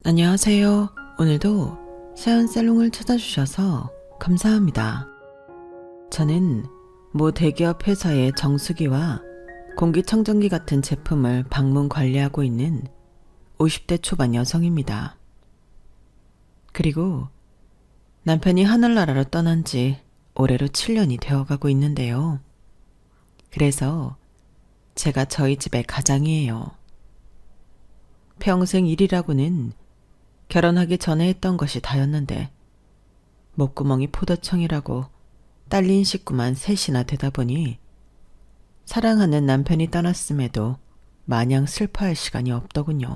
안녕하세요. 오늘도 세안살롱을 찾아주셔서 감사합니다. 저는 모 대기업 회사의 정수기와 공기청정기 같은 제품을 방문 관리하고 있는 50대 초반 여성입니다. 그리고 남편이 하늘나라로 떠난 지 올해로 7년이 되어가고 있는데요. 그래서 제가 저희 집의 가장이에요. 평생 일이라고는 결혼하기 전에 했던 것이 다였는데 목구멍이 포도청이라고 딸린 식구만 셋이나 되다 보니 사랑하는 남편이 떠났음에도 마냥 슬퍼할 시간이 없더군요.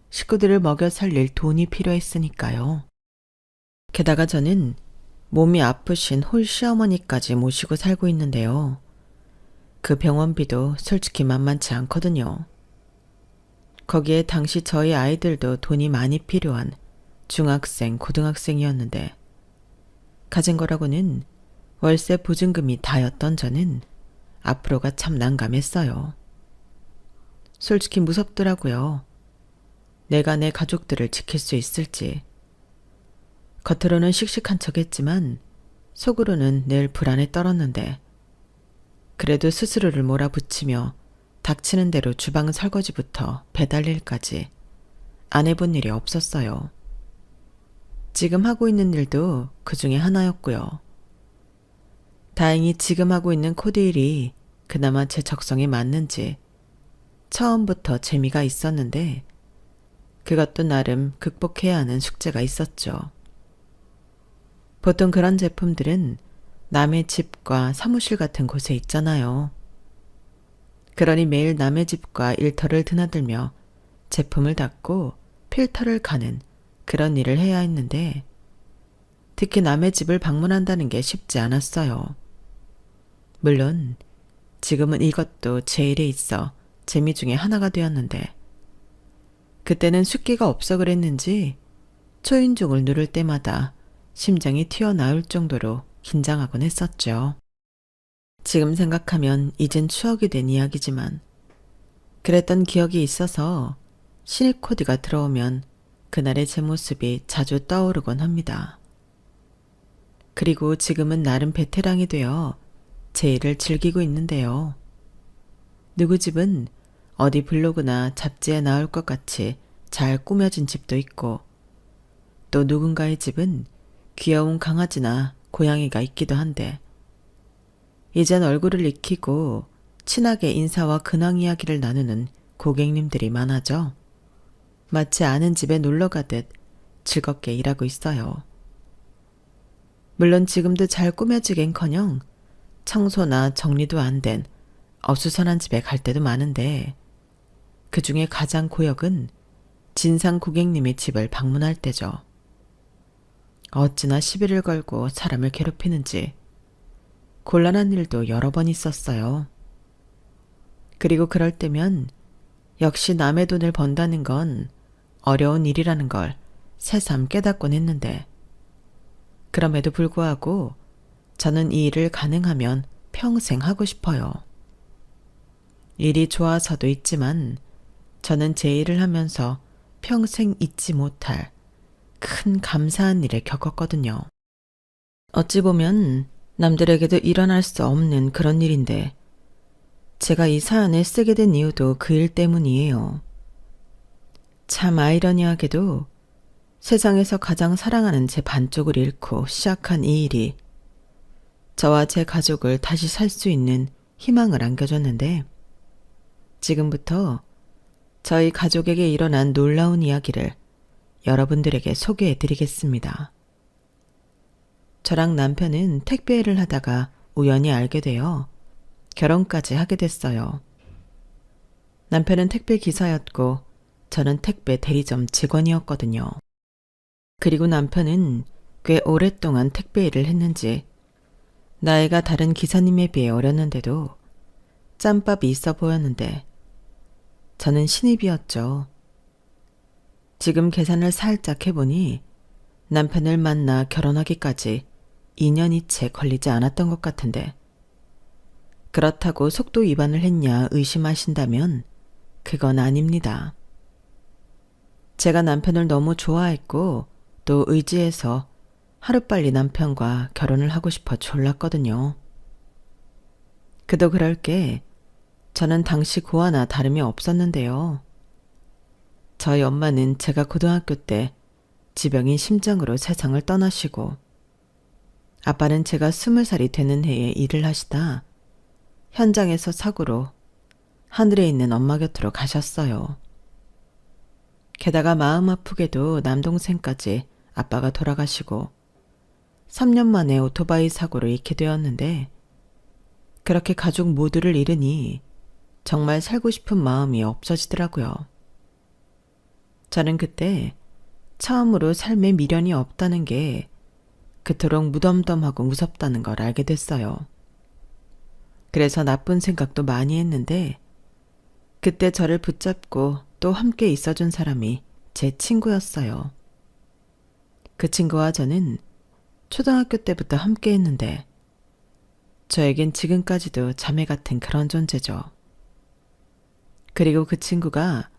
식구들을 먹여 살릴 돈이 필요했으니까요. 게다가 저는 몸이 아프신 홀 시어머니까지 모시고 살고 있는데요. 그 병원비도 솔직히 만만치 않거든요. 거기에 당시 저희 아이들도 돈이 많이 필요한 중학생, 고등학생이었는데 가진 거라고는 월세 보증금이 다였던 저는 앞으로가 참 난감했어요. 솔직히 무섭더라고요. 내가 내 가족들을 지킬 수 있을지. 겉으로는 씩씩한 척했지만 속으로는 늘 불안에 떨었는데 그래도 스스로를 몰아붙이며 닥치는 대로 주방 설거지부터 배달 일까지 안 해본 일이 없었어요. 지금 하고 있는 일도 그 중에 하나였고요. 다행히 지금 하고 있는 코드 일이 그나마 제 적성에 맞는지 처음부터 재미가 있었는데 그것도 나름 극복해야 하는 숙제가 있었죠. 보통 그런 제품들은 남의 집과 사무실 같은 곳에 있잖아요. 그러니 매일 남의 집과 일터를 드나들며 제품을 닦고 필터를 가는 그런 일을 해야 했는데 특히 남의 집을 방문한다는 게 쉽지 않았어요. 물론 지금은 이것도 제 일에 있어 재미 중에 하나가 되었는데 그때는 숫기가 없어 그랬는지 초인종을 누를 때마다 심장이 튀어나올 정도로 긴장하곤 했었죠. 지금 생각하면 이젠 추억이 된 이야기지만 그랬던 기억이 있어서 신입 코디가 들어오면 그날의 제 모습이 자주 떠오르곤 합니다. 그리고 지금은 나름 베테랑이 되어 제 일을 즐기고 있는데요. 누구 집은 어디 블로그나 잡지에 나올 것 같이 잘 꾸며진 집도 있고 또 누군가의 집은 귀여운 강아지나 고양이가 있기도 한데 이젠 얼굴을 익히고 친하게 인사와 근황 이야기를 나누는 고객님들이 많아져 마치 아는 집에 놀러 가듯 즐겁게 일하고 있어요. 물론 지금도 잘 꾸며지긴커녕 청소나 정리도 안 된 어수선한 집에 갈 때도 많은데 그 중에 가장 고역은 진상 고객님의 집을 방문할 때죠. 어찌나 시비를 걸고 사람을 괴롭히는지 곤란한 일도 여러 번 있었어요. 그리고 그럴 때면 역시 남의 돈을 번다는 건 어려운 일이라는 걸 새삼 깨닫곤 했는데 그럼에도 불구하고 저는 이 일을 가능하면 평생 하고 싶어요. 일이 좋아서도 있지만 저는 제 일을 하면서 평생 잊지 못할 큰 감사한 일을 겪었거든요. 어찌 보면 남들에게도 일어날 수 없는 그런 일인데 제가 이 사연을 쓰게 된 이유도 그 일 때문이에요. 참 아이러니하게도 세상에서 가장 사랑하는 제 반쪽을 잃고 시작한 이 일이 저와 제 가족을 다시 살 수 있는 희망을 안겨줬는데 지금부터 저희 가족에게 일어난 놀라운 이야기를 여러분들에게 소개해 드리겠습니다. 저랑 남편은 택배 일을 하다가 우연히 알게 되어 결혼까지 하게 됐어요. 남편은 택배 기사였고 저는 택배 대리점 직원이었거든요. 그리고 남편은 꽤 오랫동안 택배 일을 했는지 나이가 다른 기사님에 비해 어렸는데도 짬밥이 있어 보였는데 저는 신입이었죠. 지금 계산을 살짝 해보니 남편을 만나 결혼하기까지 2년이 채 걸리지 않았던 것 같은데 그렇다고 속도 위반을 했냐 의심하신다면 그건 아닙니다. 제가 남편을 너무 좋아했고 또 의지해서 하루빨리 남편과 결혼을 하고 싶어 졸랐거든요. 그도 그럴 게 저는 당시 고아나 다름이 없었는데요. 저희 엄마는 제가 고등학교 때 지병인 심장으로 세상을 떠나시고 아빠는 제가 20살이 되는 해에 일을 하시다 현장에서 사고로 하늘에 있는 엄마 곁으로 가셨어요. 게다가 마음 아프게도 남동생까지 아빠가 돌아가시고 3년 만에 오토바이 사고로 잃게 되었는데 그렇게 가족 모두를 잃으니 정말 살고 싶은 마음이 없어지더라고요. 저는 그때 처음으로 삶에 미련이 없다는 게 그토록 무덤덤하고 무섭다는 걸 알게 됐어요. 그래서 나쁜 생각도 많이 했는데 그때 저를 붙잡고 또 함께 있어준 사람이 제 친구였어요. 그 친구와 저는 초등학교 때부터 함께 했는데 저에겐 지금까지도 자매 같은 그런 존재죠. 그리고 그 친구가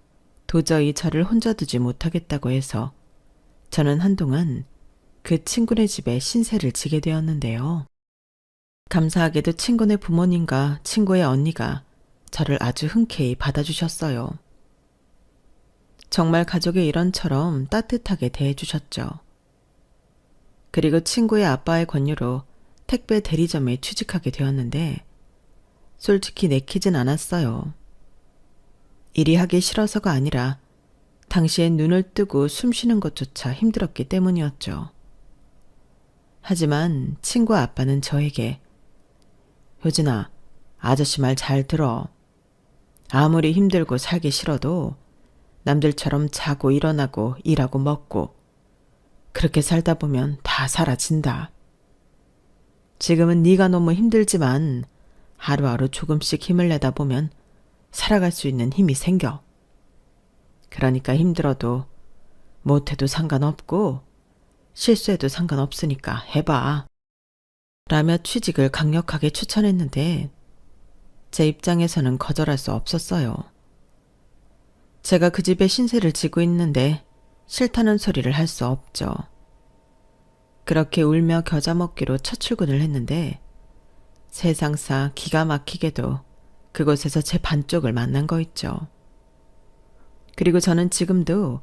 도저히 저를 혼자 두지 못하겠다고 해서 저는 한동안 그 친구네 집에 신세를 지게 되었는데요. 감사하게도 친구네 부모님과 친구의 언니가 저를 아주 흔쾌히 받아주셨어요. 정말 가족의 일원처럼 따뜻하게 대해주셨죠. 그리고 친구의 아빠의 권유로 택배 대리점에 취직하게 되었는데 솔직히 내키진 않았어요. 일이 하기 싫어서가 아니라 당시엔 눈을 뜨고 숨 쉬는 것조차 힘들었기 때문이었죠. 하지만 친구 아빠는 저에게 효진아, 아저씨 말 잘 들어. 아무리 힘들고 살기 싫어도 남들처럼 자고 일어나고 일하고 먹고 그렇게 살다 보면 다 사라진다. 지금은 네가 너무 힘들지만 하루하루 조금씩 힘을 내다 보면 살아갈 수 있는 힘이 생겨. 그러니까 힘들어도 못해도 상관없고 실수해도 상관없으니까 해봐. 라며 취직을 강력하게 추천했는데 제 입장에서는 거절할 수 없었어요. 제가 그 집에 신세를 지고 있는데 싫다는 소리를 할 수 없죠. 그렇게 울며 겨자 먹기로 첫 출근을 했는데 세상사 기가 막히게도 그곳에서 제 반쪽을 만난 거 있죠. 그리고 저는 지금도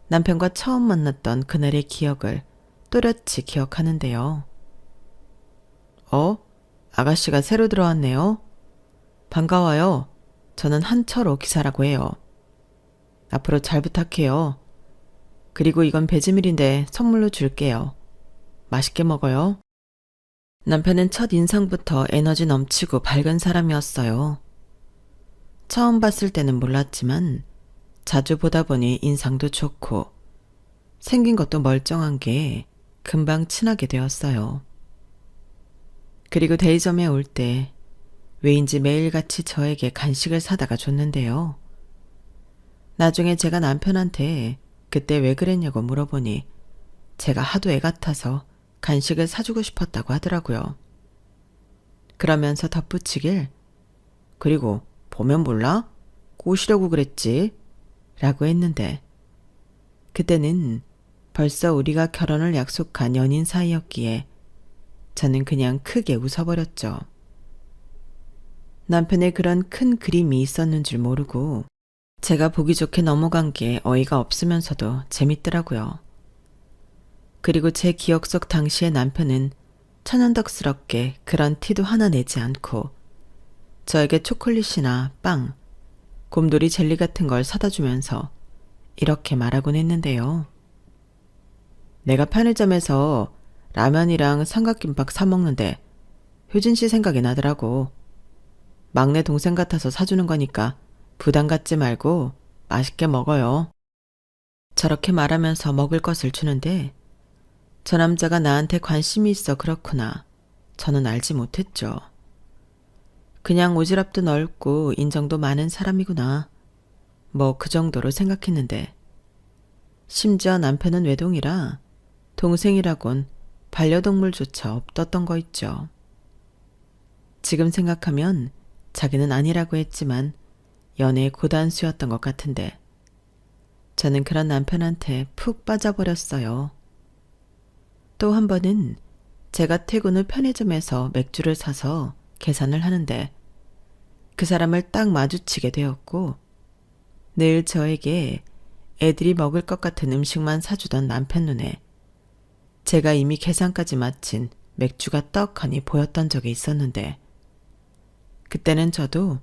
남편과 처음 만났던 그날의 기억을 또렷이 기억하는데요. 아가씨가 새로 들어왔네요. 반가워요. 저는 한철호 기사라고 해요. 앞으로 잘 부탁해요. 그리고 이건 배지밀인데 선물로 줄게요. 맛있게 먹어요. 남편은 첫 인상부터 에너지 넘치고 밝은 사람이었어요. 처음 봤을 때는 몰랐지만 자주 보다 보니 인상도 좋고 생긴 것도 멀쩡한 게 금방 친하게 되었어요. 그리고 대리점에 올 때 왜인지 매일같이 저에게 간식을 사다가 줬는데요. 나중에 제가 남편한테 그때 왜 그랬냐고 물어보니 제가 하도 애 같아서 간식을 사주고 싶었다고 하더라고요. 그러면서 덧붙이길 그리고 보면 몰라? 꼬시려고 그랬지? 라고 했는데 그때는 벌써 우리가 결혼을 약속한 연인 사이였기에 저는 그냥 크게 웃어버렸죠. 남편의 그런 큰 그림이 있었는 줄 모르고 제가 보기 좋게 넘어간 게 어이가 없으면서도 재밌더라고요. 그리고 제 기억 속 당시의 남편은 천연덕스럽게 그런 티도 하나 내지 않고 저에게 초콜릿이나 빵, 곰돌이 젤리 같은 걸 사다 주면서 이렇게 말하곤 했는데요. 내가 편의점에서 라면이랑 삼각김밥 사 먹는데 효진 씨 생각이 나더라고. 막내 동생 같아서 사주는 거니까 부담 갖지 말고 맛있게 먹어요. 저렇게 말하면서 먹을 것을 주는데 저 남자가 나한테 관심이 있어 그렇구나. 저는 알지 못했죠. 그냥 오지랖도 넓고 인정도 많은 사람이구나. 뭐 그 정도로 생각했는데 심지어 남편은 외동이라 동생이라곤 반려동물조차 없었던 거 있죠. 지금 생각하면 자기는 아니라고 했지만 연애의 고단수였던 것 같은데 저는 그런 남편한테 푹 빠져버렸어요. 또 한 번은 제가 퇴근 후 편의점에서 맥주를 사서 계산을 하는데 그 사람을 딱 마주치게 되었고 늘 저에게 애들이 먹을 것 같은 음식만 사주던 남편 눈에 제가 이미 계산까지 마친 맥주가 떡하니 보였던 적이 있었는데 그때는 저도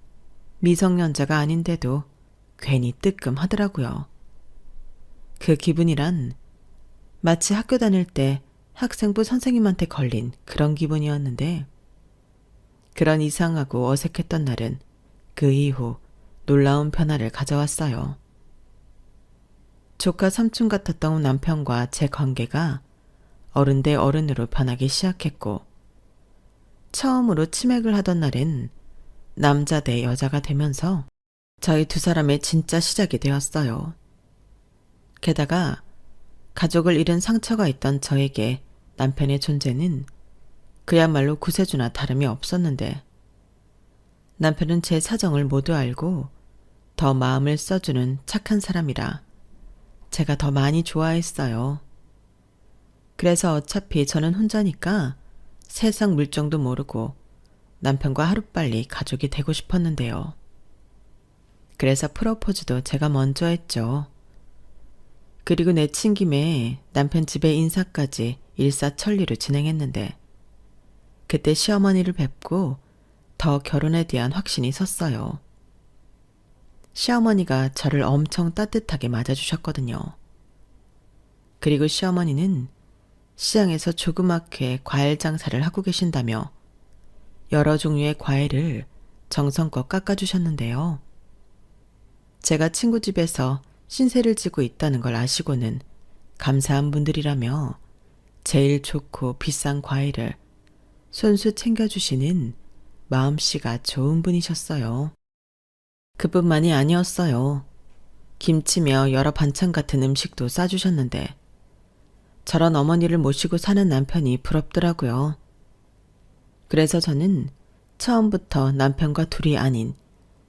미성년자가 아닌데도 괜히 뜨끔하더라고요. 그 기분이란 마치 학교 다닐 때 학생부 선생님한테 걸린 그런 기분이었는데 그런 이상하고 어색했던 날은 그 이후 놀라운 변화를 가져왔어요. 조카 삼촌 같았던 남편과 제 관계가 어른 대 어른으로 변하기 시작했고 처음으로 치맥을 하던 날엔 남자 대 여자가 되면서 저희 두 사람의 진짜 시작이 되었어요. 게다가 가족을 잃은 상처가 있던 저에게 남편의 존재는 그야말로 구세주나 다름이 없었는데 남편은 제 사정을 모두 알고 더 마음을 써주는 착한 사람이라 제가 더 많이 좋아했어요. 그래서 어차피 저는 혼자니까 세상 물정도 모르고 남편과 하루빨리 가족이 되고 싶었는데요. 그래서 프로포즈도 제가 먼저 했죠. 그리고 내친 김에 남편 집에 인사까지 일사천리로 진행했는데 그때 시어머니를 뵙고 더 결혼에 대한 확신이 섰어요. 시어머니가 저를 엄청 따뜻하게 맞아주셨거든요. 그리고 시어머니는 시장에서 조그맣게 과일 장사를 하고 계신다며 여러 종류의 과일을 정성껏 깎아주셨는데요. 제가 친구 집에서 신세를 지고 있다는 걸 아시고는 감사한 분들이라며 제일 좋고 비싼 과일을 손수 챙겨주시는 마음씨가 좋은 분이셨어요. 그뿐만이 아니었어요. 김치며 여러 반찬 같은 음식도 싸주셨는데 저런 어머니를 모시고 사는 남편이 부럽더라고요. 그래서 저는 처음부터 남편과 둘이 아닌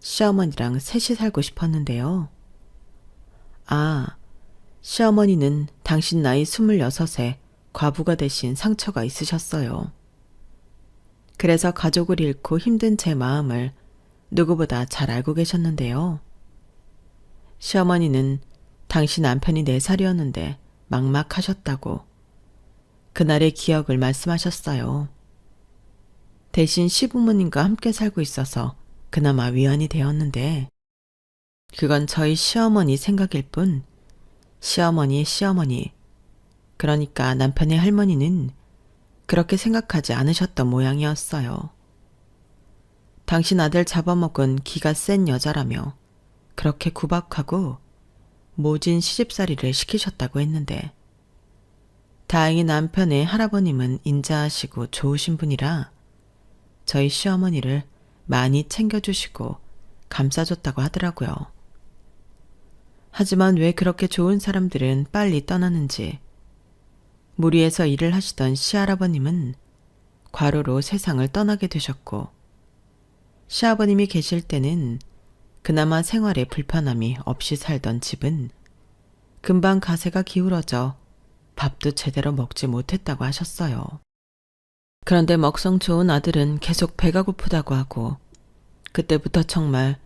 시어머니랑 셋이 살고 싶었는데요. 아, 시어머니는 당신 나이 26에 과부가 되신 상처가 있으셨어요. 그래서 가족을 잃고 힘든 제 마음을 누구보다 잘 알고 계셨는데요. 시어머니는 당신 남편이 4살이었는데 막막하셨다고 그날의 기억을 말씀하셨어요. 대신 시부모님과 함께 살고 있어서 그나마 위안이 되었는데 그건 저희 시어머니 생각일 뿐 시어머니의 시어머니, 그러니까 남편의 할머니는 그렇게 생각하지 않으셨던 모양이었어요. 당신 아들 잡아먹은 기가 센 여자라며 그렇게 구박하고 모진 시집살이를 시키셨다고 했는데 다행히 남편의 할아버님은 인자하시고 좋으신 분이라 저희 시어머니를 많이 챙겨주시고 감싸줬다고 하더라고요. 하지만 왜 그렇게 좋은 사람들은 빨리 떠나는지 무리에서 일을 하시던 시할아버님은 과로로 세상을 떠나게 되셨고 시아버님이 계실 때는 그나마 생활에 불편함이 없이 살던 집은 금방 가세가 기울어져 밥도 제대로 먹지 못했다고 하셨어요. 그런데 먹성 좋은 아들은 계속 배가 고프다고 하고 그때부터 정말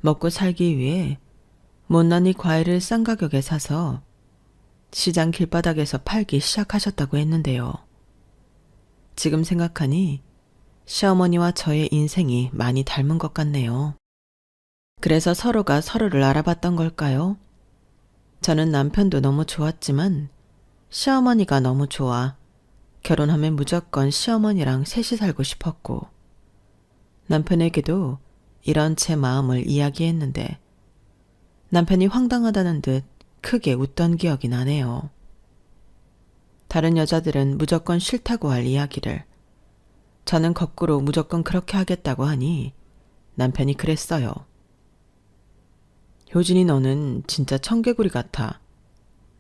먹고 살기 위해 못난이 과일을 싼 가격에 사서 시장 길바닥에서 팔기 시작하셨다고 했는데요. 지금 생각하니 시어머니와 저의 인생이 많이 닮은 것 같네요. 그래서 서로가 서로를 알아봤던 걸까요? 저는 남편도 너무 좋았지만 시어머니가 너무 좋아 결혼하면 무조건 시어머니랑 셋이 살고 싶었고 남편에게도 이런 제 마음을 이야기했는데 남편이 황당하다는 듯 크게 웃던 기억이 나네요. 다른 여자들은 무조건 싫다고 할 이야기를 저는 거꾸로 무조건 그렇게 하겠다고 하니 남편이 그랬어요. 효진이 너는 진짜 청개구리 같아.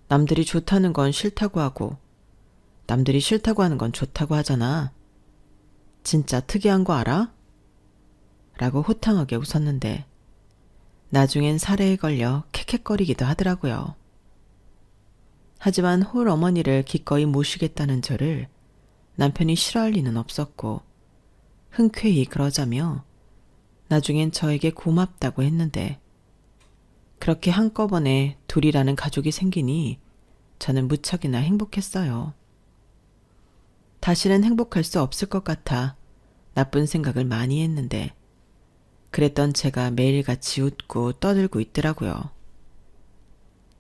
남들이 좋다는 건 싫다고 하고 남들이 싫다고 하는 건 좋다고 하잖아. 진짜 특이한 거 알아? 라고 호탕하게 웃었는데 나중엔 사례에 걸려 캑캑거리기도 하더라고요. 하지만 홀 어머니를 기꺼이 모시겠다는 저를 남편이 싫어할 리는 없었고 흔쾌히 그러자며 나중엔 저에게 고맙다고 했는데 그렇게 한꺼번에 둘이라는 가족이 생기니 저는 무척이나 행복했어요. 다시는 행복할 수 없을 것 같아 나쁜 생각을 많이 했는데 그랬던 제가 매일같이 웃고 떠들고 있더라고요.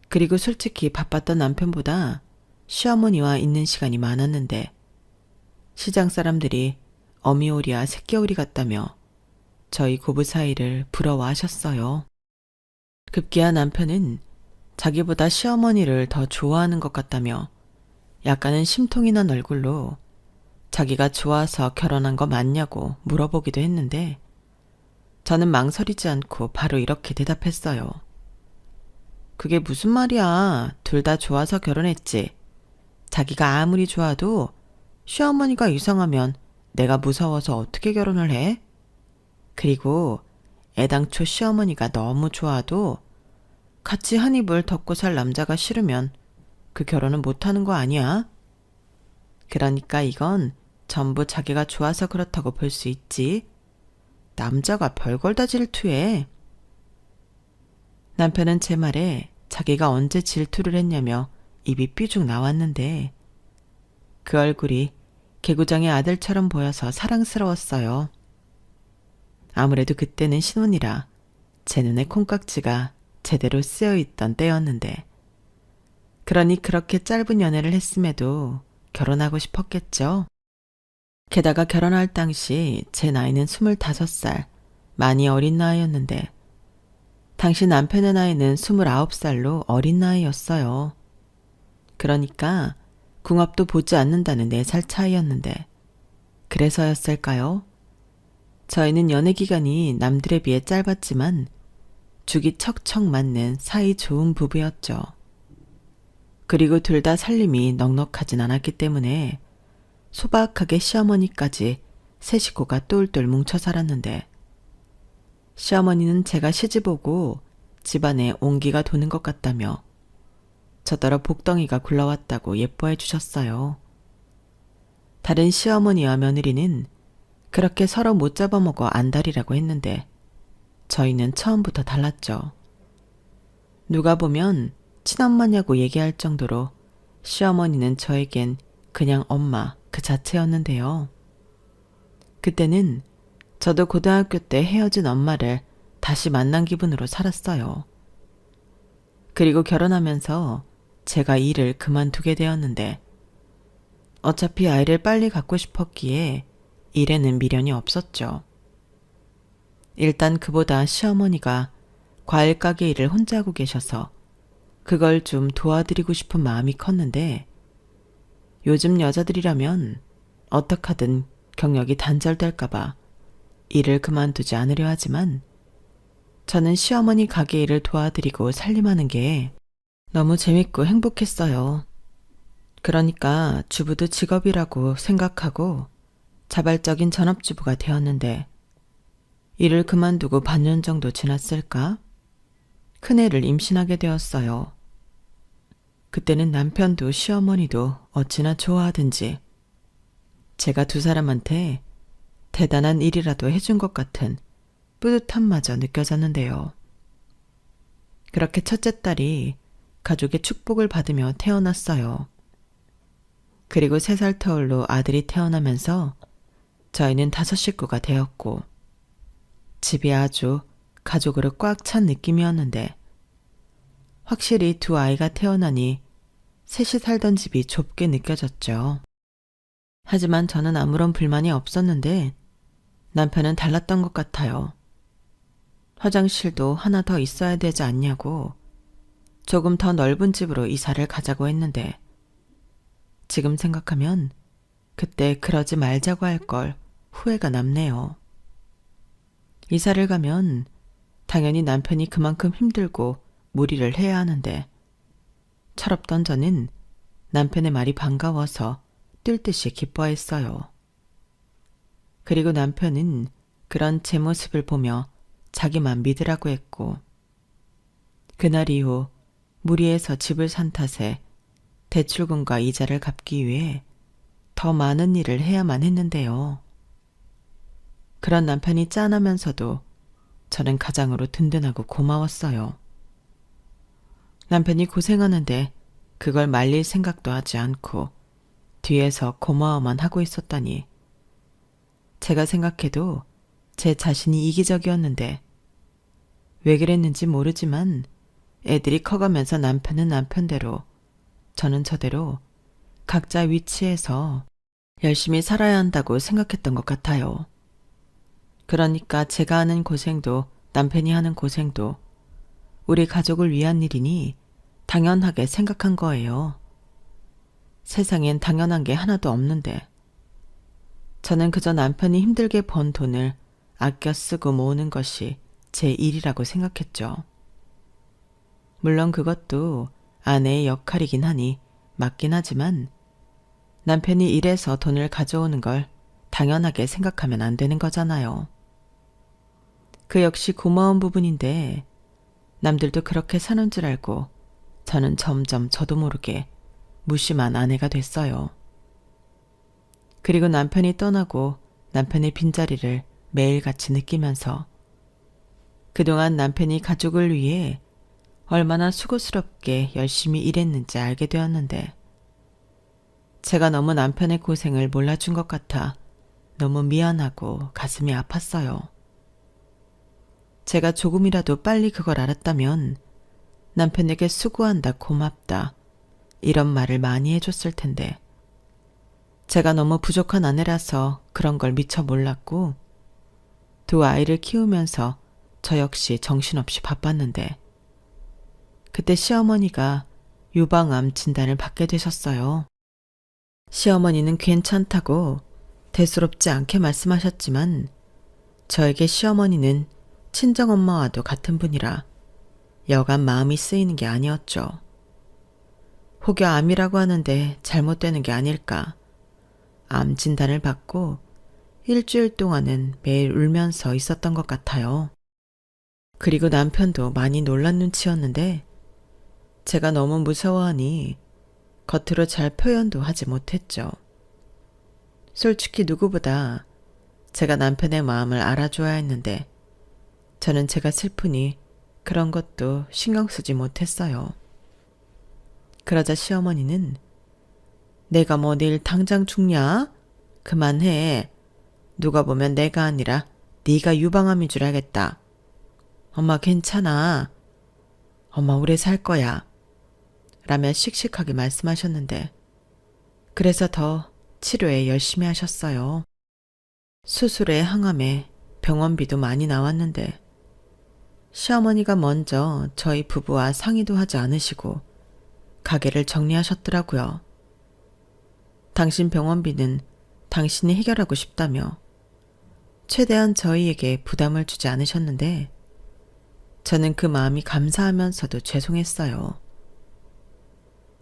그리고 솔직히 바빴던 남편보다 시어머니와 있는 시간이 많았는데 시장 사람들이 어미오리와 새끼오리 같다며 저희 고부 사이를 부러워하셨어요. 급기야 남편은 자기보다 시어머니를 더 좋아하는 것 같다며 약간은 심통이 난 얼굴로 자기가 좋아서 결혼한 거 맞냐고 물어보기도 했는데 저는 망설이지 않고 바로 이렇게 대답했어요. 그게 무슨 말이야. 둘 다 좋아서 결혼했지. 자기가 아무리 좋아도 시어머니가 이상하면 내가 무서워서 어떻게 결혼을 해? 그리고 애당초 시어머니가 너무 좋아도 같이 한 이불 덮고 살 남자가 싫으면 그 결혼은 못하는 거 아니야? 그러니까 이건 전부 자기가 좋아서 그렇다고 볼 수 있지. 남자가 별걸 다 질투해. 남편은 제 말에 자기가 언제 질투를 했냐며 입이 삐죽 나왔는데 그 얼굴이 개구장의 아들처럼 보여서 사랑스러웠어요. 아무래도 그때는 신혼이라 제 눈에 콩깍지가 제대로 쓰여있던 때였는데 그러니 그렇게 짧은 연애를 했음에도 결혼하고 싶었겠죠. 게다가 결혼할 당시 제 나이는 25살, 많이 어린 나이였는데 당시 남편의 나이는 29살로 어린 나이였어요. 그러니까 궁합도 보지 않는다는 4살 차이였는데 그래서였을까요? 저희는 연애 기간이 남들에 비해 짧았지만 죽이 척척 맞는 사이 좋은 부부였죠. 그리고 둘 다 살림이 넉넉하진 않았기 때문에 소박하게 시어머니까지 세 식구가 똘똘 뭉쳐 살았는데 시어머니는 제가 시집 오고 집안에 온기가 도는 것 같다며 저더러 복덩이가 굴러왔다고 예뻐해 주셨어요. 다른 시어머니와 며느리는 그렇게 서로 못 잡아먹어 안달이라고 했는데 저희는 처음부터 달랐죠. 누가 보면 친엄마냐고 얘기할 정도로 시어머니는 저에겐 그냥 엄마 그 자체였는데요. 그때는 저도 고등학교 때 헤어진 엄마를 다시 만난 기분으로 살았어요. 그리고 결혼하면서 제가 일을 그만두게 되었는데 어차피 아이를 빨리 갖고 싶었기에 일에는 미련이 없었죠. 일단 그보다 시어머니가 과일 가게 일을 혼자 하고 계셔서 그걸 좀 도와드리고 싶은 마음이 컸는데 요즘 여자들이라면 어떡하든 경력이 단절될까봐 일을 그만두지 않으려 하지만 저는 시어머니 가게 일을 도와드리고 살림하는 게 너무 재밌고 행복했어요. 그러니까 주부도 직업이라고 생각하고 자발적인 전업주부가 되었는데 일을 그만두고 반년 정도 지났을까? 큰애를 임신하게 되었어요. 그때는 남편도 시어머니도 어찌나 좋아하든지 제가 두 사람한테 대단한 일이라도 해준 것 같은 뿌듯함마저 느껴졌는데요. 그렇게 첫째 딸이 가족의 축복을 받으며 태어났어요. 그리고 3살 터울로 아들이 태어나면서 저희는 5 식구가 되었고 집이 아주 가족으로 꽉 찬 느낌이었는데 확실히 두 아이가 태어나니 셋이 살던 집이 좁게 느껴졌죠. 하지만 저는 아무런 불만이 없었는데 남편은 달랐던 것 같아요. 화장실도 하나 더 있어야 되지 않냐고 조금 더 넓은 집으로 이사를 가자고 했는데 지금 생각하면 그때 그러지 말자고 할 걸 후회가 남네요. 이사를 가면 당연히 남편이 그만큼 힘들고 무리를 해야 하는데 철없던 저는 남편의 말이 반가워서 뛸 듯이 기뻐했어요. 그리고 남편은 그런 제 모습을 보며 자기만 믿으라고 했고 그날 이후 무리해서 집을 산 탓에 대출금과 이자를 갚기 위해 더 많은 일을 해야만 했는데요. 그런 남편이 짠하면서도 저는 가장으로 든든하고 고마웠어요. 남편이 고생하는데 그걸 말릴 생각도 하지 않고 뒤에서 고마워만 하고 있었다니. 제가 생각해도 제 자신이 이기적이었는데 왜 그랬는지 모르지만 애들이 커가면서 남편은 남편대로 저는 저대로 각자 위치에서 열심히 살아야 한다고 생각했던 것 같아요. 그러니까 제가 하는 고생도 남편이 하는 고생도 우리 가족을 위한 일이니 당연하게 생각한 거예요. 세상엔 당연한 게 하나도 없는데 저는 그저 남편이 힘들게 번 돈을 아껴 쓰고 모으는 것이 제 일이라고 생각했죠. 물론 그것도 아내의 역할이긴 하니 맞긴 하지만 남편이 일해서 돈을 가져오는 걸 당연하게 생각하면 안 되는 거잖아요. 그 역시 고마운 부분인데 남들도 그렇게 사는 줄 알고 저는 점점 저도 모르게 무심한 아내가 됐어요. 그리고 남편이 떠나고 남편의 빈자리를 매일같이 느끼면서 그동안 남편이 가족을 위해 얼마나 수고스럽게 열심히 일했는지 알게 되었는데 제가 너무 남편의 고생을 몰라준 것 같아 너무 미안하고 가슴이 아팠어요. 제가 조금이라도 빨리 그걸 알았다면 남편에게 수고한다, 고맙다 이런 말을 많이 해줬을 텐데 제가 너무 부족한 아내라서 그런 걸 미처 몰랐고 두 아이를 키우면서 저 역시 정신없이 바빴는데 그때 시어머니가 유방암 진단을 받게 되셨어요. 시어머니는 괜찮다고 대수롭지 않게 말씀하셨지만 저에게 시어머니는 친정엄마와도 같은 분이라 여간 마음이 쓰이는 게 아니었죠. 혹여 암이라고 하는데 잘못되는 게 아닐까. 암 진단을 받고 일주일 동안은 매일 울면서 있었던 것 같아요. 그리고 남편도 많이 놀란 눈치였는데 제가 너무 무서워하니 겉으로 잘 표현도 하지 못했죠. 솔직히 누구보다 제가 남편의 마음을 알아줘야 했는데 저는 제가 슬프니 그런 것도 신경 쓰지 못했어요. 그러자 시어머니는 내가 뭐 내일 당장 죽냐? 그만해. 누가 보면 내가 아니라 네가 유방암인 줄 알겠다. 엄마 괜찮아. 엄마 오래 살 거야. 라며 씩씩하게 말씀하셨는데 그래서 더 치료에 열심히 하셨어요. 수술에 항암에 병원비도 많이 나왔는데 시어머니가 먼저 저희 부부와 상의도 하지 않으시고 가게를 정리하셨더라고요. 당신 병원비는 당신이 해결하고 싶다며 최대한 저희에게 부담을 주지 않으셨는데 저는 그 마음이 감사하면서도 죄송했어요.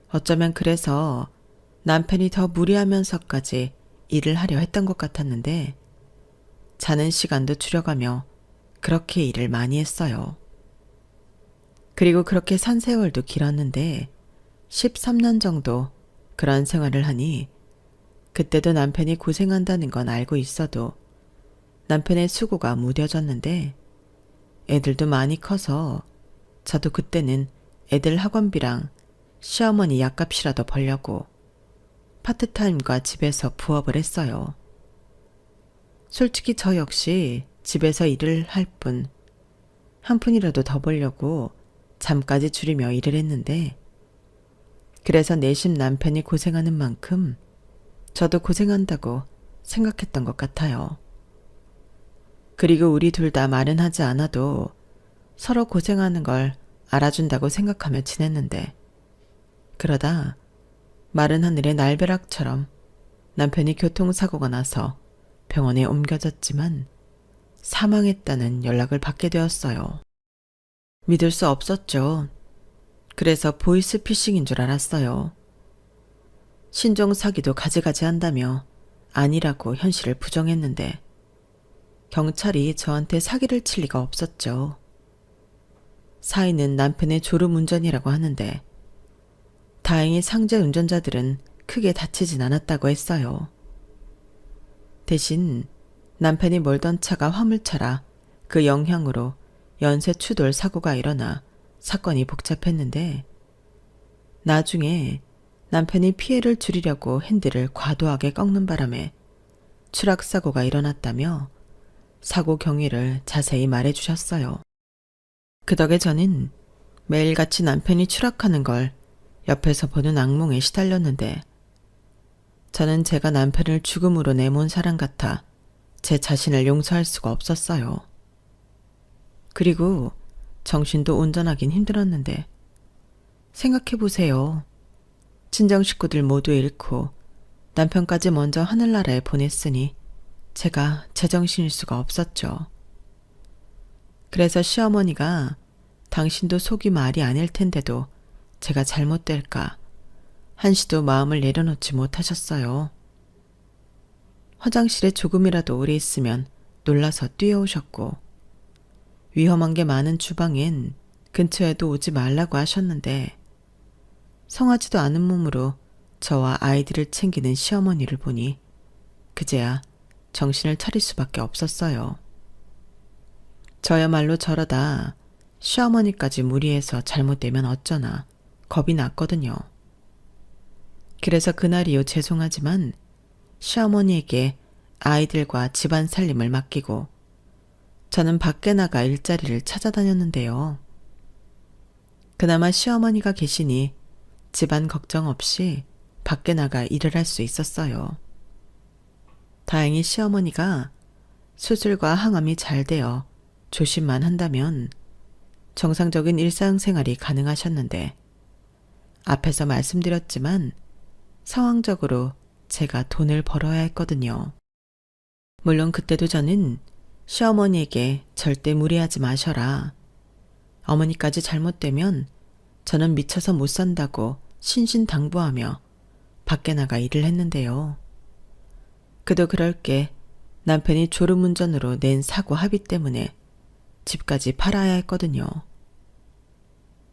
어쩌면 그래서 남편이 더 무리하면서까지 일을 하려 했던 것 같았는데 자는 시간도 줄여가며 그렇게 일을 많이 했어요. 그리고 그렇게 산 세월도 길었는데 13년 정도 그런 생활을 하니 그때도 남편이 고생한다는 건 알고 있어도 남편의 수고가 무뎌졌는데 애들도 많이 커서 저도 그때는 애들 학원비랑 시어머니 약값이라도 벌려고 파트타임과 집에서 부업을 했어요. 솔직히 저 역시 집에서 일을 할 뿐 한 푼이라도 더 벌려고 잠까지 줄이며 일을 했는데 그래서 내심 남편이 고생하는 만큼 저도 고생한다고 생각했던 것 같아요. 그리고 우리 둘 다 말은 하지 않아도 서로 고생하는 걸 알아준다고 생각하며 지냈는데 그러다 마른 하늘의 날벼락처럼 남편이 교통사고가 나서 병원에 옮겨졌지만 사망했다는 연락을 받게 되었어요. 믿을 수 없었죠. 그래서 보이스피싱인 줄 알았어요. 신종 사기도 가지가지 한다며 아니라고 현실을 부정했는데 경찰이 저한테 사기를 칠 리가 없었죠. 사인은 남편의 졸음운전이라고 하는데 다행히 상제 운전자들은 크게 다치진 않았다고 했어요. 대신 남편이 몰던 차가 화물차라 그 영향으로 연쇄 추돌 사고가 일어나 사건이 복잡했는데 나중에 남편이 피해를 줄이려고 핸들을 과도하게 꺾는 바람에 추락사고가 일어났다며 사고 경위를 자세히 말해주셨어요. 그 덕에 저는 매일같이 남편이 추락하는 걸 옆에서 보는 악몽에 시달렸는데 저는 제가 남편을 죽음으로 내몬 사람 같아 제 자신을 용서할 수가 없었어요. 그리고 정신도 온전하긴 힘들었는데 생각해보세요. 친정 식구들 모두 잃고 남편까지 먼저 하늘나라에 보냈으니 제가 제정신일 수가 없었죠. 그래서 시어머니가 당신도 속이 말이 아닐 텐데도 제가 잘못될까 한시도 마음을 내려놓지 못하셨어요. 화장실에 조금이라도 오래 있으면 놀라서 뛰어오셨고 위험한 게 많은 주방엔 근처에도 오지 말라고 하셨는데 성하지도 않은 몸으로 저와 아이들을 챙기는 시어머니를 보니 그제야 정신을 차릴 수밖에 없었어요. 저야말로 저러다 시어머니까지 무리해서 잘못되면 어쩌나 겁이 났거든요. 그래서 그날 이후 죄송하지만 시어머니에게 아이들과 집안 살림을 맡기고 저는 밖에 나가 일자리를 찾아다녔는데요. 그나마 시어머니가 계시니 집안 걱정 없이 밖에 나가 일을 할 수 있었어요. 다행히 시어머니가 수술과 항암이 잘 되어 조심만 한다면 정상적인 일상생활이 가능하셨는데 앞에서 말씀드렸지만 상황적으로 제가 돈을 벌어야 했거든요. 물론 그때도 저는 시어머니에게 절대 무리하지 마셔라. 어머니까지 잘못되면 저는 미쳐서 못 산다고 신신당부하며 밖에 나가 일을 했는데요. 그도 그럴 게 남편이 졸음운전으로 낸 사고 합의 때문에 집까지 팔아야 했거든요.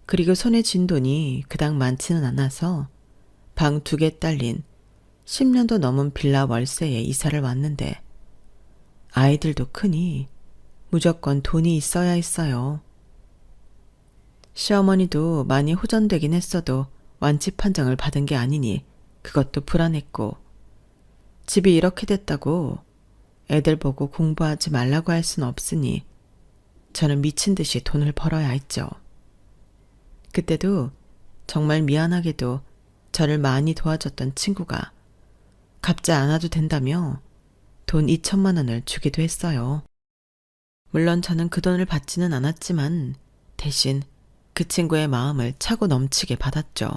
그리고 손에 쥔 돈이 그닥 많지는 않아서 방 2개 딸린 10년도 넘은 빌라 월세에 이사를 왔는데 아이들도 크니 무조건 돈이 있어야 했어요. 시어머니도 많이 호전되긴 했어도 완치 판정을 받은 게 아니니 그것도 불안했고 집이 이렇게 됐다고 애들 보고 공부하지 말라고 할 순 없으니 저는 미친 듯이 돈을 벌어야 했죠. 그때도 정말 미안하게도 저를 많이 도와줬던 친구가 갚지 않아도 된다며 돈 2천만 원을 주기도 했어요. 물론 저는 그 돈을 받지는 않았지만 대신 그 친구의 마음을 차고 넘치게 받았죠.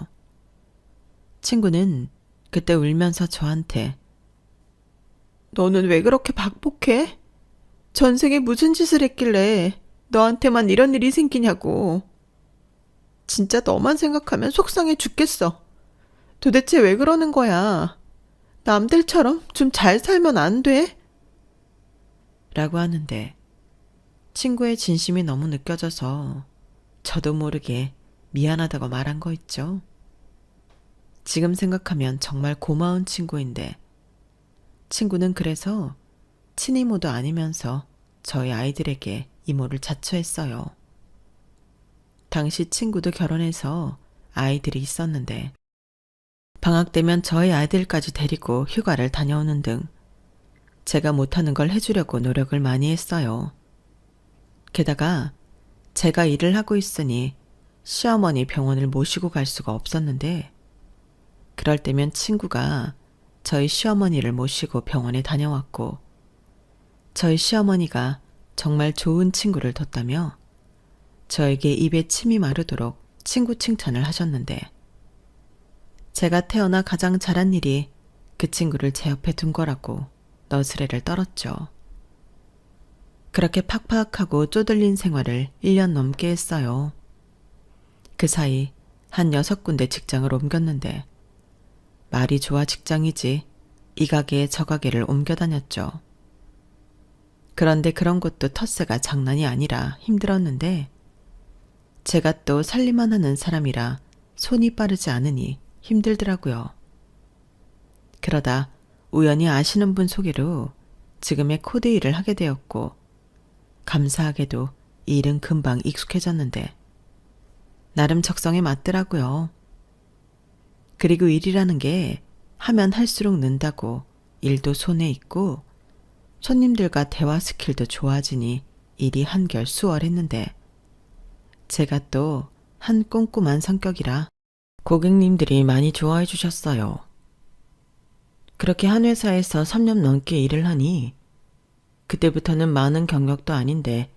친구는 그때 울면서 저한테 너는 왜 그렇게 박복해? 전생에 무슨 짓을 했길래 너한테만 이런 일이 생기냐고. 진짜 너만 생각하면 속상해 죽겠어. 도대체 왜 그러는 거야? 남들처럼 좀 잘 살면 안 돼? 라고 하는데 친구의 진심이 너무 느껴져서 저도 모르게 미안하다고 말한 거 있죠. 지금 생각하면 정말 고마운 친구인데 친구는 그래서 친이모도 아니면서 저희 아이들에게 이모를 자처했어요. 당시 친구도 결혼해서 아이들이 있었는데 방학 되면 저희 아이들까지 데리고 휴가를 다녀오는 등 제가 못하는 걸 해주려고 노력을 많이 했어요. 게다가 제가 일을 하고 있으니 시어머니 병원을 모시고 갈 수가 없었는데 그럴 때면 친구가 저희 시어머니를 모시고 병원에 다녀왔고 저희 시어머니가 정말 좋은 친구를 뒀다며 저에게 입에 침이 마르도록 친구 칭찬을 하셨는데 제가 태어나 가장 잘한 일이 그 친구를 제 옆에 둔 거라고 너스레를 떨었죠. 그렇게 팍팍하고 쪼들린 생활을 1년 넘게 했어요. 그 사이 한 6군데 직장을 옮겼는데 말이 좋아 직장이지 이 가게에 저 가게를 옮겨 다녔죠. 그런데 그런 것도 텃세가 장난이 아니라 힘들었는데 제가 또 살림만 하는 사람이라 손이 빠르지 않으니 힘들더라고요. 그러다 우연히 아시는 분 소개로 지금의 코드 일을 하게 되었고, 감사하게도 이 일은 금방 익숙해졌는데 나름 적성에 맞더라고요. 그리고 일이라는 게 하면 할수록 는다고 일도 손에 있고 손님들과 대화 스킬도 좋아지니 일이 한결 수월했는데, 제가 또 한 꼼꼼한 성격이라 고객님들이 많이 좋아해 주셨어요. 그렇게 한 회사에서 3년 넘게 일을 하니 그때부터는 많은 경력도 아닌데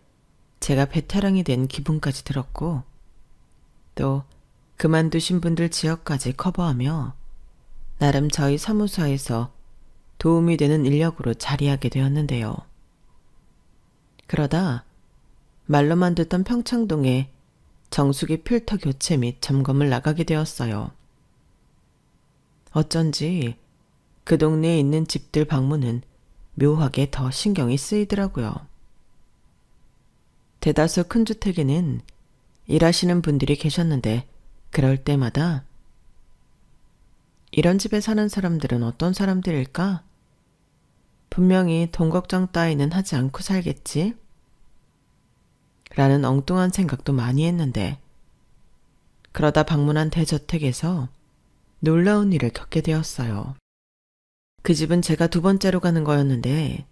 제가 베테랑이 된 기분까지 들었고, 또 그만두신 분들 지역까지 커버하며 나름 저희 사무소에서 도움이 되는 인력으로 자리하게 되었는데요. 그러다 말로만 듣던 평창동에 정수기 필터 교체 및 점검을 나가게 되었어요. 어쩐지 그 동네에 있는 집들 방문은 묘하게 더 신경이 쓰이더라고요. 대다수 큰 주택에는 일하시는 분들이 계셨는데 그럴 때마다 이런 집에 사는 사람들은 어떤 사람들일까? 분명히 돈 걱정 따위는 하지 않고 살겠지? 라는 엉뚱한 생각도 많이 했는데, 그러다 방문한 대저택에서 놀라운 일을 겪게 되었어요. 그 집은 제가 두 번째로 가는 거였는데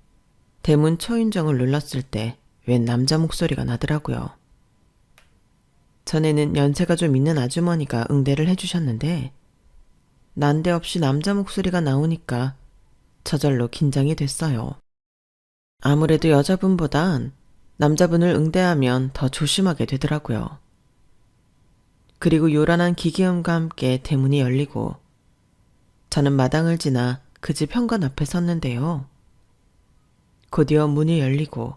대문 초인종을 눌렀을 때 웬 남자 목소리가 나더라고요. 전에는 연세가 좀 있는 아주머니가 응대를 해주셨는데 난데없이 남자 목소리가 나오니까 저절로 긴장이 됐어요. 아무래도 여자분보단 남자분을 응대하면 더 조심하게 되더라고요. 그리고 요란한 기계음과 함께 대문이 열리고 저는 마당을 지나 그 집 현관 앞에 섰는데요. 곧이어 문이 열리고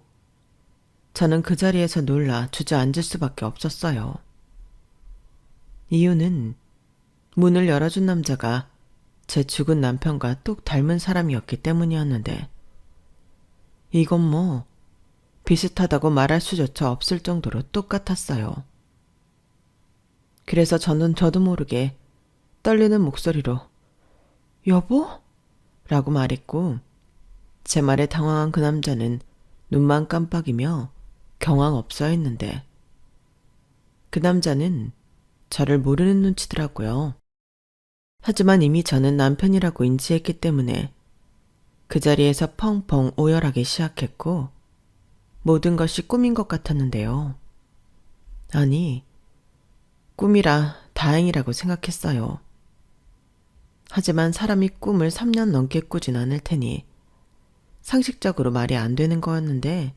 저는 그 자리에서 놀라 주저앉을 수밖에 없었어요. 이유는 문을 열어준 남자가 제 죽은 남편과 똑 닮은 사람이었기 때문이었는데, 이건 뭐 비슷하다고 말할 수조차 없을 정도로 똑같았어요. 그래서 저는 저도 모르게 떨리는 목소리로 여보? 라고 말했고, 제 말에 당황한 그 남자는 눈만 깜빡이며 경황 없어 했는데, 그 남자는 저를 모르는 눈치더라고요. 하지만 이미 저는 남편이라고 인지했기 때문에 그 자리에서 펑펑 오열하기 시작했고, 모든 것이 꿈인 것 같았는데요. 아니, 꿈이라 다행이라고 생각했어요. 하지만 사람이 꿈을 3년 넘게 꾸진 않을 테니 상식적으로 말이 안 되는 거였는데,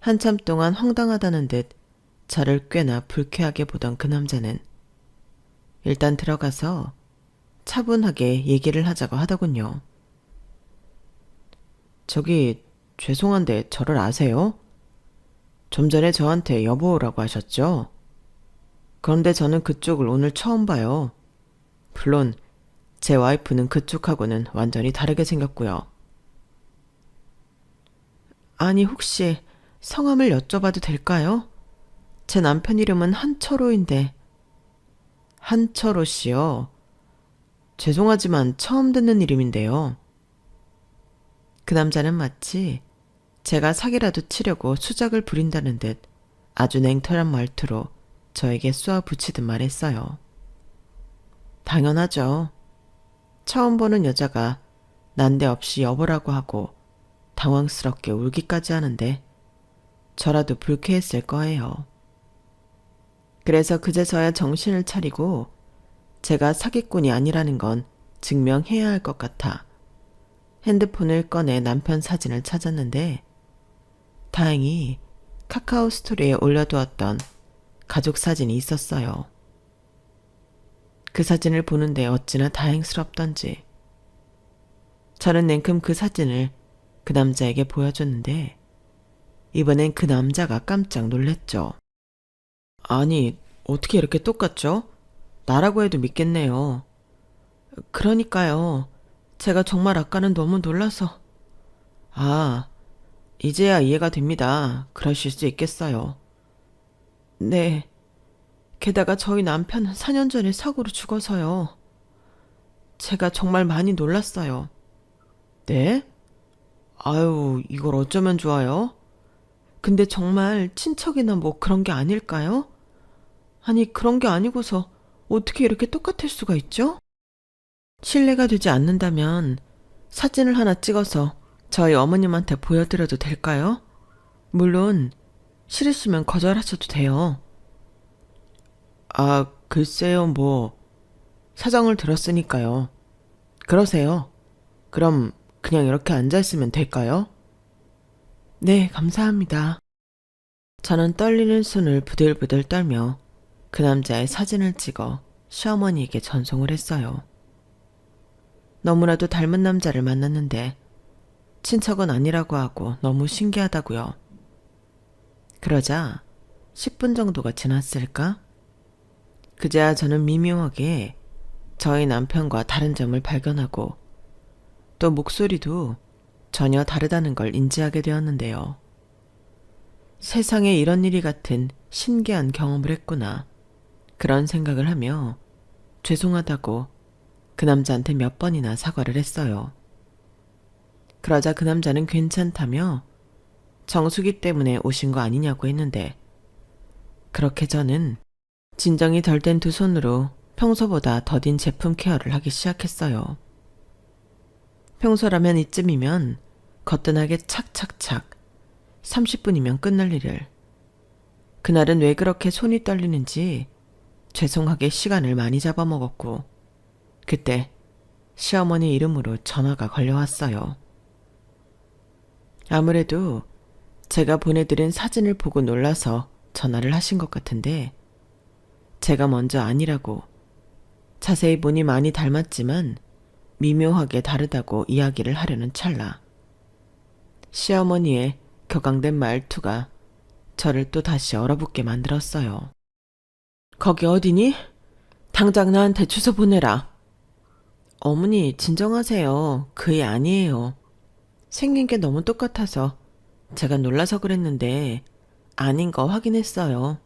한참 동안 황당하다는 듯 저를 꽤나 불쾌하게 보던 그 남자는 일단 들어가서 차분하게 얘기를 하자고 하더군요. 저기 죄송한데 저를 아세요? 좀 전에 저한테 여보라고 하셨죠? 그런데 저는 그쪽을 오늘 처음 봐요. 물론 제 와이프는 그쪽하고는 완전히 다르게 생겼고요. 아니, 혹시 성함을 여쭤봐도 될까요? 제 남편 이름은 한철호인데. 한철호 씨요? 죄송하지만 처음 듣는 이름인데요. 그 남자는 마치 제가 사기라도 치려고 수작을 부린다는 듯 아주 냉철한 말투로 저에게 쏘아붙이듯 말했어요. 당연하죠. 처음 보는 여자가 난데없이 여보라고 하고 당황스럽게 울기까지 하는데 저라도 불쾌했을 거예요. 그래서 그제서야 정신을 차리고 제가 사기꾼이 아니라는 건 증명해야 할 것 같아 핸드폰을 꺼내 남편 사진을 찾았는데, 다행히 카카오 스토리에 올려두었던 가족 사진이 있었어요. 그 사진을 보는데 어찌나 다행스럽던지. 저는 냉큼 그 사진을 그 남자에게 보여줬는데 이번엔 그 남자가 깜짝 놀랐죠. 아니, 어떻게 이렇게 똑같죠? 나라고 해도 믿겠네요. 그러니까요. 제가 정말 아까는 너무 놀라서. 아, 이제야 이해가 됩니다. 그러실 수 있겠어요. 네, 게다가 저희 남편은 4년 전에 사고로 죽어서요. 제가 정말 많이 놀랐어요. 네? 아유, 이걸 어쩌면 좋아요? 근데 정말 친척이나 뭐 그런 게 아닐까요? 아니, 그런 게 아니고서 어떻게 이렇게 똑같을 수가 있죠? 신뢰가 되지 않는다면 사진을 하나 찍어서 저희 어머님한테 보여드려도 될까요? 물론 싫으시면 거절하셔도 돼요. 아, 글쎄요, 뭐 사정을 들었으니까요. 그러세요. 그럼 그냥 이렇게 앉아있으면 될까요? 네, 감사합니다. 저는 떨리는 손을 부들부들 떨며 그 남자의 사진을 찍어 시어머니에게 전송을 했어요. 너무나도 닮은 남자를 만났는데 친척은 아니라고 하고 너무 신기하다고요. 그러자 10분 정도가 지났을까? 그제야 저는 미묘하게 저희 남편과 다른 점을 발견하고 또 목소리도 전혀 다르다는 걸 인지하게 되었는데요. 세상에 이런 일이 같은 신기한 경험을 했구나. 그런 생각을 하며 죄송하다고 그 남자한테 몇 번이나 사과를 했어요. 그러자 그 남자는 괜찮다며 정수기 때문에 오신 거 아니냐고 했는데 그렇게 저는 진정이 덜 된 두 손으로 평소보다 더딘 제품 케어를 하기 시작했어요. 평소라면 이쯤이면 거뜬하게 착착착 30분이면 끝날 일을 그날은 왜 그렇게 손이 떨리는지 죄송하게 시간을 많이 잡아먹었고 그때 시어머니 이름으로 전화가 걸려왔어요. 아무래도 제가 보내드린 사진을 보고 놀라서 전화를 하신 것 같은데 제가 먼저 아니라고 자세히 보니 많이 닮았지만 미묘하게 다르다고 이야기를 하려는 찰나 시어머니의 격앙된 말투가 저를 또 다시 얼어붙게 만들었어요. 거기 어디니? 당장 나한테 주소 보내라. 어머니 진정하세요. 그 애 아니에요. 생긴 게 너무 똑같아서 제가 놀라서 그랬는데 아닌 거 확인했어요.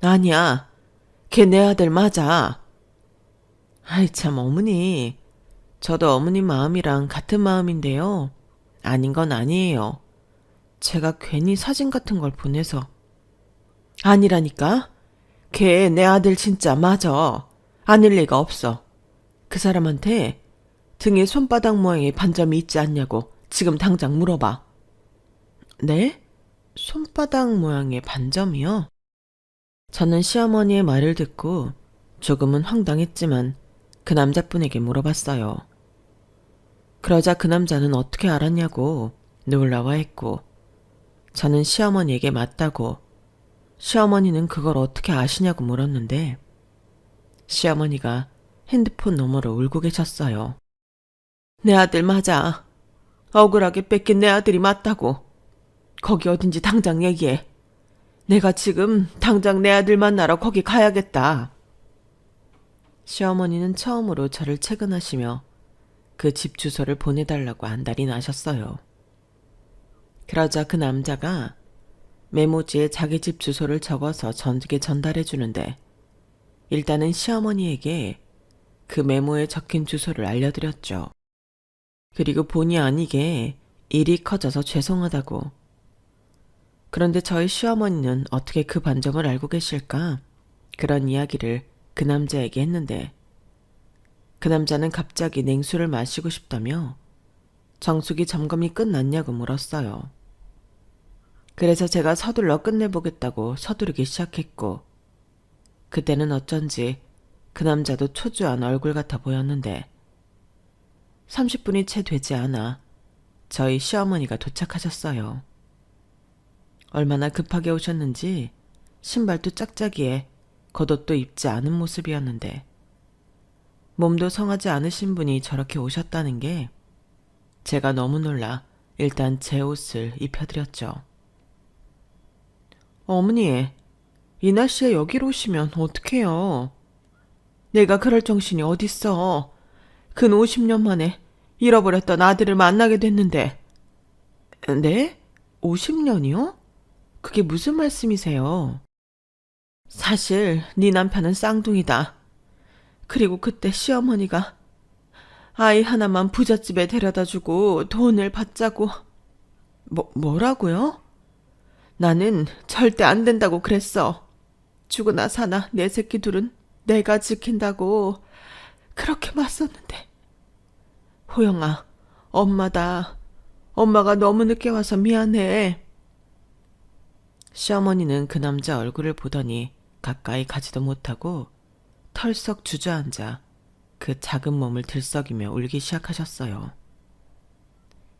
아니야. 걔 내 아들 맞아. 아이 참 어머니. 저도 어머님 마음이랑 같은 마음인데요. 아닌 건 아니에요. 제가 괜히 사진 같은 걸 보내서. 아니라니까? 걔 내 아들 진짜 맞아. 아닐 리가 없어. 그 사람한테 등에 손바닥 모양의 반점이 있지 않냐고 지금 당장 물어봐. 네? 손바닥 모양의 반점이요? 저는 시어머니의 말을 듣고 조금은 황당했지만 그 남자분에게 물어봤어요. 그러자 그 남자는 어떻게 알았냐고 놀라워했고 저는 시어머니에게 맞다고 시어머니는 그걸 어떻게 아시냐고 물었는데 시어머니가 핸드폰 너머로 울고 계셨어요. 내 아들 맞아. 억울하게 뺏긴 내 아들이 맞다고. 거기 어딘지 당장 얘기해. 내가 지금 당장 내 아들 만나러 거기 가야겠다. 시어머니는 처음으로 저를 채근하시며 그 집 주소를 보내달라고 안달이 나셨어요. 그러자 그 남자가 메모지에 자기 집 주소를 적어서 전직에 전달해 주는데 일단은 시어머니에게 그 메모에 적힌 주소를 알려드렸죠. 그리고 본의 아니게 일이 커져서 죄송하다고. 그런데 저희 시어머니는 어떻게 그 반점을 알고 계실까? 그런 이야기를 그 남자에게 했는데 그 남자는 갑자기 냉수를 마시고 싶다며 정수기 점검이 끝났냐고 물었어요. 그래서 제가 서둘러 끝내보겠다고 서두르기 시작했고 그때는 어쩐지 그 남자도 초조한 얼굴 같아 보였는데 30분이 채 되지 않아 저희 시어머니가 도착하셨어요. 얼마나 급하게 오셨는지 신발도 짝짝이에 겉옷도 입지 않은 모습이었는데 몸도 성하지 않으신 분이 저렇게 오셨다는 게 제가 너무 놀라 일단 제 옷을 입혀드렸죠. 어머니, 이 날씨에 여기로 오시면 어떡해요? 내가 그럴 정신이 어딨어. 근 50년 만에 잃어버렸던 아들을 만나게 됐는데. 네? 50년이요? 그게 무슨 말씀이세요? 사실 네 남편은 쌍둥이다. 그리고 그때 시어머니가 아이 하나만 부잣집에 데려다주고 돈을 받자고. 뭐라고요? 나는 절대 안 된다고 그랬어. 죽으나 사나 내 새끼 둘은 내가 지킨다고 그렇게 맞섰는데. 호영아, 엄마다. 엄마가 너무 늦게 와서 미안해. 시어머니는 그 남자 얼굴을 보더니 가까이 가지도 못하고 털썩 주저앉아 그 작은 몸을 들썩이며 울기 시작하셨어요.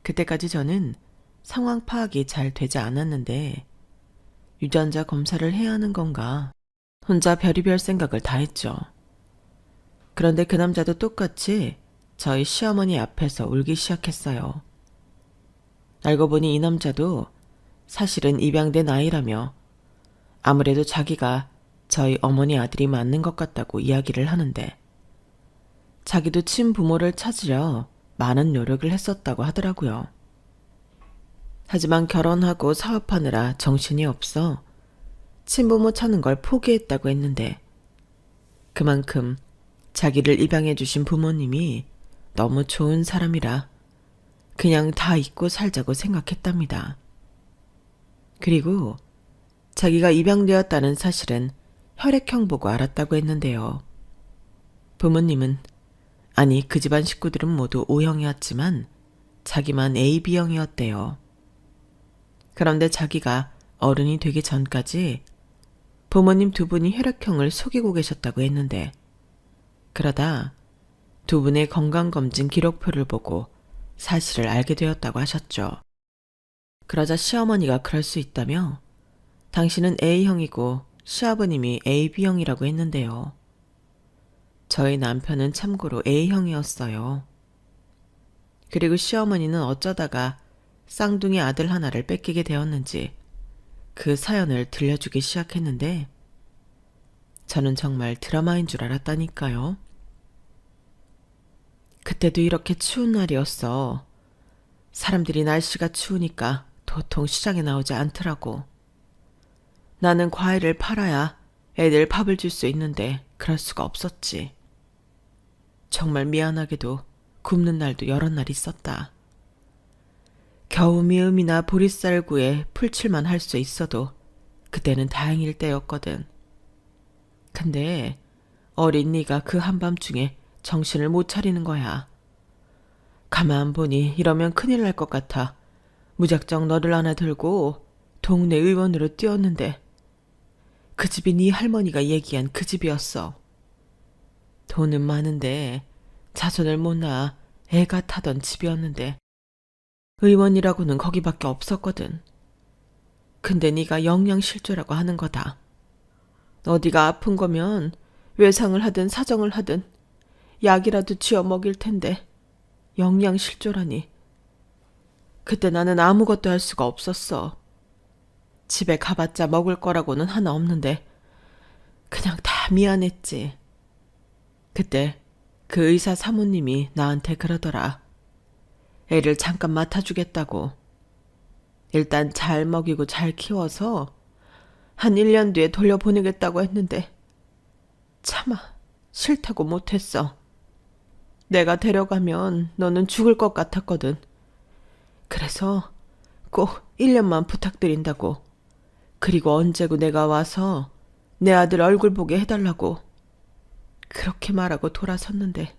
그때까지 저는 상황 파악이 잘 되지 않았는데 유전자 검사를 해야 하는 건가 혼자 별의별 생각을 다 했죠. 그런데 그 남자도 똑같이 저희 시어머니 앞에서 울기 시작했어요. 알고 보니 이 남자도 사실은 입양된 아이라며 아무래도 자기가 저희 어머니 아들이 맞는 것 같다고 이야기를 하는데 자기도 친부모를 찾으려 많은 노력을 했었다고 하더라고요. 하지만 결혼하고 사업하느라 정신이 없어 친부모 찾는 걸 포기했다고 했는데 그만큼 자기를 입양해 주신 부모님이 너무 좋은 사람이라 그냥 다 잊고 살자고 생각했답니다. 그리고 자기가 입양되었다는 사실은 혈액형 보고 알았다고 했는데요. 부모님은 아니 그 집안 식구들은 모두 O형이었지만 자기만 AB형이었대요. 그런데 자기가 어른이 되기 전까지 부모님 두 분이 혈액형을 속이고 계셨다고 했는데 그러다 두 분의 건강검진 기록표를 보고 사실을 알게 되었다고 하셨죠. 그러자 시어머니가 그럴 수 있다며 당신은 A형이고 시아버님이 AB형이라고 했는데요. 저희 남편은 참고로 A형이었어요. 그리고 시어머니는 어쩌다가 쌍둥이 아들 하나를 뺏기게 되었는지 그 사연을 들려주기 시작했는데 저는 정말 드라마인 줄 알았다니까요. 그때도 이렇게 추운 날이었어. 사람들이 날씨가 추우니까 도통 시장에 나오지 않더라고. 나는 과일을 팔아야 애들 밥을 줄 수 있는데 그럴 수가 없었지. 정말 미안하게도 굶는 날도 여러 날 있었다. 겨우 미음이나 보리쌀 구에 풀칠만 할 수 있어도 그때는 다행일 때였거든. 근데 어린 네가 그 한밤중에 정신을 못 차리는 거야. 가만 보니 이러면 큰일 날 것 같아 무작정 너를 하나 들고 동네 의원으로 뛰었는데 그 집이 네 할머니가 얘기한 그 집이었어. 돈은 많은데 자손을 못 낳아 애가 타던 집이었는데 의원이라고는 거기밖에 없었거든. 근데 네가 영양실조라고 하는 거다. 어디가 아픈 거면 외상을 하든 사정을 하든 약이라도 쥐어 먹일 텐데 영양실조라니. 그때 나는 아무것도 할 수가 없었어. 집에 가봤자 먹을 거라고는 하나 없는데 그냥 다 미안했지. 그때 그 의사 사모님이 나한테 그러더라. 애를 잠깐 맡아주겠다고. 일단 잘 먹이고 잘 키워서 한 1년 뒤에 돌려보내겠다고 했는데 차마 싫다고 못했어. 내가 데려가면 너는 죽을 것 같았거든. 그래서 꼭 1년만 부탁드린다고. 그리고 언제고 내가 와서 내 아들 얼굴 보게 해달라고. 그렇게 말하고 돌아섰는데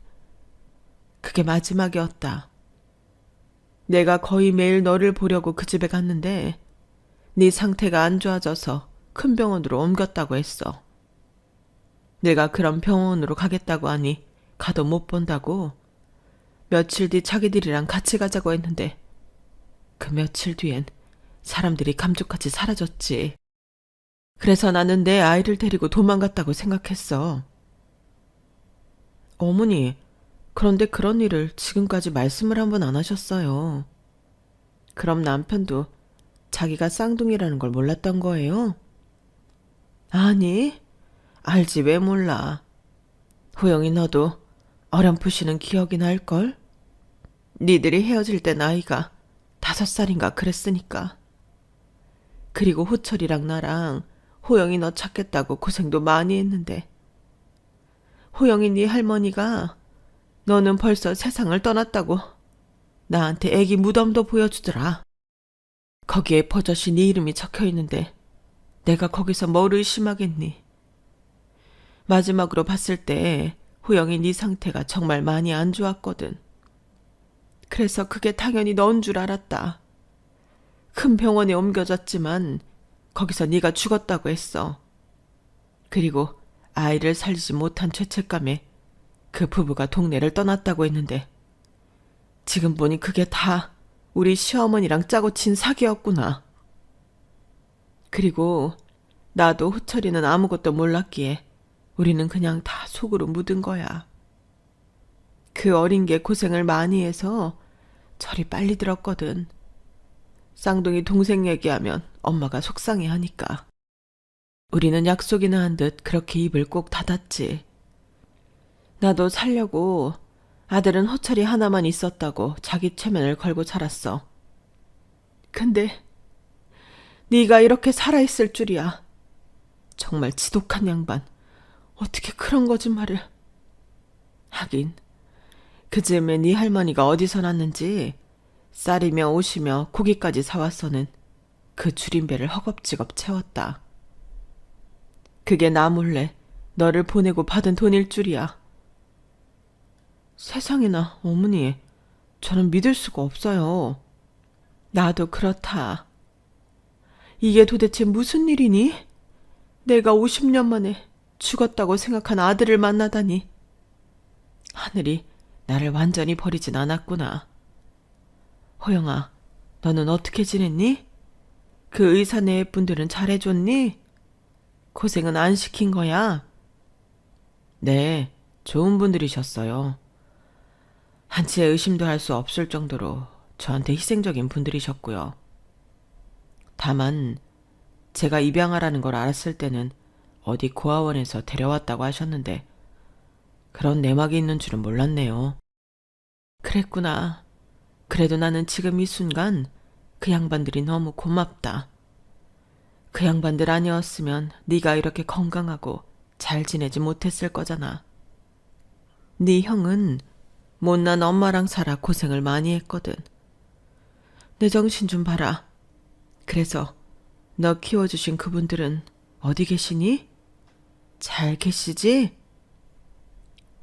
그게 마지막이었다. 내가 거의 매일 너를 보려고 그 집에 갔는데 네 상태가 안 좋아져서 큰 병원으로 옮겼다고 했어. 내가 그런 병원으로 가겠다고 하니 가도 못 본다고 며칠 뒤 자기들이랑 같이 가자고 했는데 그 며칠 뒤엔 사람들이 감쪽같이 사라졌지. 그래서 나는 내 아이를 데리고 도망갔다고 생각했어. 어머니, 그런데 그런 일을 지금까지 말씀을 한 번 안 하셨어요. 그럼 남편도 자기가 쌍둥이라는 걸 몰랐던 거예요? 아니, 알지 왜 몰라. 호영이 너도 어렴풋이는 기억이 날걸? 니들이 헤어질 때 나이가 5살인가 그랬으니까. 그리고 호철이랑 나랑 호영이 너 찾겠다고 고생도 많이 했는데. 호영이 네 할머니가 너는 벌써 세상을 떠났다고 나한테 애기 무덤도 보여주더라. 거기에 버젓이 네 이름이 적혀 있는데 내가 거기서 뭘 의심하겠니? 마지막으로 봤을 때 호영이 네 상태가 정말 많이 안 좋았거든. 그래서 그게 당연히 넌 줄 알았다. 큰 병원에 옮겨졌지만 거기서 네가 죽었다고 했어. 그리고 아이를 살리지 못한 죄책감에 그 부부가 동네를 떠났다고 했는데 지금 보니 그게 다 우리 시어머니랑 짜고 친 사기였구나. 그리고 나도 호철이는 아무것도 몰랐기에 우리는 그냥 다 속으로 묻은 거야. 그 어린 게 고생을 많이 해서 철이 빨리 들었거든. 쌍둥이 동생 얘기하면 엄마가 속상해하니까. 우리는 약속이나 한 듯 그렇게 입을 꼭 닫았지. 나도 살려고 아들은 호철이 하나만 있었다고 자기 체면을 걸고 살았어. 근데 네가 이렇게 살아있을 줄이야. 정말 지독한 양반. 어떻게 그런 거짓말을. 하긴 그 즈음에 네 할머니가 어디서 났는지 쌀이며 옷이며 고기까지 사왔어는 그 줄임배를 허겁지겁 채웠다. 그게 나 몰래 너를 보내고 받은 돈일 줄이야. 세상에나 어머니, 저는 믿을 수가 없어요. 나도 그렇다. 이게 도대체 무슨 일이니? 내가 50년 만에 죽었다고 생각한 아들을 만나다니. 하늘이 나를 완전히 버리진 않았구나. 호영아, 너는 어떻게 지냈니? 그 의사네 분들은 잘해줬니? 고생은 안 시킨 거야? 네, 좋은 분들이셨어요. 한치의 의심도 할 수 없을 정도로 저한테 희생적인 분들이셨고요. 다만 제가 입양하라는 걸 알았을 때는 어디 고아원에서 데려왔다고 하셨는데 그런 내막이 있는 줄은 몰랐네요. 그랬구나. 그래도 나는 지금 이 순간 그 양반들이 너무 고맙다. 그 양반들 아니었으면 네가 이렇게 건강하고 잘 지내지 못했을 거잖아. 네 형은 못난 엄마랑 살아 고생을 많이 했거든. 내 정신 좀 봐라. 그래서 너 키워주신 그분들은 어디 계시니? 잘 계시지?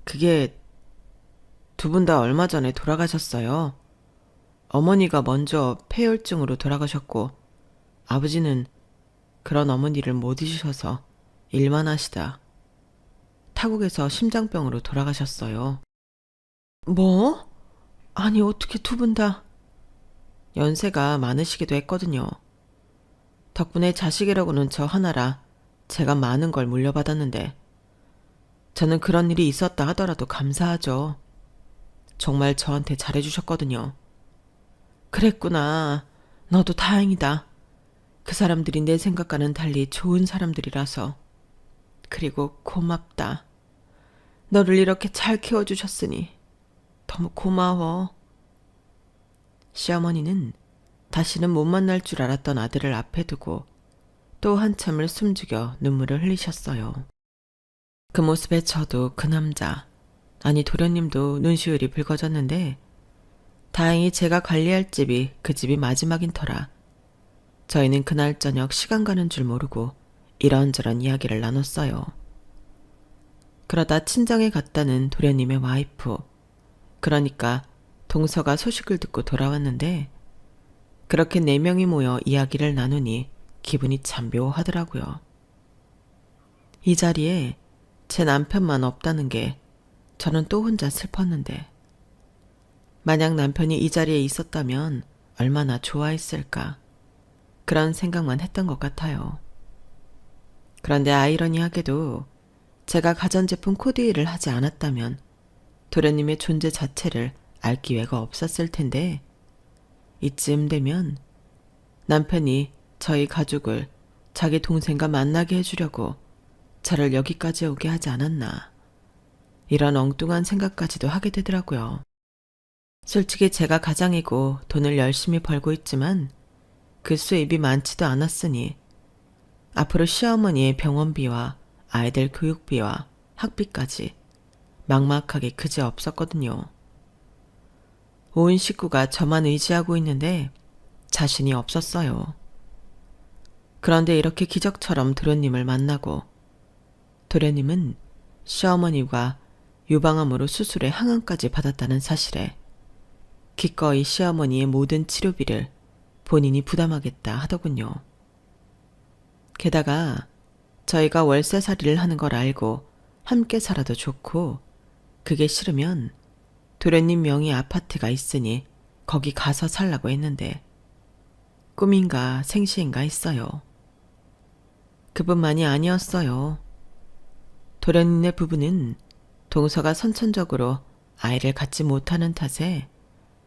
그게 두 분 다 얼마 전에 돌아가셨어요. 어머니가 먼저 폐혈증으로 돌아가셨고 아버지는 그런 어머니를 못 잊으셔서 일만 하시다 타국에서 심장병으로 돌아가셨어요. 뭐? 아니 어떻게 두 분 다. 연세가 많으시기도 했거든요. 덕분에 자식이라고는 저 하나라 제가 많은 걸 물려받았는데 저는 그런 일이 있었다 하더라도 감사하죠. 정말 저한테 잘해주셨거든요. 그랬구나. 너도 다행이다. 그 사람들이 내 생각과는 달리 좋은 사람들이라서. 그리고 고맙다. 너를 이렇게 잘 키워주셨으니 너무 고마워. 시어머니는 다시는 못 만날 줄 알았던 아들을 앞에 두고 또 한참을 숨죽여 눈물을 흘리셨어요. 그 모습에 저도 그 남자, 아니 도련님도 눈시울이 붉어졌는데 다행히 제가 관리할 집이 그 집이 마지막인 터라 저희는 그날 저녁 시간 가는 줄 모르고 이런저런 이야기를 나눴어요. 그러다 친정에 갔다는 도련님의 와이프, 그러니까 동서가 소식을 듣고 돌아왔는데 그렇게 4명이 모여 이야기를 나누니 기분이 참 묘하더라고요. 이 자리에 제 남편만 없다는 게 저는 또 혼자 슬펐는데 만약 남편이 이 자리에 있었다면 얼마나 좋아했을까 그런 생각만 했던 것 같아요. 그런데 아이러니하게도 제가 가전제품 코드 일을 하지 않았다면 도련님의 존재 자체를 알 기회가 없었을 텐데 이쯤 되면 남편이 저희 가족을 자기 동생과 만나게 해주려고 저를 여기까지 오게 하지 않았나 이런 엉뚱한 생각까지도 하게 되더라고요. 솔직히 제가 가장이고 돈을 열심히 벌고 있지만 그 수입이 많지도 않았으니 앞으로 시어머니의 병원비와 아이들 교육비와 학비까지 막막하게 그지없었거든요. 온 식구가 저만 의지하고 있는데 자신이 없었어요. 그런데 이렇게 기적처럼 도련님을 만나고 도련님은 시어머니가 유방암으로 수술에 항암까지 받았다는 사실에 기꺼이 시어머니의 모든 치료비를 본인이 부담하겠다 하더군요. 게다가 저희가 월세살이를 하는 걸 알고 함께 살아도 좋고 그게 싫으면 도련님 명의 아파트가 있으니 거기 가서 살라고 했는데 꿈인가 생시인가 했어요. 그뿐만이 아니었어요. 도련님네 부부는 동서가 선천적으로 아이를 갖지 못하는 탓에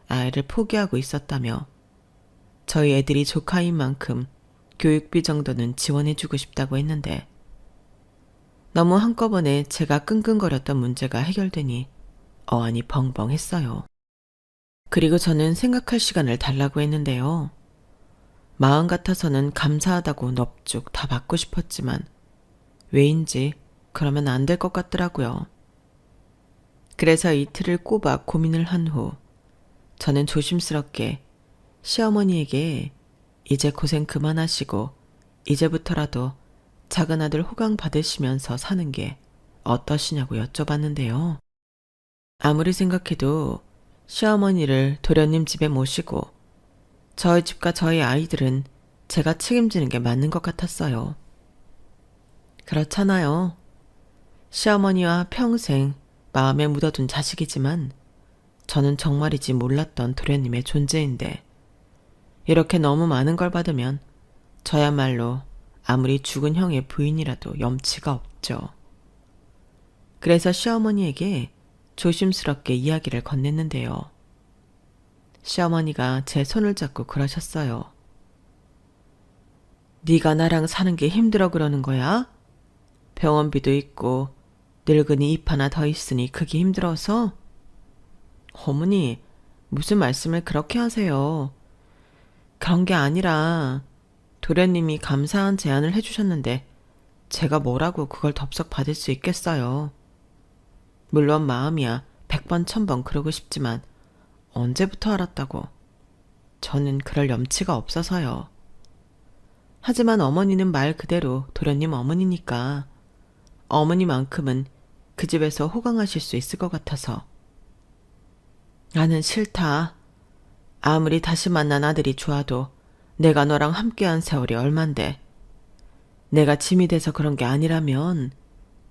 아이를 포기하고 있었다며 저희 애들이 조카인 만큼 교육비 정도는 지원해주고 싶다고 했는데 너무 한꺼번에 제가 끙끙거렸던 문제가 해결되니 어안이 벙벙했어요. 그리고 저는 생각할 시간을 달라고 했는데요. 마음 같아서는 감사하다고 넙죽 다 받고 싶었지만 왜인지 그러면 안 될 것 같더라고요. 그래서 이틀을 꼬박 고민을 한 후 저는 조심스럽게 시어머니에게 이제 고생 그만하시고 이제부터라도 작은 아들 호강 받으시면서 사는 게 어떠시냐고 여쭤봤는데요. 아무리 생각해도 시어머니를 도련님 집에 모시고 저희 집과 저희 아이들은 제가 책임지는 게 맞는 것 같았어요. 그렇잖아요. 시어머니와 평생 마음에 묻어둔 자식이지만 저는 정말이지 몰랐던 도련님의 존재인데 이렇게 너무 많은 걸 받으면 저야말로 아무리 죽은 형의 부인이라도 염치가 없죠. 그래서 시어머니에게 조심스럽게 이야기를 건넸는데요. 시어머니가 제 손을 잡고 그러셨어요. 네가 나랑 사는 게 힘들어 그러는 거야? 병원비도 있고 늙은이 입 하나 더 있으니 그게 힘들어서? 어머니, 무슨 말씀을 그렇게 하세요. 그런 게 아니라 도련님이 감사한 제안을 해주셨는데 제가 뭐라고 그걸 덥석 받을 수 있겠어요. 물론 마음이야 100번 1000번 그러고 싶지만 언제부터 알았다고. 저는 그럴 염치가 없어서요. 하지만 어머니는 말 그대로 도련님 어머니니까 어머니만큼은 그 집에서 호강하실 수 있을 것 같아서. 나는 싫다. 아무리 다시 만난 아들이 좋아도 내가 너랑 함께한 세월이 얼만데. 내가 짐이 돼서 그런 게 아니라면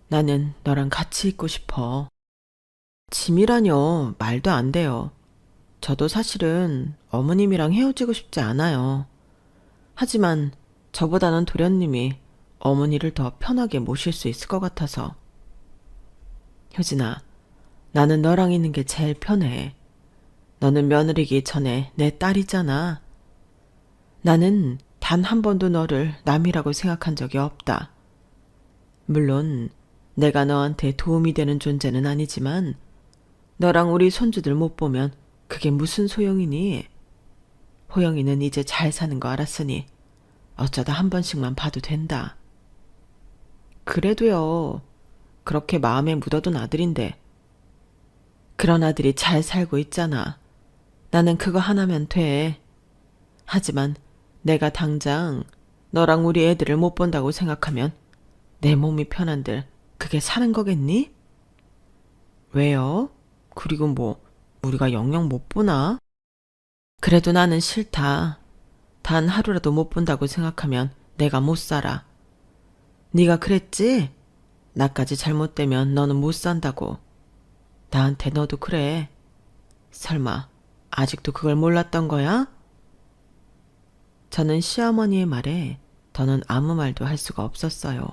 나는 너랑 같이 있고 싶어. 짐이라뇨. 말도 안 돼요. 저도 사실은 어머님이랑 헤어지고 싶지 않아요. 하지만 저보다는 도련님이 어머니를 더 편하게 모실 수 있을 것 같아서. 효진아, 나는 너랑 있는 게 제일 편해. 너는 며느리기 전에 내 딸이잖아. 나는 단 한 번도 너를 남이라고 생각한 적이 없다. 물론 내가 너한테 도움이 되는 존재는 아니지만 너랑 우리 손주들 못 보면 그게 무슨 소용이니? 호영이는 이제 잘 사는 거 알았으니 어쩌다 한 번씩만 봐도 된다. 그래도요. 그렇게 마음에 묻어둔 아들인데. 그런 아들이 잘 살고 있잖아. 나는 그거 하나면 돼. 하지만 내가 당장 너랑 우리 애들을 못 본다고 생각하면 내 몸이 편한들 그게 사는 거겠니? 왜요? 그리고 뭐 우리가 영영 못 보나? 그래도 나는 싫다. 단 하루라도 못 본다고 생각하면 내가 못 살아. 네가 그랬지? 나까지 잘못되면 너는 못 산다고. 나한테 너도 그래. 설마 아직도 그걸 몰랐던 거야? 저는 시어머니의 말에 더는 아무 말도 할 수가 없었어요.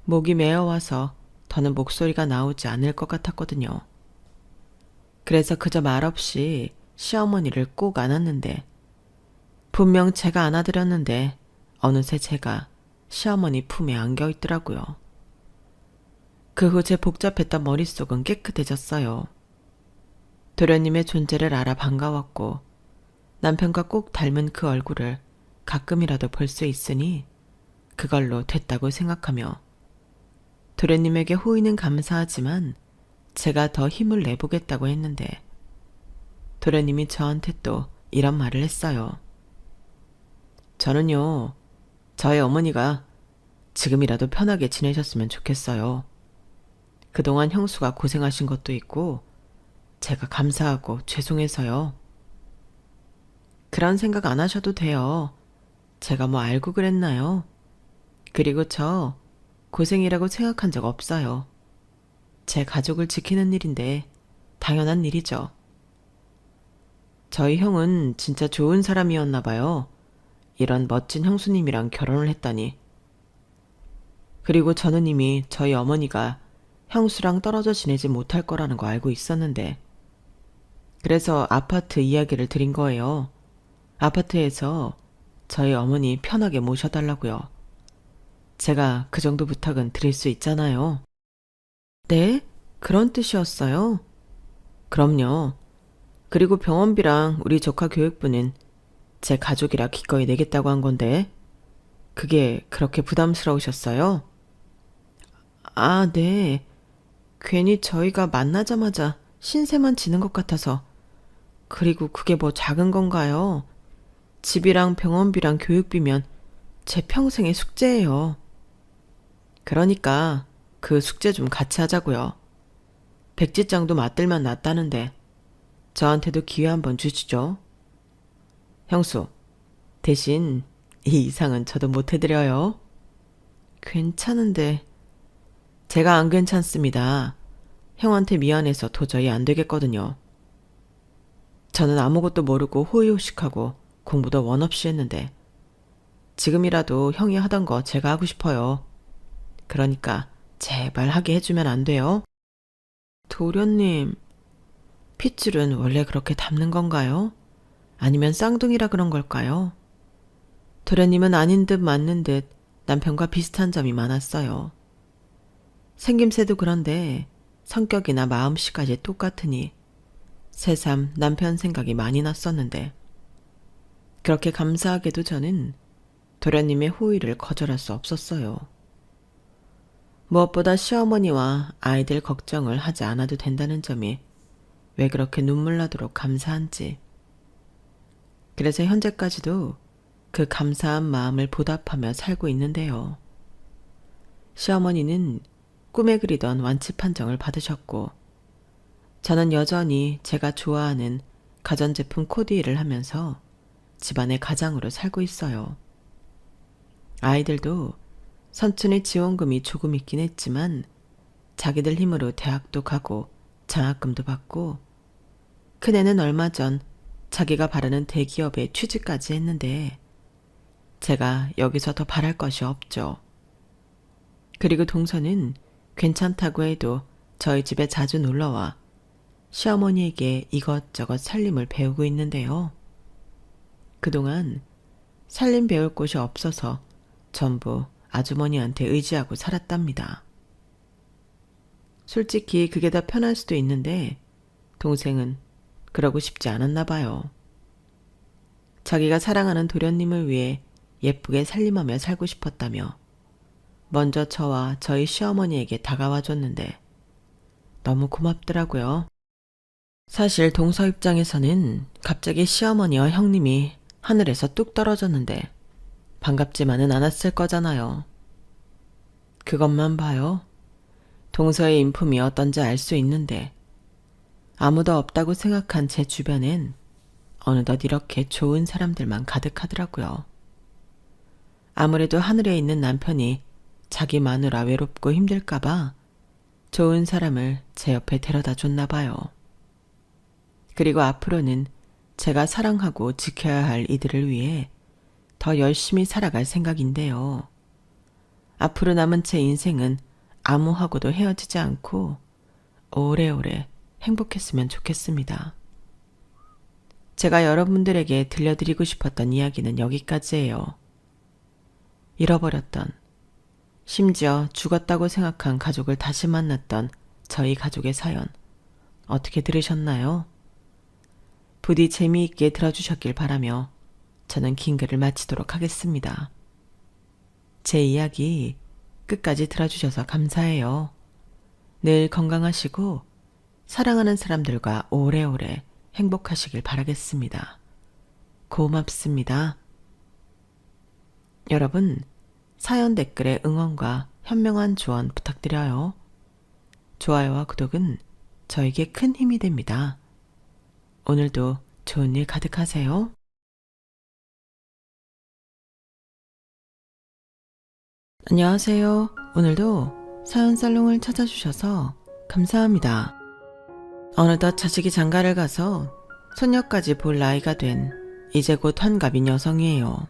목이 메어와서 더는 목소리가 나오지 않을 것 같았거든요. 그래서 그저 말없이 시어머니를 꼭 안았는데 분명 제가 안아드렸는데 어느새 제가 시어머니 품에 안겨 있더라고요. 그 후 제 복잡했던 머릿속은 깨끗해졌어요. 도련님의 존재를 알아 반가웠고 남편과 꼭 닮은 그 얼굴을 가끔이라도 볼 수 있으니 그걸로 됐다고 생각하며 도련님에게 호의는 감사하지만 제가 더 힘을 내보겠다고 했는데 도련님이 저한테 또 이런 말을 했어요. 저는요, 저희 어머니가 지금이라도 편하게 지내셨으면 좋겠어요. 그동안 형수가 고생하신 것도 있고 제가 감사하고 죄송해서요. 그런 생각 안 하셔도 돼요. 제가 뭐 알고 그랬나요? 그리고 저 고생이라고 생각한 적 없어요. 제 가족을 지키는 일인데 당연한 일이죠. 저희 형은 진짜 좋은 사람이었나 봐요. 이런 멋진 형수님이랑 결혼을 했다니. 그리고 저는 이미 저희 어머니가 형수랑 떨어져 지내지 못할 거라는 거 알고 있었는데 그래서 아파트 이야기를 드린 거예요. 아파트에서 저희 어머니 편하게 모셔달라고요. 제가 그 정도 부탁은 드릴 수 있잖아요. 네? 그런 뜻이었어요? 그럼요. 그리고 병원비랑 우리 조카 교육비는 제 가족이라 기꺼이 내겠다고 한 건데 그게 그렇게 부담스러우셨어요? 아, 네. 괜히 저희가 만나자마자 신세만 지는 것 같아서. 그리고 그게 뭐 작은 건가요? 집이랑 병원비랑 교육비면 제 평생의 숙제예요. 그러니까 그 숙제 좀 같이 하자고요. 백지장도 맞들만 놨다는데 저한테도 기회 한번 주시죠. 형수, 대신 이 이상은 저도 못 해드려요. 괜찮은데 제가 안 괜찮습니다. 형한테 미안해서 도저히 안 되겠거든요. 저는 아무것도 모르고 호의호식하고 공부도 원 없이 했는데 지금이라도 형이 하던 거 제가 하고 싶어요. 그러니까 제발 하게 해주면 안 돼요? 도련님, 핏줄은 원래 그렇게 닮는 건가요? 아니면 쌍둥이라 그런 걸까요? 도련님은 아닌 듯 맞는 듯 남편과 비슷한 점이 많았어요. 생김새도 그런데 성격이나 마음씨까지 똑같으니 새삼 남편 생각이 많이 났었는데 그렇게 감사하게도 저는 도련님의 호의를 거절할 수 없었어요. 무엇보다 시어머니와 아이들 걱정을 하지 않아도 된다는 점이 왜 그렇게 눈물 나도록 감사한지. 그래서 현재까지도 그 감사한 마음을 보답하며 살고 있는데요. 시어머니는 꿈에 그리던 완치 판정을 받으셨고 저는 여전히 제가 좋아하는 가전제품 코디 일을 하면서 집안의 가장으로 살고 있어요. 아이들도 삼촌의 지원금이 조금 있긴 했지만 자기들 힘으로 대학도 가고 장학금도 받고 큰애는 얼마 전 자기가 바라는 대기업에 취직까지 했는데 제가 여기서 더 바랄 것이 없죠. 그리고 동서는 괜찮다고 해도 저희 집에 자주 놀러와 시어머니에게 이것저것 살림을 배우고 있는데요. 그동안 살림 배울 곳이 없어서 전부 아주머니한테 의지하고 살았답니다. 솔직히 그게 더 편할 수도 있는데 동생은 그러고 싶지 않았나 봐요. 자기가 사랑하는 도련님을 위해 예쁘게 살림하며 살고 싶었다며 먼저 저와 저희 시어머니에게 다가와 줬는데 너무 고맙더라고요. 사실 동서 입장에서는 갑자기 시어머니와 형님이 하늘에서 뚝 떨어졌는데 반갑지만은 않았을 거잖아요. 그것만 봐요. 동서의 인품이 어떤지 알 수 있는데 아무도 없다고 생각한 제 주변엔 어느덧 이렇게 좋은 사람들만 가득하더라고요. 아무래도 하늘에 있는 남편이 자기 마누라 외롭고 힘들까봐 좋은 사람을 제 옆에 데려다 줬나 봐요. 그리고 앞으로는 제가 사랑하고 지켜야 할 이들을 위해 더 열심히 살아갈 생각인데요. 앞으로 남은 제 인생은 아무하고도 헤어지지 않고 오래오래 행복했으면 좋겠습니다. 제가 여러분들에게 들려드리고 싶었던 이야기는 여기까지예요. 잃어버렸던, 심지어 죽었다고 생각한 가족을 다시 만났던 저희 가족의 사연, 어떻게 들으셨나요? 부디 재미있게 들어주셨길 바라며 저는 긴 글을 마치도록 하겠습니다. 제 이야기 끝까지 들어주셔서 감사해요. 늘 건강하시고 사랑하는 사람들과 오래오래 행복하시길 바라겠습니다. 고맙습니다. 여러분, 사연 댓글에 응원과 현명한 조언 부탁드려요. 좋아요와 구독은 저에게 큰 힘이 됩니다. 오늘도 좋은 일 가득하세요. 안녕하세요. 오늘도 사연 살롱을 찾아주셔서 감사합니다. 어느덧 자식이 장가를 가서 손녀까지 볼 나이가 된 이제 곧 환갑인 여성이에요.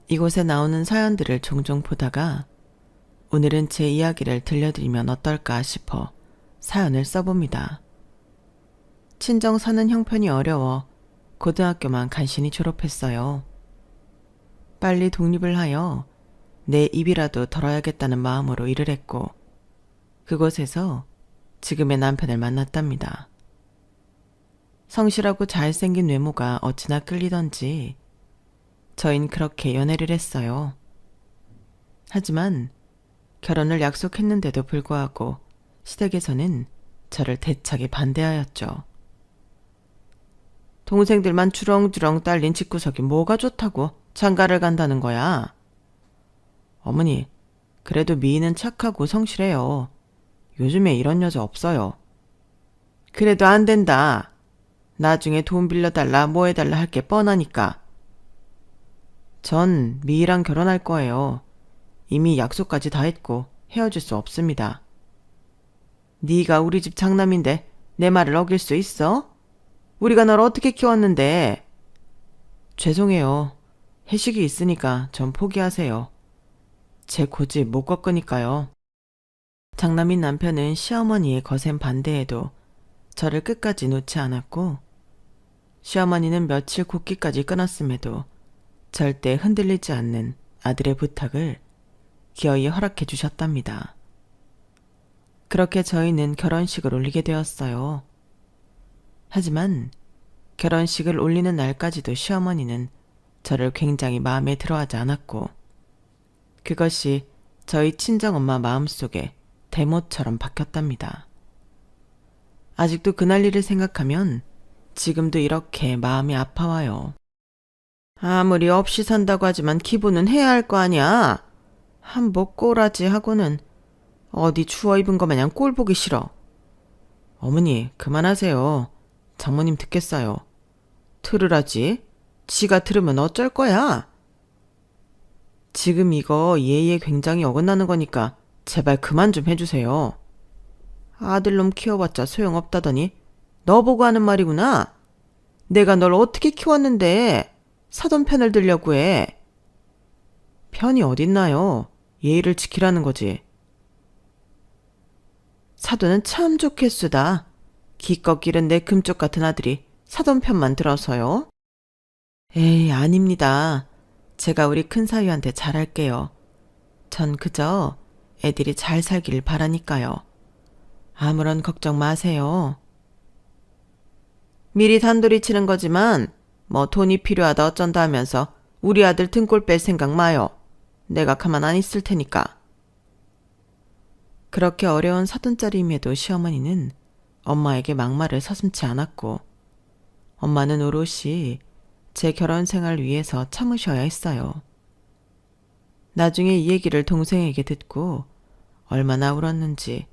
이곳에 나오는 사연들을 종종 보다가 오늘은 제 이야기를 들려드리면 어떨까 싶어 사연을 써봅니다. 친정 사는 형편이 어려워 고등학교만 간신히 졸업했어요. 빨리 독립을 하여 내 입이라도 덜어야겠다는 마음으로 일을 했고 그곳에서 지금의 남편을 만났답니다. 성실하고 잘생긴 외모가 어찌나 끌리던지 저흰 그렇게 연애를 했어요. 하지만 결혼을 약속했는데도 불구하고 시댁에서는 저를 대차게 반대하였죠. 동생들만 주렁주렁 딸린 집구석이 뭐가 좋다고 장가를 간다는 거야. 어머니, 그래도 미인은 착하고 성실해요. 요즘에 이런 여자 없어요. 그래도 안 된다. 나중에 돈 빌려달라 뭐 해달라 할 게 뻔하니까. 전 미희랑 결혼할 거예요. 이미 약속까지 다 했고 헤어질 수 없습니다. 네가 우리 집 장남인데 내 말을 어길 수 있어? 우리가 널 어떻게 키웠는데. 죄송해요. 회식이 있으니까 전 포기하세요. 제 고집 못 꺾으니까요. 장남인 남편은 시어머니의 거센 반대에도 저를 끝까지 놓지 않았고 시어머니는 며칠 굽기까지 끊었음에도 절대 흔들리지 않는 아들의 부탁을 기어이 허락해 주셨답니다. 그렇게 저희는 결혼식을 올리게 되었어요. 하지만 결혼식을 올리는 날까지도 시어머니는 저를 굉장히 마음에 들어하지 않았고 그것이 저희 친정엄마 마음속에 대못처럼 박혔답니다. 아직도 그날 일을 생각하면 지금도 이렇게 마음이 아파와요. 아무리 없이 산다고 하지만 기부는 해야 할 거 아니야. 한복 꼬라지 하고는 어디 추워 입은 거 마냥 꼴 보기 싫어. 어머니 그만하세요. 장모님 듣겠어요. 들으라지. 지가 들으면 어쩔 거야. 지금 이거 예의에 굉장히 어긋나는 거니까 제발 그만 좀 해주세요. 아들놈 키워봤자 소용없다더니 너 보고 하는 말이구나. 내가 널 어떻게 키웠는데 사돈 편을 들려고 해. 편이 어딨나요? 예의를 지키라는 거지. 사돈은 참 좋겠수다. 기껏 기른 내 금쪽 같은 아들이 사돈 편만 들어서요. 에이 아닙니다. 제가 우리 큰사위한테 잘할게요. 전 그저 애들이 잘 살길 바라니까요. 아무런 걱정 마세요. 미리 단돌이 치는 거지만 뭐 돈이 필요하다 어쩐다 하면서 우리 아들 등골 뺄 생각 마요. 내가 가만 안 있을 테니까. 그렇게 어려운 사돈짜리임에도 시어머니는 엄마에게 막말을 서슴지 않았고 엄마는 오롯이 제 결혼 생활 위해서 참으셔야 했어요. 나중에 이 얘기를 동생에게 듣고 얼마나 울었는지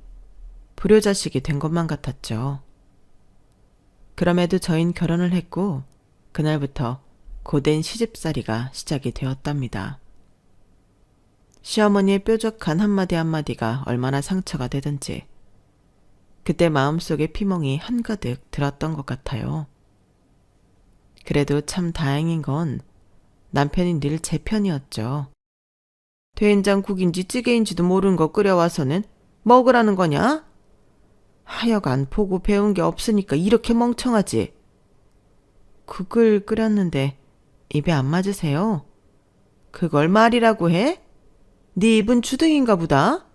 불효자식이 된 것만 같았죠. 그럼에도 저흰 결혼을 했고 그날부터 고된 시집살이가 시작이 되었답니다. 시어머니의 뾰족한 한마디 한마디가 얼마나 상처가 되든지 그때 마음속에 피멍이 한가득 들었던 것 같아요. 그래도 참 다행인 건 남편이 늘 제 편이었죠. 된장국인지 찌개인지도 모르는 거 끓여와서는 먹으라는 거냐? 하여간 보고 배운 게 없으니까 이렇게 멍청하지. 국을 끓였는데 입에 안 맞으세요? 그걸 말이라고 해? 네 입은 주둥인가 보다.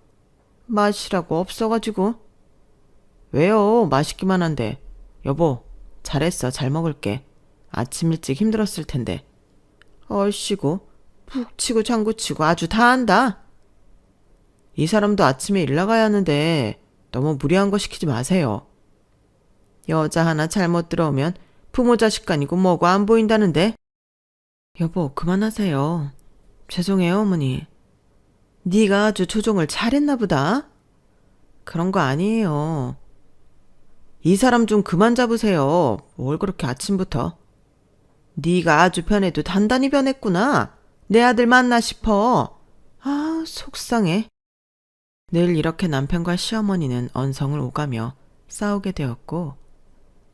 맛이라고 없어가지고. 왜요? 맛있기만 한데. 여보, 잘했어. 잘 먹을게. 아침 일찍 힘들었을 텐데. 얼씨구, 푹 치고 장구 치고 아주 다 한다. 이 사람도 아침에 일 나가야 하는데 너무 무리한 거 시키지 마세요. 여자 하나 잘못 들어오면 부모 자식 간이고 뭐고 안 보인다는데. 여보, 그만하세요. 죄송해요, 어머니. 네가 아주 조종을 잘했나 보다. 그런 거 아니에요. 이 사람 좀 그만 잡으세요. 뭘 그렇게 아침부터. 네가 아주 변해도 단단히 변했구나. 내 아들 맞나 싶어. 아, 속상해. 늘 이렇게 남편과 시어머니는 언성을 오가며 싸우게 되었고,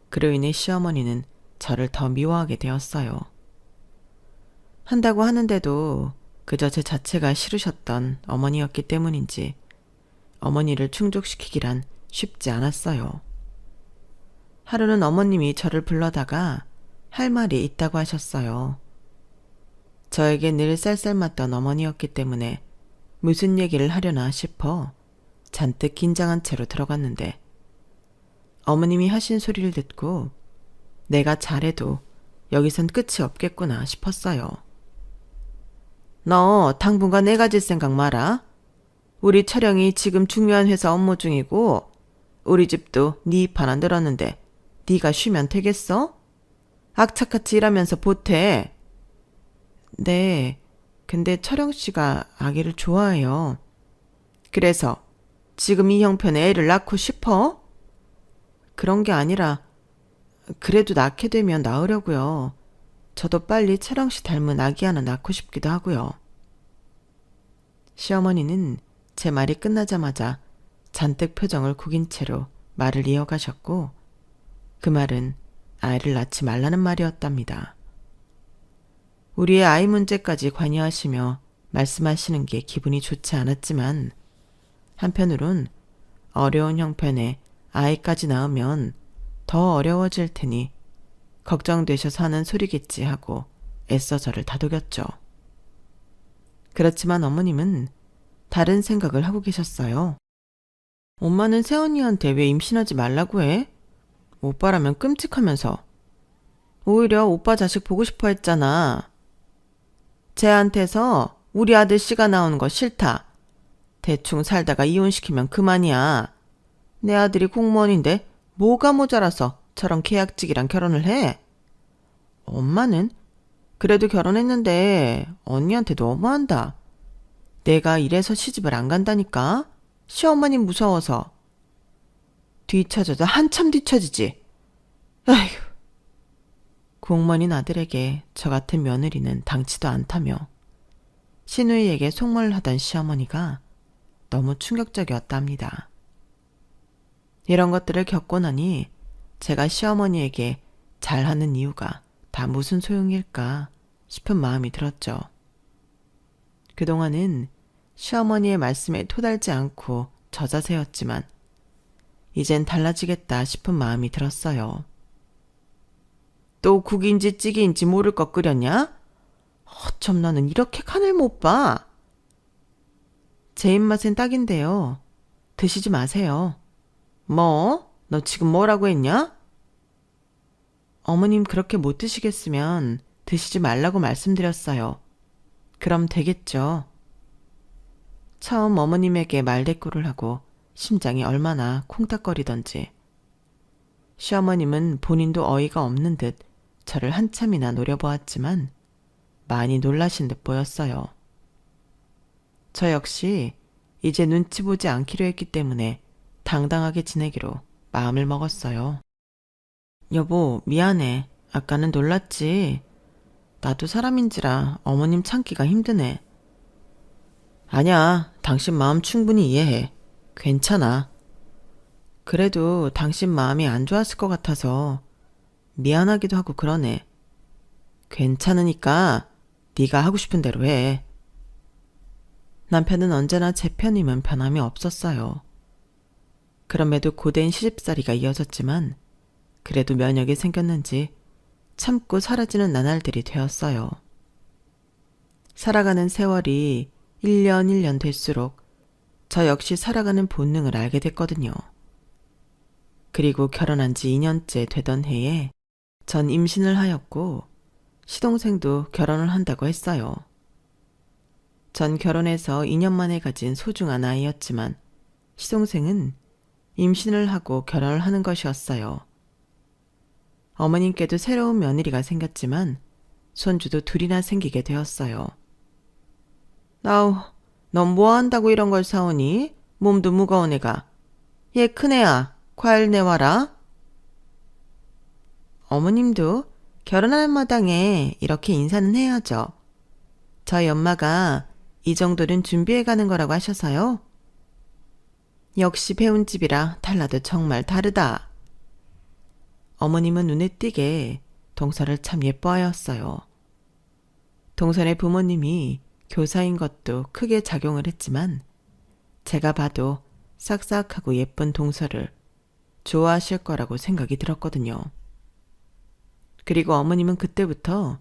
그로 인해 시어머니는 저를 더 미워하게 되었어요. 한다고 하는데도 그저 제 자체가 싫으셨던 어머니였기 때문인지 어머니를 충족시키기란 쉽지 않았어요. 하루는 어머님이 저를 불러다가 할 말이 있다고 하셨어요. 저에게 늘 쌀쌀맞던 어머니였기 때문에 무슨 얘기를 하려나 싶어 잔뜩 긴장한 채로 들어갔는데 어머님이 하신 소리를 듣고 내가 잘해도 여기선 끝이 없겠구나 싶었어요. 너 당분간 내 가질 생각 마라. 우리 촬영이 지금 중요한 회사 업무 중이고 우리 집도 네 입 하나 늘었는데 네가 쉬면 되겠어? 악착같이 일하면서 보태. 네, 근데 철영 씨가 아기를 좋아해요. 그래서 지금 이 형편에 애를 낳고 싶어? 그런 게 아니라 그래도 낳게 되면 낳으려고요. 저도 빨리 철영 씨 닮은 아기 하나 낳고 싶기도 하고요. 시어머니는 제 말이 끝나자마자 잔뜩 표정을 구긴 채로 말을 이어가셨고 그 말은 아이를 낳지 말라는 말이었답니다. 우리의 아이 문제까지 관여하시며 말씀하시는 게 기분이 좋지 않았지만 한편으론 어려운 형편에 아이까지 낳으면 더 어려워질 테니 걱정되셔서 하는 소리겠지 하고 애써 저를 다독였죠. 그렇지만 어머님은 다른 생각을 하고 계셨어요. 엄마는 새언니한테 왜 임신하지 말라고 해? 오빠라면 끔찍하면서. 오히려 오빠 자식 보고 싶어 했잖아. 쟤한테서 우리 아들 씨가 나오는 거 싫다. 대충 살다가 이혼시키면 그만이야. 내 아들이 공무원인데 뭐가 모자라서 저런 계약직이랑 결혼을 해? 엄마는 그래도 결혼했는데 언니한테 너무한다. 내가 이래서 시집을 안 간다니까? 시어머니 무서워서. 뒤처져도 한참 뒤처지지. 아휴. 공무원인 아들에게 저 같은 며느리는 당치도 않다며 시누이에게 속말하던 시어머니가 너무 충격적이었답니다. 이런 것들을 겪고 나니 제가 시어머니에게 잘하는 이유가 다 무슨 소용일까 싶은 마음이 들었죠. 그동안은 시어머니의 말씀에 토달지 않고 저자세였지만 이젠 달라지겠다 싶은 마음이 들었어요. 또 국인지 찌개인지 모를 것 끓였냐? 어쩜 너는 이렇게 간을 못 봐. 제 입맛엔 딱인데요. 드시지 마세요. 뭐? 너 지금 뭐라고 했냐? 어머님 그렇게 못 드시겠으면 드시지 말라고 말씀드렸어요. 그럼 되겠죠. 처음 어머님에게 말대꾸를 하고 심장이 얼마나 콩닥거리던지. 시어머님은 본인도 어이가 없는 듯 저를 한참이나 노려보았지만 많이 놀라신 듯 보였어요. 저 역시 이제 눈치 보지 않기로 했기 때문에 당당하게 지내기로 마음을 먹었어요. 여보, 미안해. 아까는 놀랐지. 나도 사람인지라 어머님 참기가 힘드네. 아냐, 당신 마음 충분히 이해해. 괜찮아. 그래도 당신 마음이 안 좋았을 것 같아서 미안하기도 하고 그러네. 괜찮으니까 네가 하고 싶은 대로 해. 남편은 언제나 제 편임은 변함이 없었어요. 그럼에도 고된 시집살이가 이어졌지만 그래도 면역이 생겼는지 참고 사라지는 나날들이 되었어요. 살아가는 세월이 1년 1년 될수록 저 역시 살아가는 본능을 알게 됐거든요. 그리고 결혼한 지 2년째 되던 해에 전 임신을 하였고 시동생도 결혼을 한다고 했어요. 전 결혼해서 2년 만에 가진 소중한 아이였지만 시동생은 임신을 하고 결혼을 하는 것이었어요. 어머님께도 새로운 며느리가 생겼지만 손주도 둘이나 생기게 되었어요. 아우, 넌 뭐 한다고 이런 걸 사오니? 몸도 무거운 애가. 얘 큰애야, 과일 내와라. 어머님도 결혼하는 마당에 이렇게 인사는 해야죠. 저희 엄마가 이 정도는 준비해 가는 거라고 하셔서요. 역시 배운 집이라 달라도 정말 다르다. 어머님은 눈에 띄게 동서를 참 예뻐하였어요. 동선의 부모님이 교사인 것도 크게 작용을 했지만 제가 봐도 싹싹하고 예쁜 동서를 좋아하실 거라고 생각이 들었거든요. 그리고 어머님은 그때부터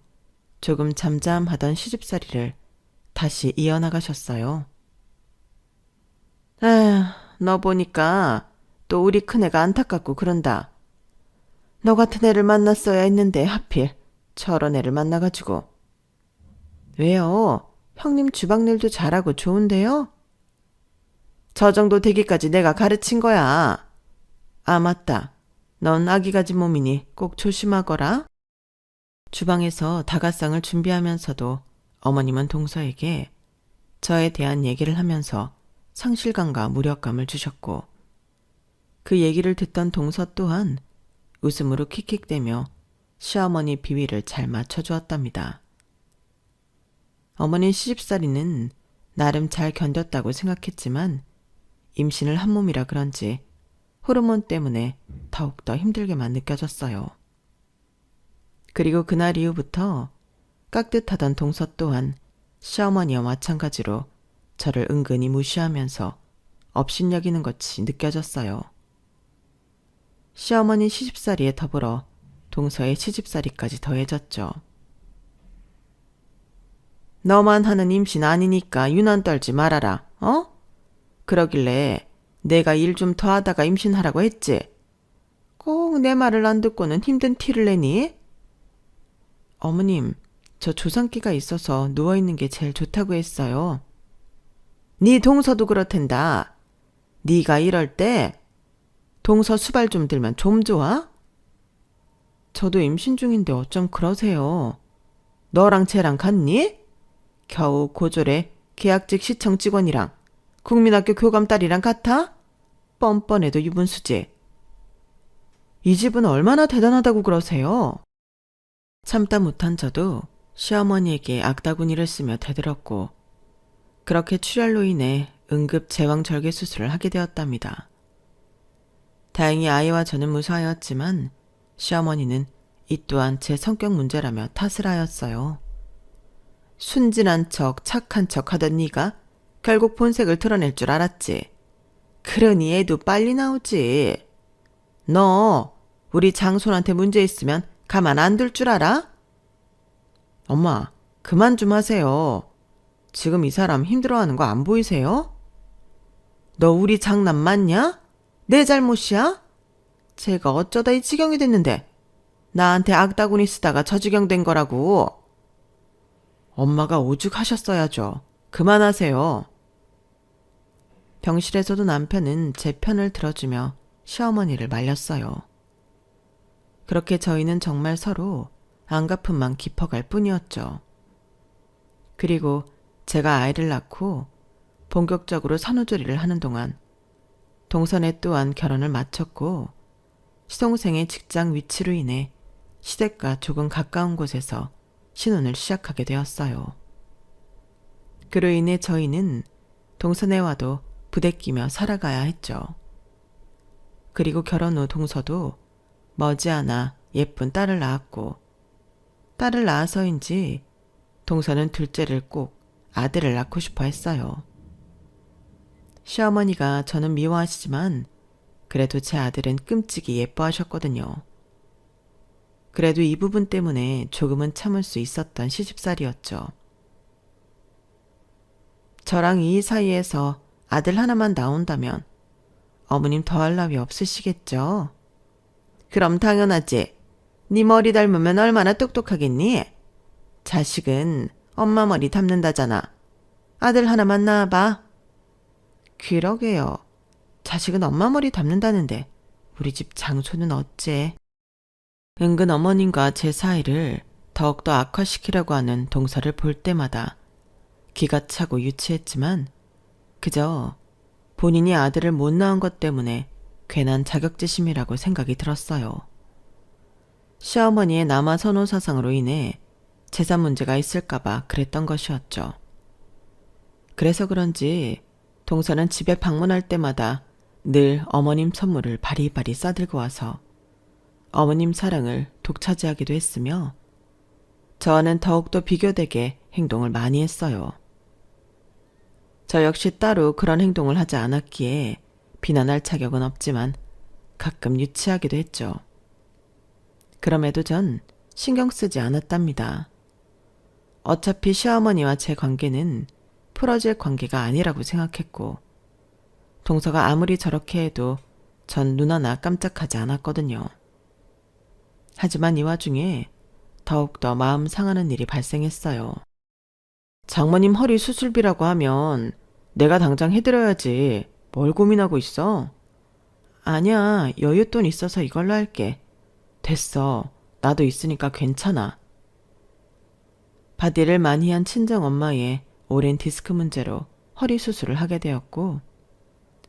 조금 잠잠하던 시집살이를 다시 이어나가셨어요. 에휴, 너 보니까 또 우리 큰애가 안타깝고 그런다. 너 같은 애를 만났어야 했는데 하필 저런 애를 만나가지고. 왜요? 형님 주방일도 잘하고 좋은데요? 저 정도 되기까지 내가 가르친 거야. 아, 맞다. 넌 아기 가진 몸이니 꼭 조심하거라. 주방에서 다가상을 준비하면서도 어머님은 동서에게 저에 대한 얘기를 하면서 상실감과 무력감을 주셨고 그 얘기를 듣던 동서 또한 웃음으로 킥킥대며 시어머니 비위를 잘 맞춰주었답니다. 어머니 시집살이는 나름 잘 견뎠다고 생각했지만 임신을 한 몸이라 그런지 호르몬 때문에 더욱더 힘들게만 느껴졌어요. 그리고 그날 이후부터 깍듯하던 동서 또한 시어머니와 마찬가지로 저를 은근히 무시하면서 업신여기는 것이 느껴졌어요. 시어머니 시집살이에 더불어 동서의 시집살이까지 더해졌죠. 너만 하는 임신 아니니까 유난 떨지 말아라, 어? 그러길래 내가 일 좀 더 하다가 임신하라고 했지. 꼭 내 말을 안 듣고는 힘든 티를 내니? 어머님, 저 조상기가 있어서 누워있는 게 제일 좋다고 했어요. 네 동서도 그렇단다. 네가 이럴 때 동서 수발 좀 들면 좀 좋아? 저도 임신 중인데 어쩜 그러세요. 너랑 쟤랑 같니? 겨우 고졸의 계약직 시청 직원이랑 국민학교 교감 딸이랑 같아? 뻔뻔해도 유분수지. 이 집은 얼마나 대단하다고 그러세요? 참다 못한 저도 시어머니에게 악다구니를 쓰며 대들었고 그렇게 출혈로 인해 응급 제왕절개 수술을 하게 되었답니다. 다행히 아이와 저는 무사하였지만 시어머니는 이 또한 제 성격 문제라며 탓을 하였어요. 순진한 척 착한 척 하던 네가 결국 본색을 드러낼 줄 알았지. 그러니 애도 빨리 나오지. 너 우리 장손한테 문제 있으면 가만 안 둘 줄 알아? 엄마, 그만 좀 하세요. 지금 이 사람 힘들어하는 거 안 보이세요? 너 우리 장남 맞냐? 내 잘못이야? 제가 어쩌다 이 지경이 됐는데 나한테 악다구니 쓰다가 저 지경 된 거라고. 엄마가 오죽하셨어야죠. 그만하세요. 병실에서도 남편은 제 편을 들어주며 시어머니를 말렸어요. 그렇게 저희는 정말 서로 안갚음만 깊어갈 뿐이었죠. 그리고 제가 아이를 낳고 본격적으로 산후조리를 하는 동안 동선에 또한 결혼을 마쳤고 시동생의 직장 위치로 인해 시댁과 조금 가까운 곳에서 신혼을 시작하게 되었어요. 그로 인해 저희는 동선에와도 부대끼며 살아가야 했죠. 그리고 결혼 후 동서도 머지않아 예쁜 딸을 낳았고 딸을 낳아서인지 동서는 둘째를 꼭 아들을 낳고 싶어 했어요. 시어머니가 저는 미워하시지만 그래도 제 아들은 끔찍이 예뻐하셨거든요. 그래도 이 부분 때문에 조금은 참을 수 있었던 시집살이었죠. 저랑 이 사이에서 아들 하나만 나온다면 어머님 더할 나위 없으시겠죠? 그럼 당연하지. 네 머리 닮으면 얼마나 똑똑하겠니? 자식은 엄마 머리 닮는다잖아. 아들 하나만 낳아봐. 그러게요. 자식은 엄마 머리 담는다는데 우리 집 장소는 어째. 은근 어머님과 제 사이를 더욱더 악화시키려고 하는 동서를 볼 때마다 기가 차고 유치했지만 그저 본인이 아들을 못 낳은 것 때문에 괜한 자격지심이라고 생각이 들었어요. 시어머니의 남아 선호 사상으로 인해 재산 문제가 있을까봐 그랬던 것이었죠. 그래서 그런지 동서는 집에 방문할 때마다 늘 어머님 선물을 바리바리 싸들고 와서 어머님 사랑을 독차지하기도 했으며 저와는 더욱더 비교되게 행동을 많이 했어요. 저 역시 따로 그런 행동을 하지 않았기에 비난할 자격은 없지만 가끔 유치하기도 했죠. 그럼에도 전 신경 쓰지 않았답니다. 어차피 시어머니와 제 관계는 풀어질 관계가 아니라고 생각했고 동서가 아무리 저렇게 해도 전 눈 하나 깜짝하지 않았거든요. 하지만 이 와중에 더욱더 마음 상하는 일이 발생했어요. 장모님 허리 수술비라고 하면 내가 당장 해드려야지. 뭘 고민하고 있어? 아니야, 여윳돈 있어서 이걸로 할게. 됐어. 나도 있으니까 괜찮아. 바디를 많이 한 친정엄마의 오랜 디스크 문제로 허리 수술을 하게 되었고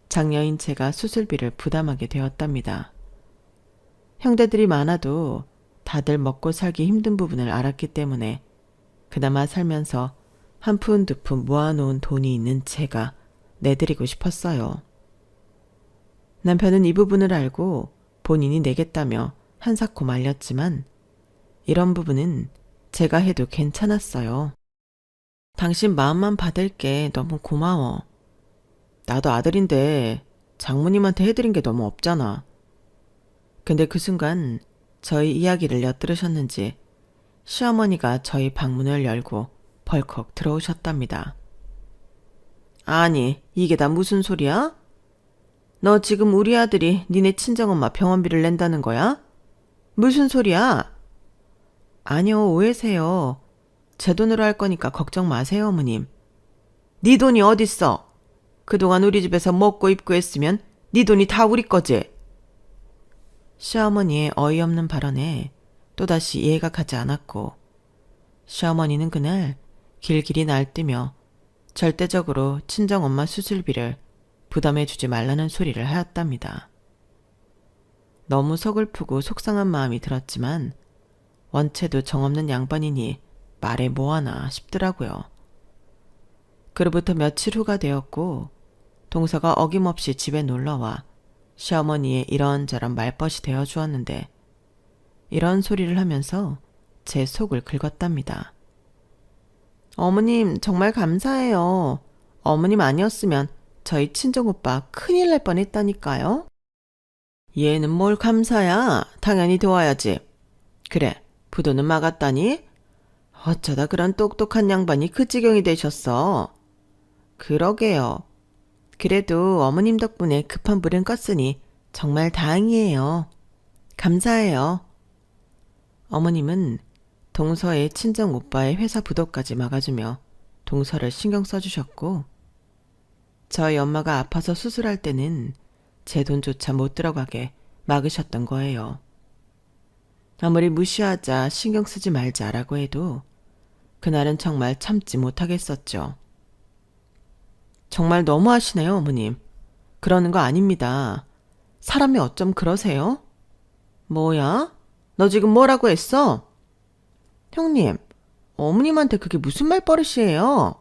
장녀인 제가 수술비를 부담하게 되었답니다. 형제들이 많아도 다들 먹고 살기 힘든 부분을 알았기 때문에 그나마 살면서 한 푼 두 푼 모아놓은 돈이 있는 제가 내드리고 싶었어요. 남편은 이 부분을 알고 본인이 내겠다며 한사코 말렸지만 이런 부분은 제가 해도 괜찮았어요. 당신 마음만 받을게. 너무 고마워. 나도 아들인데 장모님한테 해드린 게 너무 없잖아. 근데 그 순간 저희 이야기를 엿들으셨는지 시어머니가 저희 방문을 열고 벌컥 들어오셨답니다. 아니, 이게 다 무슨 소리야? 너 지금 우리 아들이 니네 친정엄마 병원비를 낸다는 거야? 무슨 소리야? 아니요, 오해세요. 제 돈으로 할 거니까 걱정 마세요, 어머님. 네 돈이 어딨어? 그동안 우리 집에서 먹고 입고 했으면 네 돈이 다 우리 거지? 시어머니의 어이없는 발언에 또다시 이해가 가지 않았고 시어머니는 그날 길길이 날뛰며 절대적으로 친정엄마 수술비를 부담해주지 말라는 소리를 하였답니다. 너무 서글프고 속상한 마음이 들었지만 원체도 정없는 양반이니 말에 뭐하나 싶더라고요. 그로부터 며칠 후가 되었고 동서가 어김없이 집에 놀러와 시어머니의 이런저런 말벗이 되어주었는데 이런 소리를 하면서 제 속을 긁었답니다. 어머님 정말 감사해요. 어머님 아니었으면 저희 친정오빠 큰일 날 뻔했다니까요. 얘는 뭘 감사야. 당연히 도와야지. 그래, 부도는 막았다니? 어쩌다 그런 똑똑한 양반이 그 지경이 되셨어. 그러게요. 그래도 어머님 덕분에 급한 불은 껐으니 정말 다행이에요. 감사해요. 어머님은 동서의 친정 오빠의 회사 부도까지 막아주며 동서를 신경 써주셨고 저희 엄마가 아파서 수술할 때는 제 돈조차 못 들어가게 막으셨던 거예요. 아무리 무시하자 신경 쓰지 말자라고 해도 그날은 정말 참지 못하겠었죠. 정말 너무하시네요, 어머님. 그러는 거 아닙니다. 사람이 어쩜 그러세요? 뭐야? 너 지금 뭐라고 했어? 형님, 어머님한테 그게 무슨 말버릇이에요?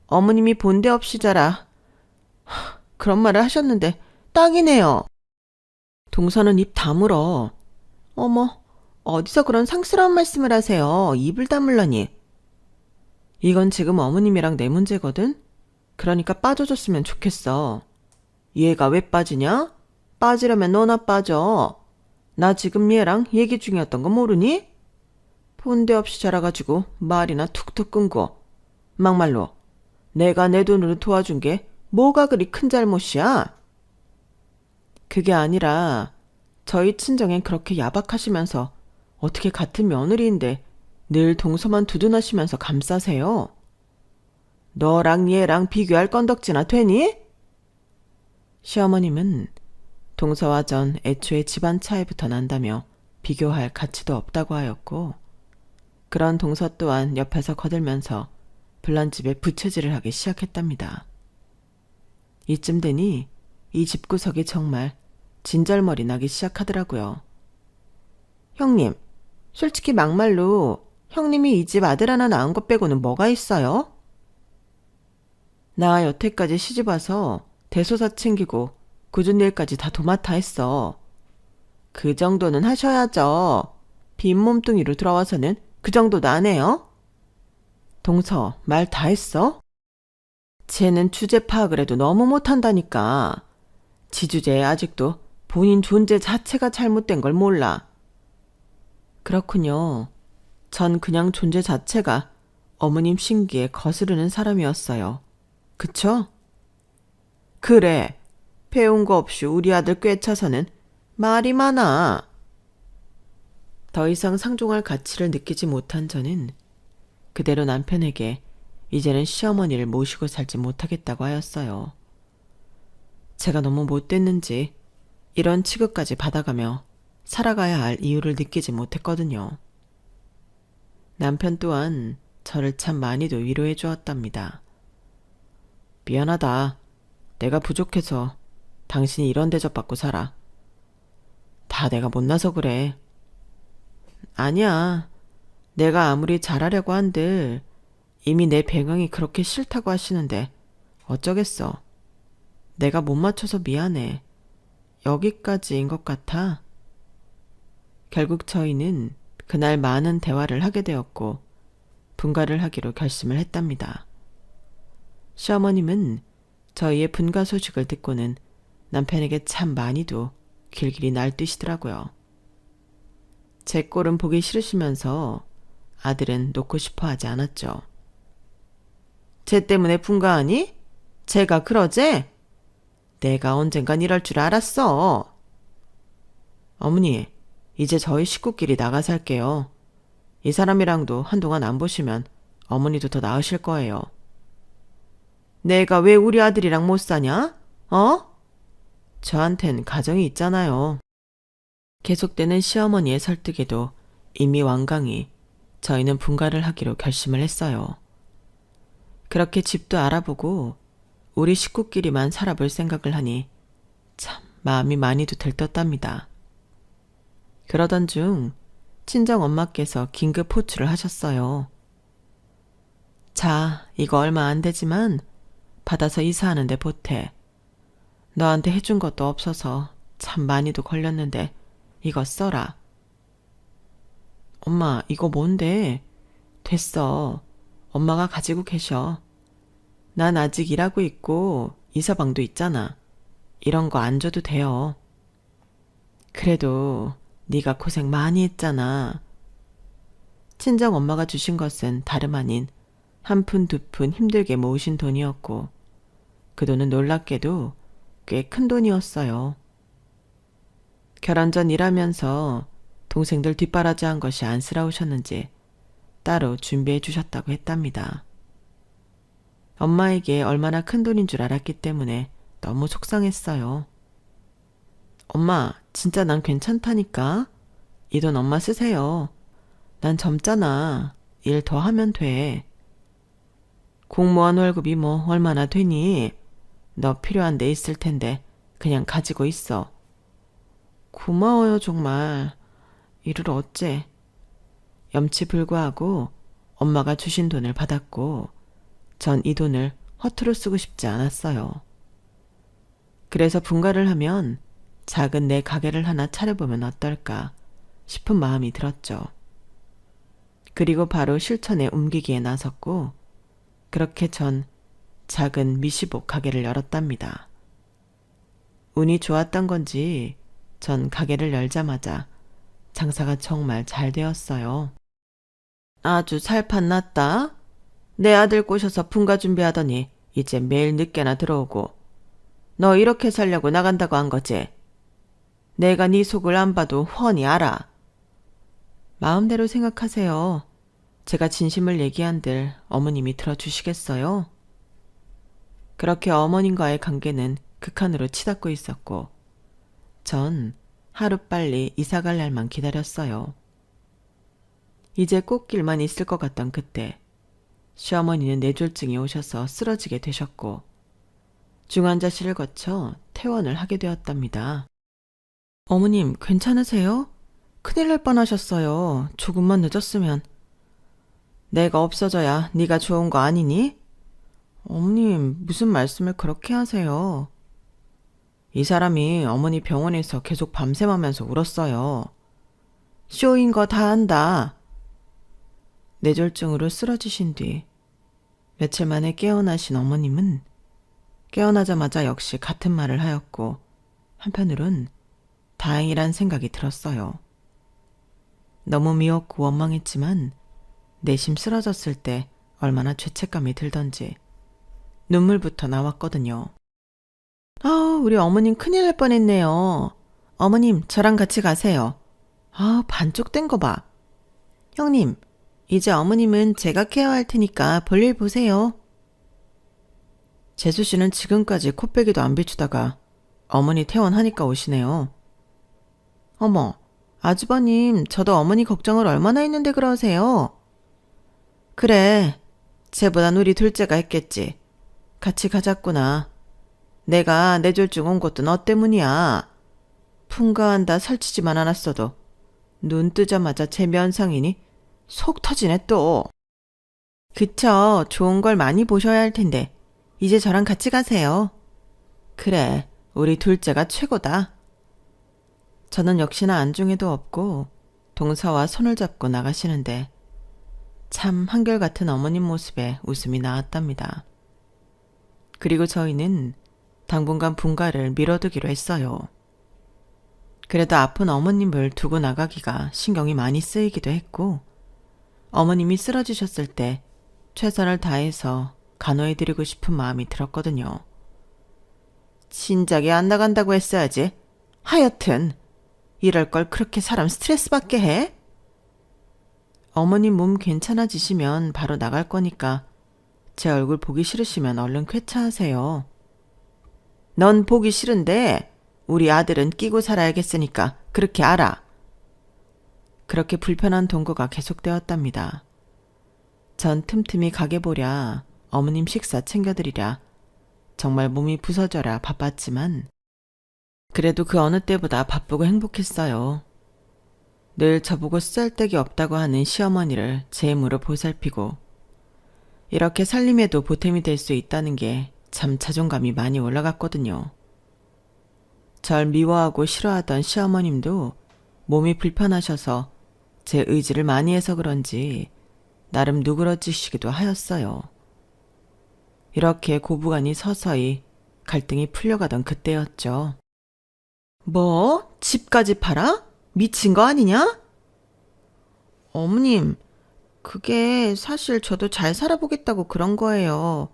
어머님이 본데 없이 자라. 그런 말을 하셨는데 딱이네요. 동서는 입 다물어. 어머, 어디서 그런 상스러운 말씀을 하세요. 입을 다물라니. 이건 지금 어머님이랑 내 문제거든? 그러니까 빠져줬으면 좋겠어. 얘가 왜 빠지냐? 빠지려면 너나 빠져. 나 지금 얘랑 얘기 중이었던 거 모르니? 본데 없이 자라가지고 말이나 툭툭 끊고 막말로 내가 내 돈으로 도와준 게 뭐가 그리 큰 잘못이야? 그게 아니라 저희 친정엔 그렇게 야박하시면서 어떻게 같은 며느리인데 늘 동서만 두둔하시면서 감싸세요? 너랑 얘랑 비교할 건덕지나 되니? 시어머님은 동서와 전 애초에 집안 차이부터 난다며 비교할 가치도 없다고 하였고, 그런 동서 또한 옆에서 거들면서 불난집에 부채질을 하기 시작했답니다. 이쯤 되니 이 집구석이 정말 진절머리 나기 시작하더라고요. 형님, 솔직히 막말로 형님이 이 집 아들 하나 낳은 것 빼고는 뭐가 있어요? 나 여태까지 시집와서 대소사 챙기고 굳은 일까지 다 도맡아 했어. 그 정도는 하셔야죠. 빈 몸뚱이로 들어와서는 그 정도도 안 해요? 동서, 말 다 했어? 쟤는 주제 파악을 해도 너무 못한다니까. 지주제에 아직도 본인 존재 자체가 잘못된 걸 몰라. 그렇군요. 전 그냥 존재 자체가 어머님 심기에 거스르는 사람이었어요. 그쵸? 그래. 배운 거 없이 우리 아들 꿰차서는 말이 많아. 더 이상 상종할 가치를 느끼지 못한 저는 그대로 남편에게 이제는 시어머니를 모시고 살지 못하겠다고 하였어요. 제가 너무 못됐는지 이런 취급까지 받아가며 살아가야 할 이유를 느끼지 못했거든요. 남편 또한 저를 참 많이도 위로해 주었답니다. 미안하다. 내가 부족해서 당신이 이런 대접받고 살아. 다 내가 못나서 그래. 아니야. 내가 아무리 잘하려고 한들 이미 내 배경이 그렇게 싫다고 하시는데 어쩌겠어. 내가 못 맞춰서 미안해. 여기까지인 것 같아. 결국 저희는 그날 많은 대화를 하게 되었고 분가를 하기로 결심을 했답니다. 시어머님은 저희의 분가 소식을 듣고는 남편에게 참 많이도 길길이 날뛰시더라고요. 제 꼴은 보기 싫으시면서 아들은 놓고 싶어 하지 않았죠. 쟤 때문에 분가하니? 쟤가 그러제? 내가 언젠간 이럴 줄 알았어. 어머니, 이제 저희 식구끼리 나가 살게요. 이 사람이랑도 한동안 안 보시면 어머니도 더 나으실 거예요. 내가 왜 우리 아들이랑 못 사냐? 어? 저한텐 가정이 있잖아요. 계속되는 시어머니의 설득에도 이미 완강히 저희는 분가를 하기로 결심을 했어요. 그렇게 집도 알아보고 우리 식구끼리만 살아볼 생각을 하니 참 마음이 많이도 들떴답니다. 그러던 중 친정 엄마께서 긴급 호출을 하셨어요. 자, 이거 얼마 안 되지만 받아서 이사하는데 보태. 너한테 해준 것도 없어서 참 많이도 걸렸는데 이거 써라. 엄마, 이거 뭔데? 됐어. 엄마가 가지고 계셔. 난 아직 일하고 있고 이사방도 있잖아. 이런 거 안 줘도 돼요. 그래도 네가 고생 많이 했잖아. 친정 엄마가 주신 것은 다름 아닌 한 푼 두 푼 힘들게 모으신 돈이었고 그 돈은 놀랍게도 꽤 큰 돈이었어요. 결혼 전 일하면서 동생들 뒷바라지한 것이 안쓰러우셨는지 따로 준비해 주셨다고 했답니다. 엄마에게 얼마나 큰 돈인 줄 알았기 때문에 너무 속상했어요. 엄마, 진짜 난 괜찮다니까. 이 돈 엄마 쓰세요. 난 젊잖아. 일 더 하면 돼. 공무원 월급이 뭐 얼마나 되니? 너 필요한 데 있을 텐데 그냥 가지고 있어. 고마워요 정말. 이를 어째. 염치불구하고 엄마가 주신 돈을 받았고 전 이 돈을 허투루 쓰고 싶지 않았어요. 그래서 분가를 하면 작은 내 가게를 하나 차려보면 어떨까 싶은 마음이 들었죠. 그리고 바로 실천에 옮기기에 나섰고 그렇게 전 작은 미시복 가게를 열었답니다. 운이 좋았던 건지 전 가게를 열자마자 장사가 정말 잘 되었어요. 아주 살판 났다. 내 아들 꼬셔서 분가 준비하더니 이제 매일 늦게나 들어오고 너 이렇게 살려고 나간다고 한 거지? 내가 네 속을 안 봐도 훤히 알아. 마음대로 생각하세요. 제가 진심을 얘기한들 어머님이 들어주시겠어요? 그렇게 어머님과의 관계는 극한으로 치닫고 있었고 전 하루빨리 이사갈 날만 기다렸어요. 이제 꽃길만 있을 것 같던 그때 시어머니는 뇌졸중이 오셔서 쓰러지게 되셨고 중환자실을 거쳐 퇴원을 하게 되었답니다. 어머님 괜찮으세요? 큰일 날 뻔하셨어요. 조금만 늦었으면. 내가 없어져야 네가 좋은 거 아니니? 어머님 무슨 말씀을 그렇게 하세요? 이 사람이 어머니 병원에서 계속 밤샘하면서 울었어요. 쇼인 거 다 안다. 뇌졸중으로 쓰러지신 뒤 며칠 만에 깨어나신 어머님은 깨어나자마자 역시 같은 말을 하였고 한편으론 다행이란 생각이 들었어요. 너무 미웠고 원망했지만 내심 쓰러졌을 때 얼마나 죄책감이 들던지 눈물부터 나왔거든요. 우리 어머님 큰일 날 뻔했네요. 어머님 저랑 같이 가세요. 반쪽된 거 봐. 형님 이제 어머님은 제가 케어할 테니까 볼일 보세요. 재수 씨는 지금까지 코빼기도 안 비추다가 어머니 퇴원하니까 오시네요. 어머, 아주버님 저도 어머니 걱정을 얼마나 했는데 그러세요? 그래, 쟤보단 우리 둘째가 했겠지. 같이 가자꾸나. 내가 뇌졸중 온 것도 너 때문이야. 풍가한다 설치지만 않았어도 눈 뜨자마자 제 면상이니 속 터지네 또. 그쵸, 좋은 걸 많이 보셔야 할 텐데 이제 저랑 같이 가세요. 그래, 우리 둘째가 최고다. 저는 역시나 안중에도 없고 동서와 손을 잡고 나가시는데 참 한결같은 어머님 모습에 웃음이 나왔답니다. 그리고 저희는 당분간 분가를 미뤄두기로 했어요. 그래도 아픈 어머님을 두고 나가기가 신경이 많이 쓰이기도 했고 어머님이 쓰러지셨을 때 최선을 다해서 간호해드리고 싶은 마음이 들었거든요. 진작에 안 나간다고 했어야지. 하여튼 이럴 걸 그렇게 사람 스트레스 받게 해? 어머님 몸 괜찮아지시면 바로 나갈 거니까 제 얼굴 보기 싫으시면 얼른 쾌차하세요. 넌 보기 싫은데 우리 아들은 끼고 살아야겠으니까 그렇게 알아. 그렇게 불편한 동거가 계속되었답니다. 전 틈틈이 가게 보랴 어머님 식사 챙겨드리랴 정말 몸이 부서져라 바빴지만 그래도 그 어느 때보다 바쁘고 행복했어요. 늘 저보고 쓸데기 없다고 하는 시어머니를 제 힘으로 보살피고 이렇게 살림에도 보탬이 될 수 있다는 게 참 자존감이 많이 올라갔거든요. 절 미워하고 싫어하던 시어머님도 몸이 불편하셔서 제 의지를 많이 해서 그런지 나름 누그러지시기도 하였어요. 이렇게 고부간이 서서히 갈등이 풀려가던 그때였죠. 뭐? 집까지 팔아? 미친 거 아니냐? 어머님, 그게 사실 저도 잘 살아보겠다고 그런 거예요.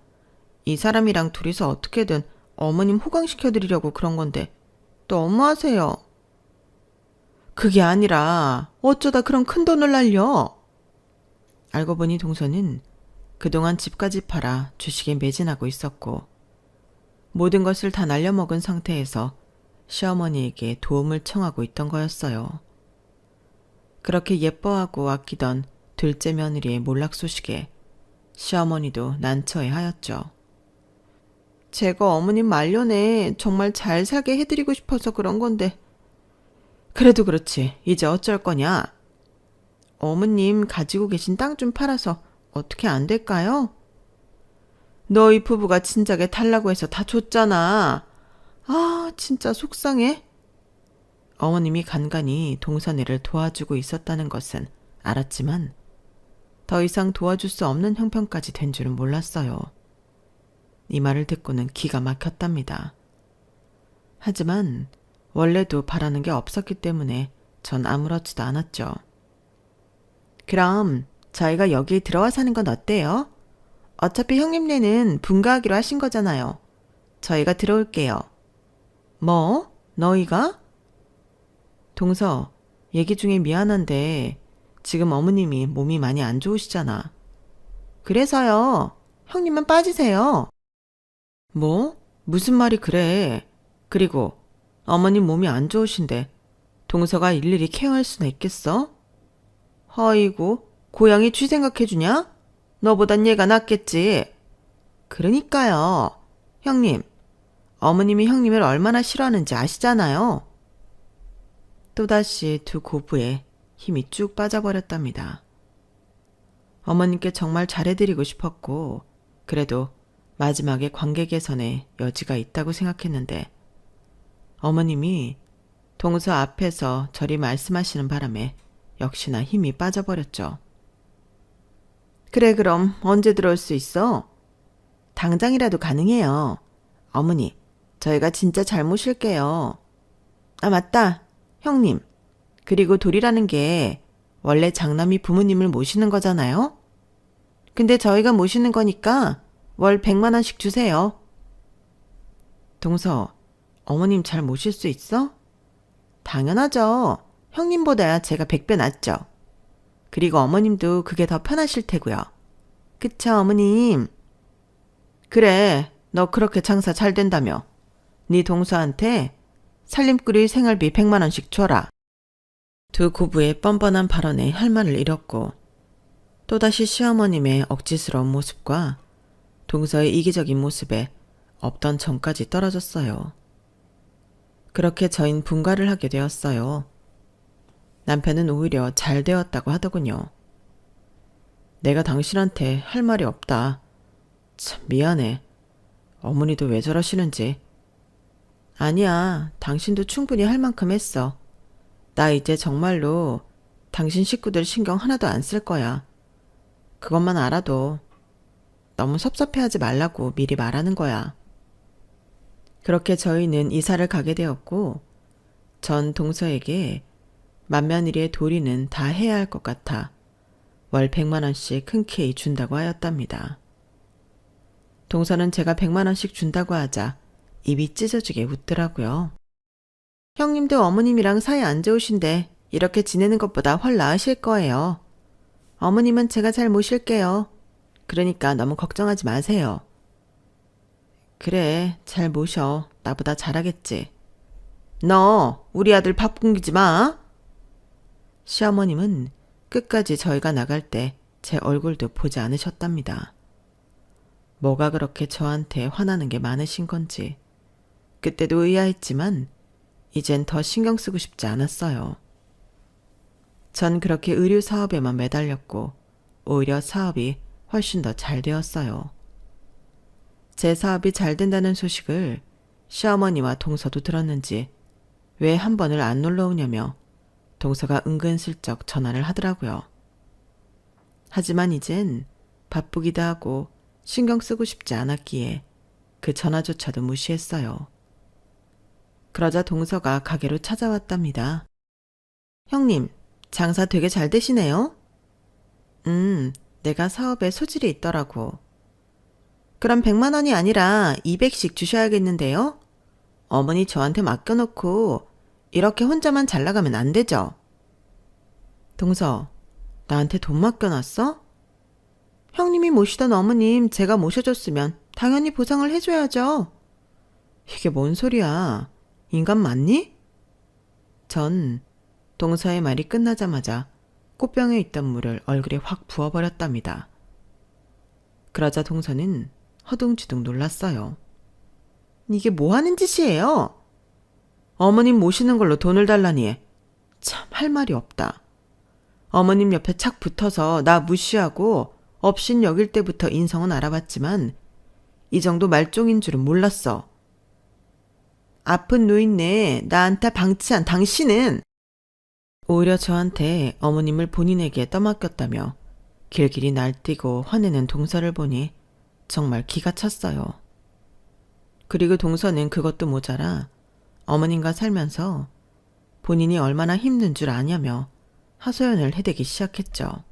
이 사람이랑 둘이서 어떻게든 어머님 호강시켜드리려고 그런 건데 너무하세요. 그게 아니라 어쩌다 그런 큰 돈을 날려? 알고 보니 동서는 그동안 집까지 팔아 주식에 매진하고 있었고 모든 것을 다 날려먹은 상태에서 시어머니에게 도움을 청하고 있던 거였어요. 그렇게 예뻐하고 아끼던 둘째 며느리의 몰락 소식에 시어머니도 난처해하였죠. 제가 어머님 말년에 정말 잘 살게 해드리고 싶어서 그런 건데 그래도 그렇지 이제 어쩔 거냐? 어머님 가지고 계신 땅 좀 팔아서 어떻게 안 될까요? 너희 부부가 진작에 달라고 해서 다 줬잖아. 진짜 속상해. 어머님이 간간히 동선애를 도와주고 있었다는 것은 알았지만 더 이상 도와줄 수 없는 형편까지 된 줄은 몰랐어요. 이 말을 듣고는 기가 막혔답니다. 하지만 원래도 바라는 게 없었기 때문에 전 아무렇지도 않았죠. 그럼 저희가 여기에 들어와 사는 건 어때요? 어차피 형님네는 분가하기로 하신 거잖아요. 저희가 들어올게요. 뭐? 너희가? 동서, 얘기 중에 미안한데 지금 어머님이 몸이 많이 안 좋으시잖아. 그래서요. 형님은 빠지세요. 뭐? 무슨 말이 그래? 그리고 어머님 몸이 안 좋으신데 동서가 일일이 케어할 수나 있겠어? 허이고, 고양이 쥐 생각해주냐? 너보단 얘가 낫겠지. 그러니까요. 형님, 어머님이 형님을 얼마나 싫어하는지 아시잖아요. 또다시 두 고부에 힘이 쭉 빠져버렸답니다. 어머님께 정말 잘해드리고 싶었고, 그래도 마지막에 관계 개선에 여지가 있다고 생각했는데, 어머님이 동서 앞에서 저리 말씀하시는 바람에 역시나 힘이 빠져버렸죠. 그래, 그럼 언제 들어올 수 있어? 당장이라도 가능해요. 어머니, 저희가 진짜 잘 모실게요. 아, 맞다. 형님. 그리고 돌이라는 게 원래 장남이 부모님을 모시는 거잖아요? 근데 저희가 모시는 거니까 월 100만 원씩 주세요. 동서, 어머님 잘 모실 수 있어? 당연하죠. 형님보다야 제가 100배 낫죠. 그리고 어머님도 그게 더 편하실 테고요. 그쵸, 어머님? 그래, 너 그렇게 장사 잘 된다며. 네 동서한테 살림꾼이 생활비 100만 원씩 줘라. 두 고부의 뻔뻔한 발언에 할 말을 잃었고 또다시 시어머님의 억지스러운 모습과 동서의 이기적인 모습에 없던 정까지 떨어졌어요. 그렇게 저흰 분가를 하게 되었어요. 남편은 오히려 잘 되었다고 하더군요. 내가 당신한테 할 말이 없다. 참 미안해. 어머니도 왜 저러시는지. 아니야, 당신도 충분히 할 만큼 했어. 나 이제 정말로 당신 식구들 신경 하나도 안 쓸 거야. 그것만 알아도 너무 섭섭해하지 말라고 미리 말하는 거야. 그렇게 저희는 이사를 가게 되었고 전 동서에게 만며느리의 도리는 다 해야 할 것 같아 월 100만 원씩 흔쾌히 준다고 하였답니다. 동서는 제가 100만 원씩 준다고 하자 입이 찢어지게 웃더라고요. 형님도 어머님이랑 사이 안 좋으신데 이렇게 지내는 것보다 훨 나으실 거예요. 어머님은 제가 잘 모실게요. 그러니까 너무 걱정하지 마세요. 그래, 잘 모셔. 나보다 잘하겠지. 너 우리 아들 밥 굶기지 마. 시어머님은 끝까지 저희가 나갈 때 제 얼굴도 보지 않으셨답니다. 뭐가 그렇게 저한테 화나는 게 많으신 건지. 그때도 의아했지만 이젠 더 신경 쓰고 싶지 않았어요. 전 그렇게 의류 사업에만 매달렸고 오히려 사업이 훨씬 더 잘 되었어요. 제 사업이 잘 된다는 소식을 시어머니와 동서도 들었는지 왜 한 번을 안 놀러 오냐며 동서가 은근슬쩍 전화를 하더라고요. 하지만 이젠 바쁘기도 하고 신경 쓰고 싶지 않았기에 그 전화조차도 무시했어요. 그러자 동서가 가게로 찾아왔답니다. 형님, 장사 되게 잘 되시네요? 내가 사업에 소질이 있더라고. 그럼 100만 원이 아니라 200씩 주셔야겠는데요? 어머니 저한테 맡겨놓고 이렇게 혼자만 잘 나가면 안 되죠? 동서, 나한테 돈 맡겨놨어? 형님이 모시던 어머님 제가 모셔줬으면 당연히 보상을 해줘야죠. 이게 뭔 소리야? 인간 맞니? 전 동서의 말이 끝나자마자 꽃병에 있던 물을 얼굴에 확 부어버렸답니다. 그러자 동서는 허둥지둥 놀랐어요. 이게 뭐 하는 짓이에요? 어머님 모시는 걸로 돈을 달라니. 참 할 말이 없다. 어머님 옆에 착 붙어서 나 무시하고 업신 여길 때부터 인성은 알아봤지만 이 정도 말종인 줄은 몰랐어. 아픈 노인네 나한테 방치한 당신은 오히려 저한테 어머님을 본인에게 떠맡겼다며 길길이 날뛰고 화내는 동서를 보니 정말 기가 찼어요. 그리고 동서는 그것도 모자라 어머님과 살면서 본인이 얼마나 힘든 줄 아냐며 하소연을 해대기 시작했죠.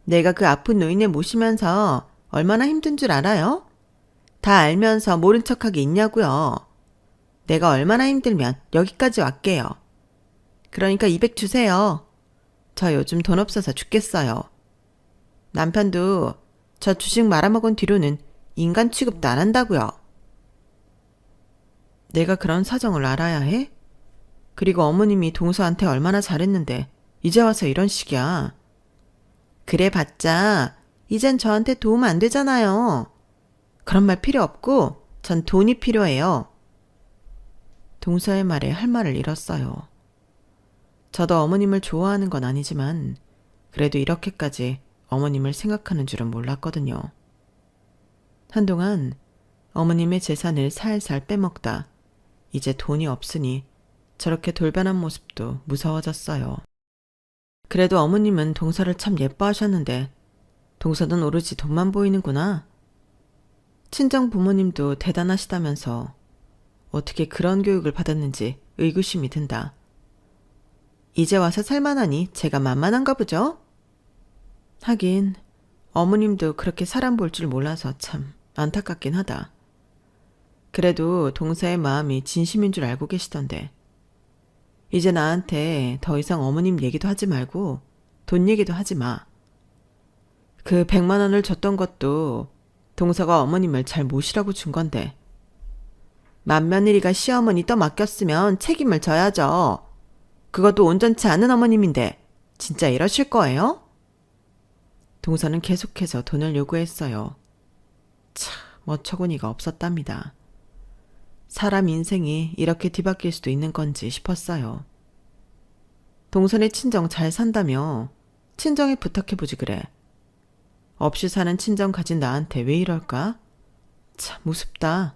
내가 그 아픈 노인네 모시면서 얼마나 힘든 줄 알아요? 다 알면서 모른 척하기 있냐고요. 내가 얼마나 힘들면 여기까지 왔게요. 그러니까 200 주세요. 저 요즘 돈 없어서 죽겠어요. 남편도 저 주식 말아먹은 뒤로는 인간 취급도 안 한다고요. 내가 그런 사정을 알아야 해? 그리고 어머님이 동서한테 얼마나 잘했는데 이제 와서 이런 식이야. 그래봤자 이젠 저한테 도움 안 되잖아요. 그런 말 필요 없고 전 돈이 필요해요. 동서의 말에 할 말을 잃었어요. 저도 어머님을 좋아하는 건 아니지만 그래도 이렇게까지 어머님을 생각하는 줄은 몰랐거든요. 한동안 어머님의 재산을 살살 빼먹다 이제 돈이 없으니 저렇게 돌변한 모습도 무서워졌어요. 그래도 어머님은 동서를 참 예뻐하셨는데 동서는 오로지 돈만 보이는구나. 친정 부모님도 대단하시다면서 어떻게 그런 교육을 받았는지 의구심이 든다. 이제 와서 살만하니 제가 만만한가 보죠? 하긴 어머님도 그렇게 사람 볼 줄 몰라서 참 안타깝긴 하다. 그래도 동서의 마음이 진심인 줄 알고 계시던데 이제 나한테 더 이상 어머님 얘기도 하지 말고 돈 얘기도 하지 마. 그 100만 원을 줬던 것도 동서가 어머님을 잘 모시라고 준 건데 맏며느리가 시어머니 떠맡겼으면 책임을 져야죠. 그것도 온전치 않은 어머님인데 진짜 이러실 거예요? 동서는 계속해서 돈을 요구했어요. 참 어처구니가 없었답니다. 사람 인생이 이렇게 뒤바뀔 수도 있는 건지 싶었어요. 동선의 친정 잘 산다며 친정에 부탁해보지 그래. 없이 사는 친정 가진 나한테 왜 이럴까? 참 우습다.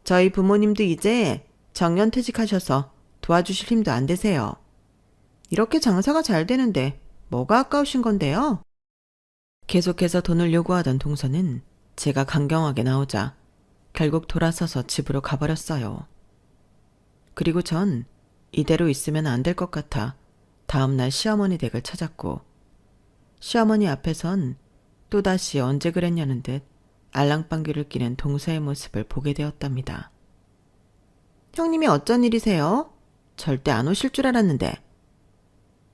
저희 부모님도 이제 정년퇴직하셔서 도와주실 힘도 안 되세요. 이렇게 장사가 잘 되는데 뭐가 아까우신 건데요? 계속해서 돈을 요구하던 동서는 제가 강경하게 나오자 결국 돌아서서 집으로 가버렸어요. 그리고 전 이대로 있으면 안 될 것 같아 다음날 시어머니 댁을 찾았고 시어머니 앞에선 또다시 언제 그랬냐는 듯 알랑방귀를 뀌는 동서의 모습을 보게 되었답니다. 형님이 어쩐 일이세요? 절대 안 오실 줄 알았는데.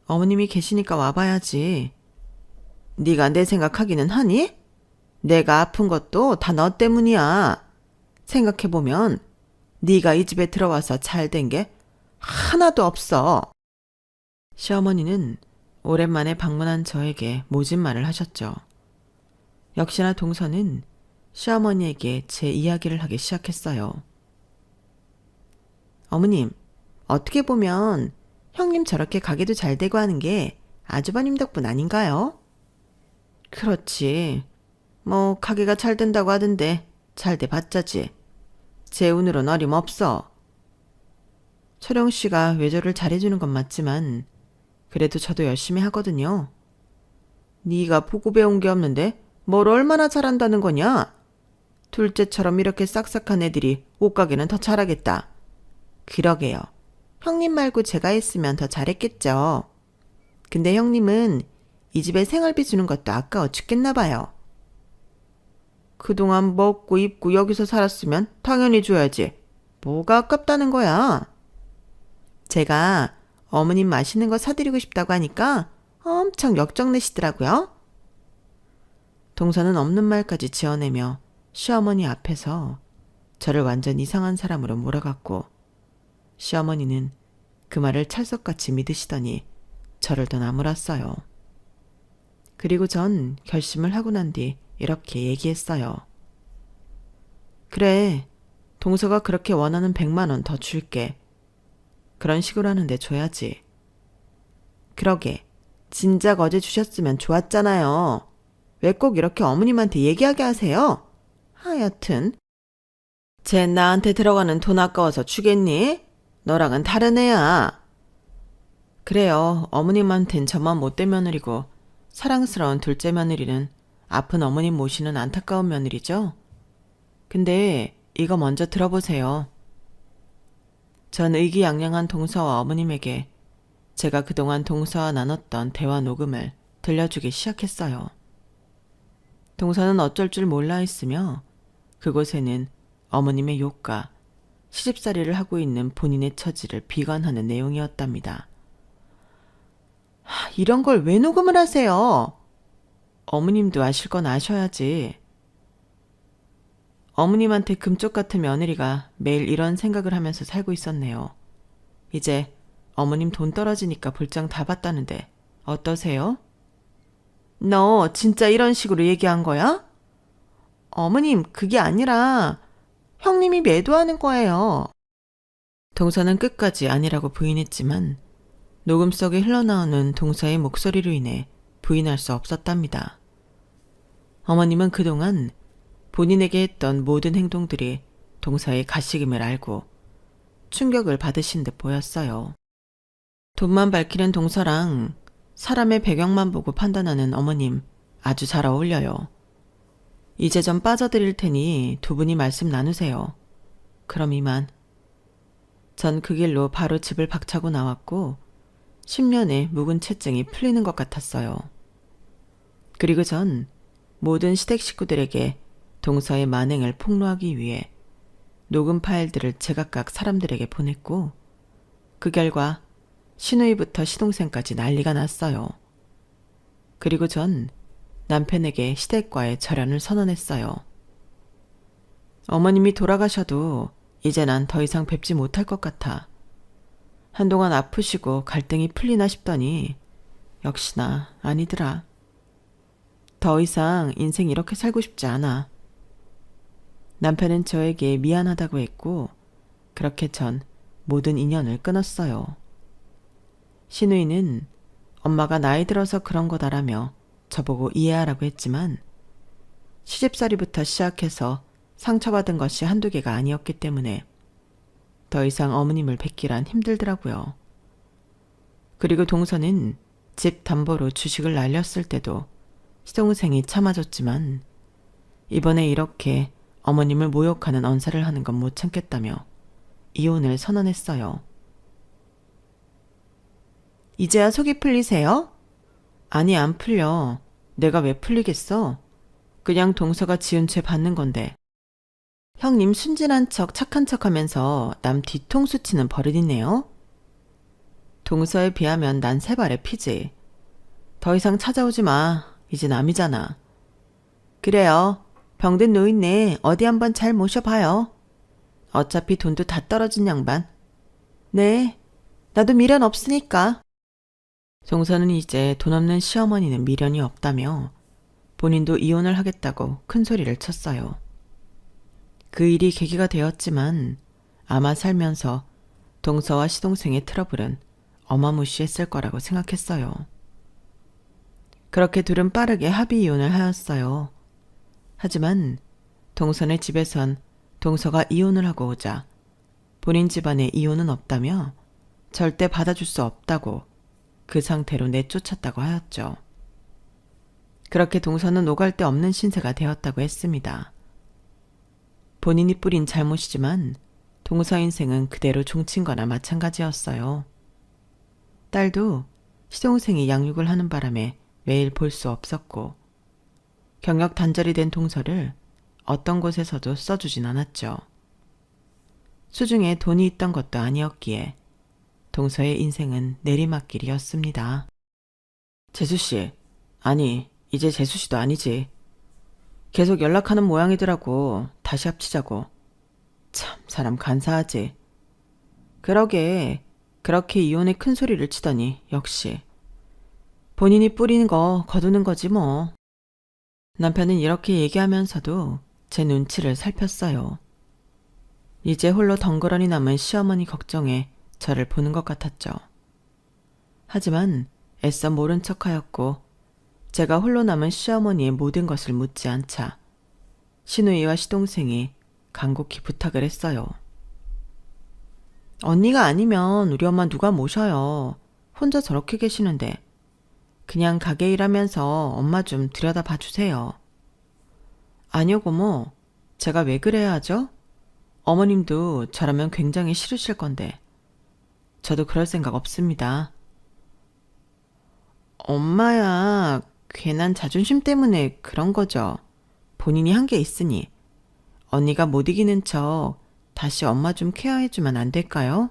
어머님이 계시니까 와봐야지. 네가 내 생각하기는 하니? 내가 아픈 것도 다 너 때문이야. 생각해보면 네가 이 집에 들어와서 잘 된 게 하나도 없어. 시어머니는 오랜만에 방문한 저에게 모진 말을 하셨죠. 역시나 동서는 시어머니에게 제 이야기를 하기 시작했어요. 어머님, 어떻게 보면 형님 저렇게 가게도 잘 되고 하는 게 아주버님 덕분 아닌가요? 그렇지. 뭐 가게가 잘 된다고 하던데 잘 돼 봤자지. 제 운으론 어림없어. 철영 씨가 외조를 잘해주는 건 맞지만 그래도 저도 열심히 하거든요. 네가 보고 배운 게 없는데 뭘 얼마나 잘한다는 거냐? 둘째처럼 이렇게 싹싹한 애들이 옷가게는 더 잘하겠다. 그러게요. 형님 말고 제가 했으면 더 잘했겠죠. 근데 형님은 이 집에 생활비 주는 것도 아까워 죽겠나 봐요. 그동안 먹고 입고 여기서 살았으면 당연히 줘야지. 뭐가 아깝다는 거야? 제가 어머님 맛있는 거 사드리고 싶다고 하니까 엄청 역정내시더라고요. 동서는 없는 말까지 지어내며 시어머니 앞에서 저를 완전 이상한 사람으로 몰아갔고 시어머니는 그 말을 찰석같이 믿으시더니 저를 더 나무랐어요. 그리고 전 결심을 하고 난 뒤 이렇게 얘기했어요. 그래, 동서가 그렇게 원하는 100만 원 더 줄게. 그런 식으로 하는데 줘야지. 그러게, 진작 어제 주셨으면 좋았잖아요. 왜 꼭 이렇게 어머님한테 얘기하게 하세요? 하여튼 쟤 나한테 들어가는 돈 아까워서 주겠니? 너랑은 다른 애야. 그래요. 어머님한텐 저만 못된 며느리고 사랑스러운 둘째 며느리는 아픈 어머님 모시는 안타까운 며느리죠. 근데 이거 먼저 들어보세요. 전 의기양양한 동서와 어머님에게 제가 그동안 동서와 나눴던 대화 녹음을 들려주기 시작했어요. 동서는 어쩔 줄 몰라 했으며 그곳에는 어머님의 욕과 시집살이를 하고 있는 본인의 처지를 비관하는 내용이었답니다. 이런 걸 왜 녹음을 하세요? 어머님도 아실 건 아셔야지. 어머님한테 금쪽 같은 며느리가 매일 이런 생각을 하면서 살고 있었네요. 이제 어머님 돈 떨어지니까 볼장 다 봤다는데 어떠세요? 너 진짜 이런 식으로 얘기한 거야? 어머님, 그게 아니라 형님이 매도하는 거예요. 동서는 끝까지 아니라고 부인했지만 녹음 속에 흘러나오는 동서의 목소리로 인해 부인할 수 없었답니다. 어머님은 그동안 본인에게 했던 모든 행동들이 동서의 가식임을 알고 충격을 받으신 듯 보였어요. 돈만 밝히는 동서랑 사람의 배경만 보고 판단하는 어머님 아주 잘 어울려요. 이제 좀 빠져드릴 테니 두 분이 말씀 나누세요. 그럼 이만. 전 그 길로 바로 집을 박차고 나왔고 10년의 묵은 채증이 풀리는 것 같았어요. 그리고 전 모든 시댁 식구들에게 동서의 만행을 폭로하기 위해 녹음 파일들을 제각각 사람들에게 보냈고 그 결과 시누이부터 시동생까지 난리가 났어요. 그리고 전 남편에게 시댁과의 절연을 선언했어요. 어머님이 돌아가셔도 이제 난 더 이상 뵙지 못할 것 같아. 한동안 아프시고 갈등이 풀리나 싶더니 역시나 아니더라. 더 이상 인생 이렇게 살고 싶지 않아. 남편은 저에게 미안하다고 했고 그렇게 전 모든 인연을 끊었어요. 시누이는 엄마가 나이 들어서 그런 거다라며 저보고 이해하라고 했지만 시집살이부터 시작해서 상처받은 것이 한두 개가 아니었기 때문에 더 이상 어머님을 뵙기란 힘들더라고요. 그리고 동서는 집 담보로 주식을 날렸을 때도 시동생이 참아줬지만 이번에 이렇게 어머님을 모욕하는 언사를 하는 건 못 참겠다며 이혼을 선언했어요. 이제야 속이 풀리세요? 아니, 안 풀려. 내가 왜 풀리겠어? 그냥 동서가 지은 죄 받는 건데. 형님 순진한 척 착한 척 하면서 남 뒤통수 치는 버릇이네요. 동서에 비하면 난 세 발의 피지. 더 이상 찾아오지 마. 이제 남이잖아. 그래요. 병든 노인네 어디 한번 잘 모셔봐요. 어차피 돈도 다 떨어진 양반. 네, 나도 미련 없으니까. 동서는 이제 돈 없는 시어머니는 미련이 없다며 본인도 이혼을 하겠다고 큰 소리를 쳤어요. 그 일이 계기가 되었지만 아마 살면서 동서와 시동생의 트러블은 어마무시했을 거라고 생각했어요. 그렇게 둘은 빠르게 합의 이혼을 하였어요. 하지만 동서네 집에선 동서가 이혼을 하고 오자 본인 집안에 이혼은 없다며 절대 받아줄 수 없다고 그 상태로 내쫓았다고 하였죠. 그렇게 동서는 오갈 데 없는 신세가 되었다고 했습니다. 본인이 뿌린 잘못이지만 동서 인생은 그대로 종친 거나 마찬가지였어요. 딸도 시동생이 양육을 하는 바람에 매일 볼 수 없었고 경력 단절이 된 동서를 어떤 곳에서도 써주진 않았죠. 수중에 돈이 있던 것도 아니었기에 동서의 인생은 내리막길이었습니다. 재수씨, 아니 이제 재수씨도 아니지. 계속 연락하는 모양이더라고. 다시 합치자고. 참 사람 간사하지. 그러게 그렇게 이혼에 큰 소리를 치더니 역시 본인이 뿌리는 거 거두는 거지 뭐. 남편은 이렇게 얘기하면서도 제 눈치를 살폈어요. 이제 홀로 덩그러니 남은 시어머니 걱정에 저를 보는 것 같았죠. 하지만 애써 모른 척하였고 제가 홀로 남은 시어머니의 모든 것을 묻지 않자 시누이와 시동생이 간곡히 부탁을 했어요. 언니가 아니면 우리 엄마 누가 모셔요. 혼자 저렇게 계시는데 그냥 가게 일하면서 엄마 좀 들여다봐 주세요. 아니요 고모, 제가 왜 그래야 하죠? 어머님도 저라면 굉장히 싫으실 건데 저도 그럴 생각 없습니다. 엄마야, 괜한 자존심 때문에 그런 거죠. 본인이 한 게 있으니 언니가 못 이기는 척 다시 엄마 좀 케어해주면 안 될까요?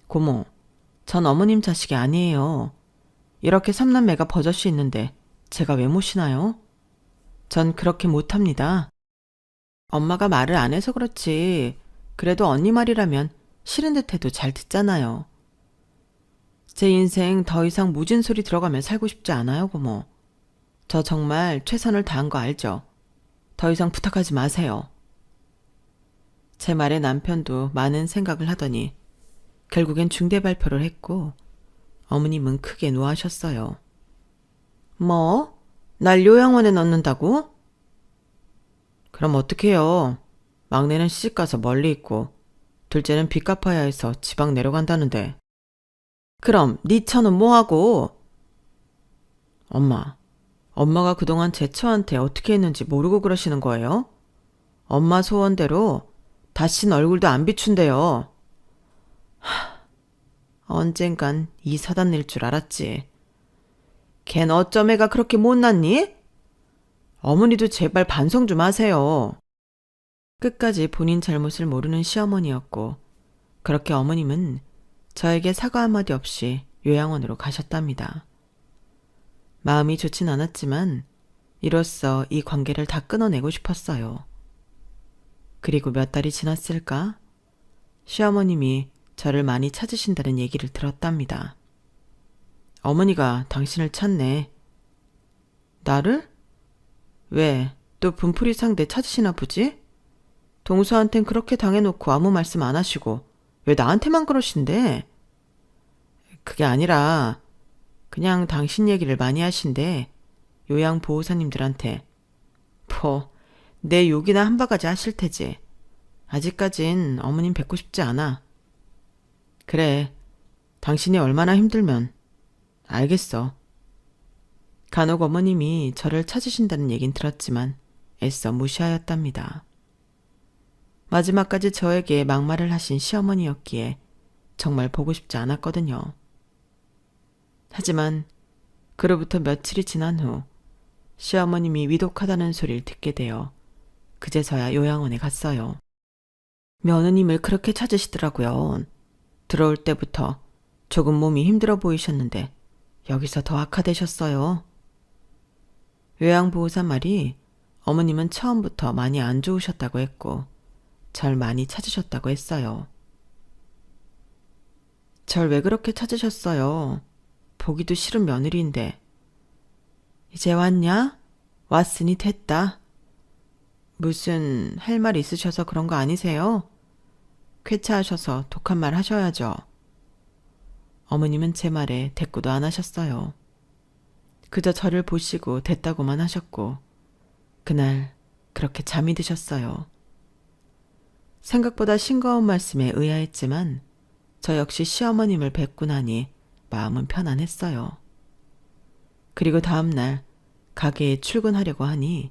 고모, 전 어머님 자식이 아니에요. 이렇게 삼남매가 버젓이 있는데 제가 왜 모시나요? 전 그렇게 못합니다. 엄마가 말을 안 해서 그렇지. 그래도 언니 말이라면 싫은 듯 해도 잘 듣잖아요. 제 인생 더 이상 무진 소리 들어가며 살고 싶지 않아요, 고모. 저 정말 최선을 다한 거 알죠? 더 이상 부탁하지 마세요. 제 말에 남편도 많은 생각을 하더니 결국엔 중대 발표를 했고 어머님은 크게 노하셨어요. 뭐? 날 요양원에 넣는다고? 그럼 어떡해요. 막내는 시집가서 멀리 있고 둘째는 빚 갚아야 해서 지방 내려간다는데. 그럼 네 처는 뭐하고? 엄마가 그동안 제 처한테 어떻게 했는지 모르고 그러시는 거예요? 엄마 소원대로 다신 얼굴도 안 비춘대요. 언젠간 이 사단 낼 줄 알았지. 걘 어쩜 애가 그렇게 못났니? 어머니도 제발 반성 좀 하세요. 끝까지 본인 잘못을 모르는 시어머니였고 그렇게 어머님은 저에게 사과 한마디 없이 요양원으로 가셨답니다. 마음이 좋진 않았지만 이로써 이 관계를 다 끊어내고 싶었어요. 그리고 몇 달이 지났을까? 시어머님이 저를 많이 찾으신다는 얘기를 들었답니다. 어머니가 당신을 찾네. 나를? 왜? 또 분풀이 상대 찾으시나 보지? 동서한텐 그렇게 당해놓고 아무 말씀 안 하시고 왜 나한테만 그러신대? 그게 아니라 그냥 당신 얘기를 많이 하신대. 요양보호사님들한테. 내 욕이나 한 바가지 하실 테지. 아직까진 어머님 뵙고 싶지 않아. 그래, 당신이 얼마나 힘들면. 알겠어. 간혹 어머님이 저를 찾으신다는 얘긴 들었지만 애써 무시하였답니다. 마지막까지 저에게 막말을 하신 시어머니였기에 정말 보고 싶지 않았거든요. 하지만 그로부터 며칠이 지난 후 시어머님이 위독하다는 소리를 듣게 되어 그제서야 요양원에 갔어요. 며느님을 그렇게 찾으시더라고요. 들어올 때부터 조금 몸이 힘들어 보이셨는데 여기서 더 악화되셨어요. 요양보호사 말이 어머님은 처음부터 많이 안 좋으셨다고 했고 절 많이 찾으셨다고 했어요. 절 왜 그렇게 찾으셨어요? 보기도 싫은 며느리인데. 이제 왔냐? 왔으니 됐다. 무슨 할 말 있으셔서 그런 거 아니세요? 쾌차하셔서 독한 말 하셔야죠. 어머님은 제 말에 대꾸도 안 하셨어요. 그저 저를 보시고 됐다고만 하셨고 그날 그렇게 잠이 드셨어요. 생각보다 싱거운 말씀에 의아했지만 저 역시 시어머님을 뵙고 나니 마음은 편안했어요. 그리고 다음날 가게에 출근하려고 하니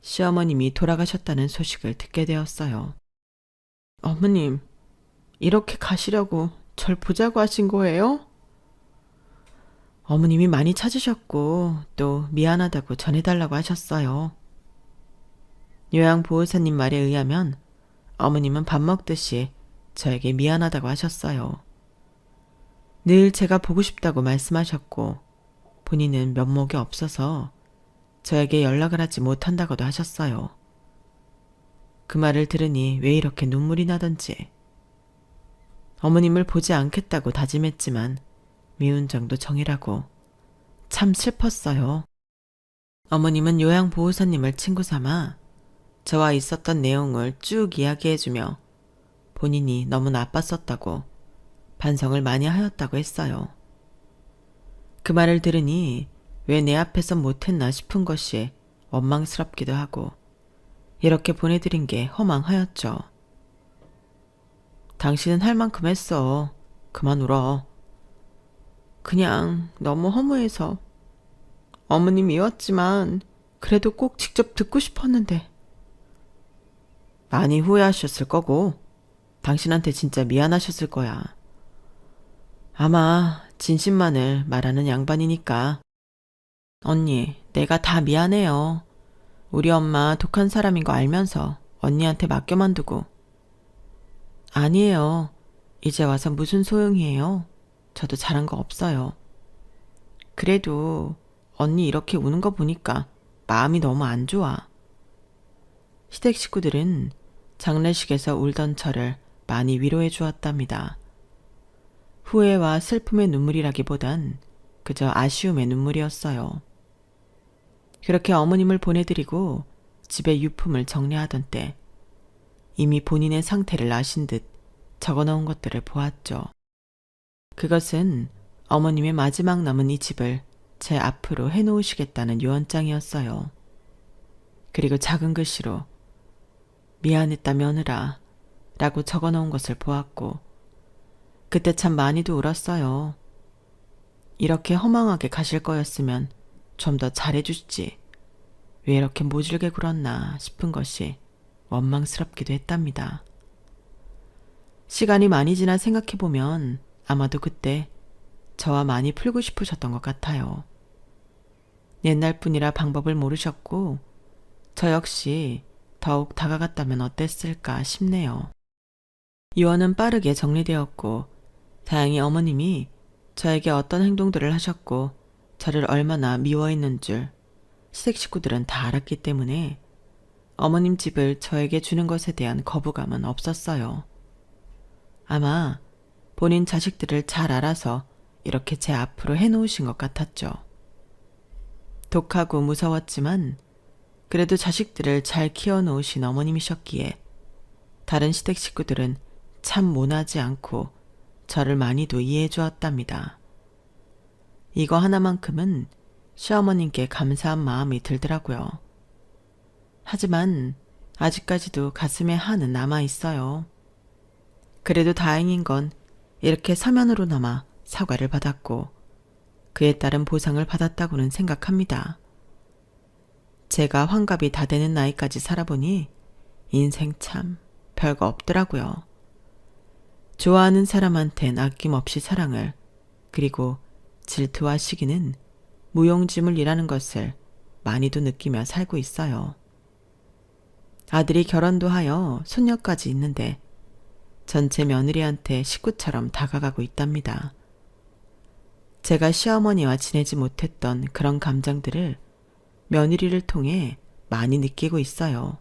시어머님이 돌아가셨다는 소식을 듣게 되었어요. 어머님, 이렇게 가시려고 절 보자고 하신 거예요? 어머님이 많이 찾으셨고 또 미안하다고 전해달라고 하셨어요. 요양보호사님 말에 의하면 어머님은 밥 먹듯이 저에게 미안하다고 하셨어요. 늘 제가 보고 싶다고 말씀하셨고 본인은 면목이 없어서 저에게 연락을 하지 못한다고도 하셨어요. 그 말을 들으니 왜 이렇게 눈물이 나던지. 어머님을 보지 않겠다고 다짐했지만 미운 정도 정이라고 참 슬펐어요. 어머님은 요양보호사님을 친구 삼아 저와 있었던 내용을 쭉 이야기해주며 본인이 너무 나빴었다고 반성을 많이 하였다고 했어요. 그 말을 들으니 왜 내 앞에서 못했나 싶은 것이 원망스럽기도 하고 이렇게 보내드린 게 허망하였죠. 당신은 할 만큼 했어. 그만 울어. 그냥 너무 허무해서. 어머님 미웠지만 그래도 꼭 직접 듣고 싶었는데. 많이 후회하셨을 거고 당신한테 진짜 미안하셨을 거야. 아마 진심만을 말하는 양반이니까. 언니, 내가 다 미안해요. 우리 엄마 독한 사람인 거 알면서 언니한테 맡겨만 두고. 아니에요. 이제 와서 무슨 소용이에요. 저도 잘한 거 없어요. 그래도 언니 이렇게 우는 거 보니까 마음이 너무 안 좋아. 시댁 식구들은 장례식에서 울던 저를 많이 위로해 주었답니다. 후회와 슬픔의 눈물이라기보단 그저 아쉬움의 눈물이었어요. 그렇게 어머님을 보내드리고 집에 유품을 정리하던 때 이미 본인의 상태를 아신 듯 적어놓은 것들을 보았죠. 그것은 어머님의 마지막 남은 이 집을 제 앞으로 해놓으시겠다는 유언장이었어요. 그리고 작은 글씨로 미안했다 며느라 라고 적어놓은 것을 보았고 그때 참 많이도 울었어요. 이렇게 허망하게 가실 거였으면 좀 더 잘해주시지. 왜 이렇게 모질게 굴었나 싶은 것이 원망스럽기도 했답니다. 시간이 많이 지나 생각해보면 아마도 그때 저와 많이 풀고 싶으셨던 것 같아요. 옛날 분이라 방법을 모르셨고 저 역시 더욱 다가갔다면 어땠을까 싶네요. 유언은 빠르게 정리되었고 다행히 어머님이 저에게 어떤 행동들을 하셨고 저를 얼마나 미워했는 줄 시댁 식구들은 다 알았기 때문에 어머님 집을 저에게 주는 것에 대한 거부감은 없었어요. 아마 본인 자식들을 잘 알아서 이렇게 제 앞으로 해놓으신 것 같았죠. 독하고 무서웠지만 그래도 자식들을 잘 키워놓으신 어머님이셨기에 다른 시댁 식구들은 참 모나지 않고 저를 많이도 이해해 주었답니다. 이거 하나만큼은 시어머님께 감사한 마음이 들더라고요. 하지만 아직까지도 가슴에 한은 남아있어요. 그래도 다행인 건 이렇게 서면으로나마 사과를 받았고 그에 따른 보상을 받았다고는 생각합니다. 제가 환갑이 다 되는 나이까지 살아보니 인생 참 별거 없더라고요. 좋아하는 사람한텐 아낌없이 사랑을, 그리고 질투와 시기는 무용지물이라는 것을 많이도 느끼며 살고 있어요. 아들이 결혼도 하여 손녀까지 있는데 전체 며느리한테 식구처럼 다가가고 있답니다. 제가 시어머니와 지내지 못했던 그런 감정들을 며느리를 통해 많이 느끼고 있어요.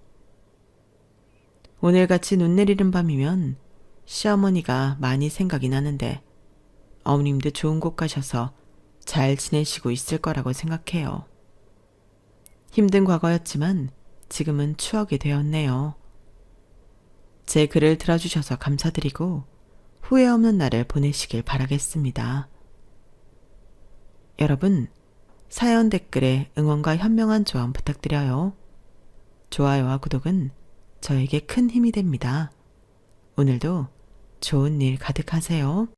오늘같이 눈 내리는 밤이면 시어머니가 많이 생각이 나는데 어머님도 좋은 곳 가셔서 잘 지내시고 있을 거라고 생각해요. 힘든 과거였지만 지금은 추억이 되었네요. 제 글을 들어주셔서 감사드리고 후회 없는 날을 보내시길 바라겠습니다. 여러분, 사연 댓글에 응원과 현명한 조언 부탁드려요. 좋아요와 구독은 저에게 큰 힘이 됩니다. 오늘도 좋은 일 가득하세요.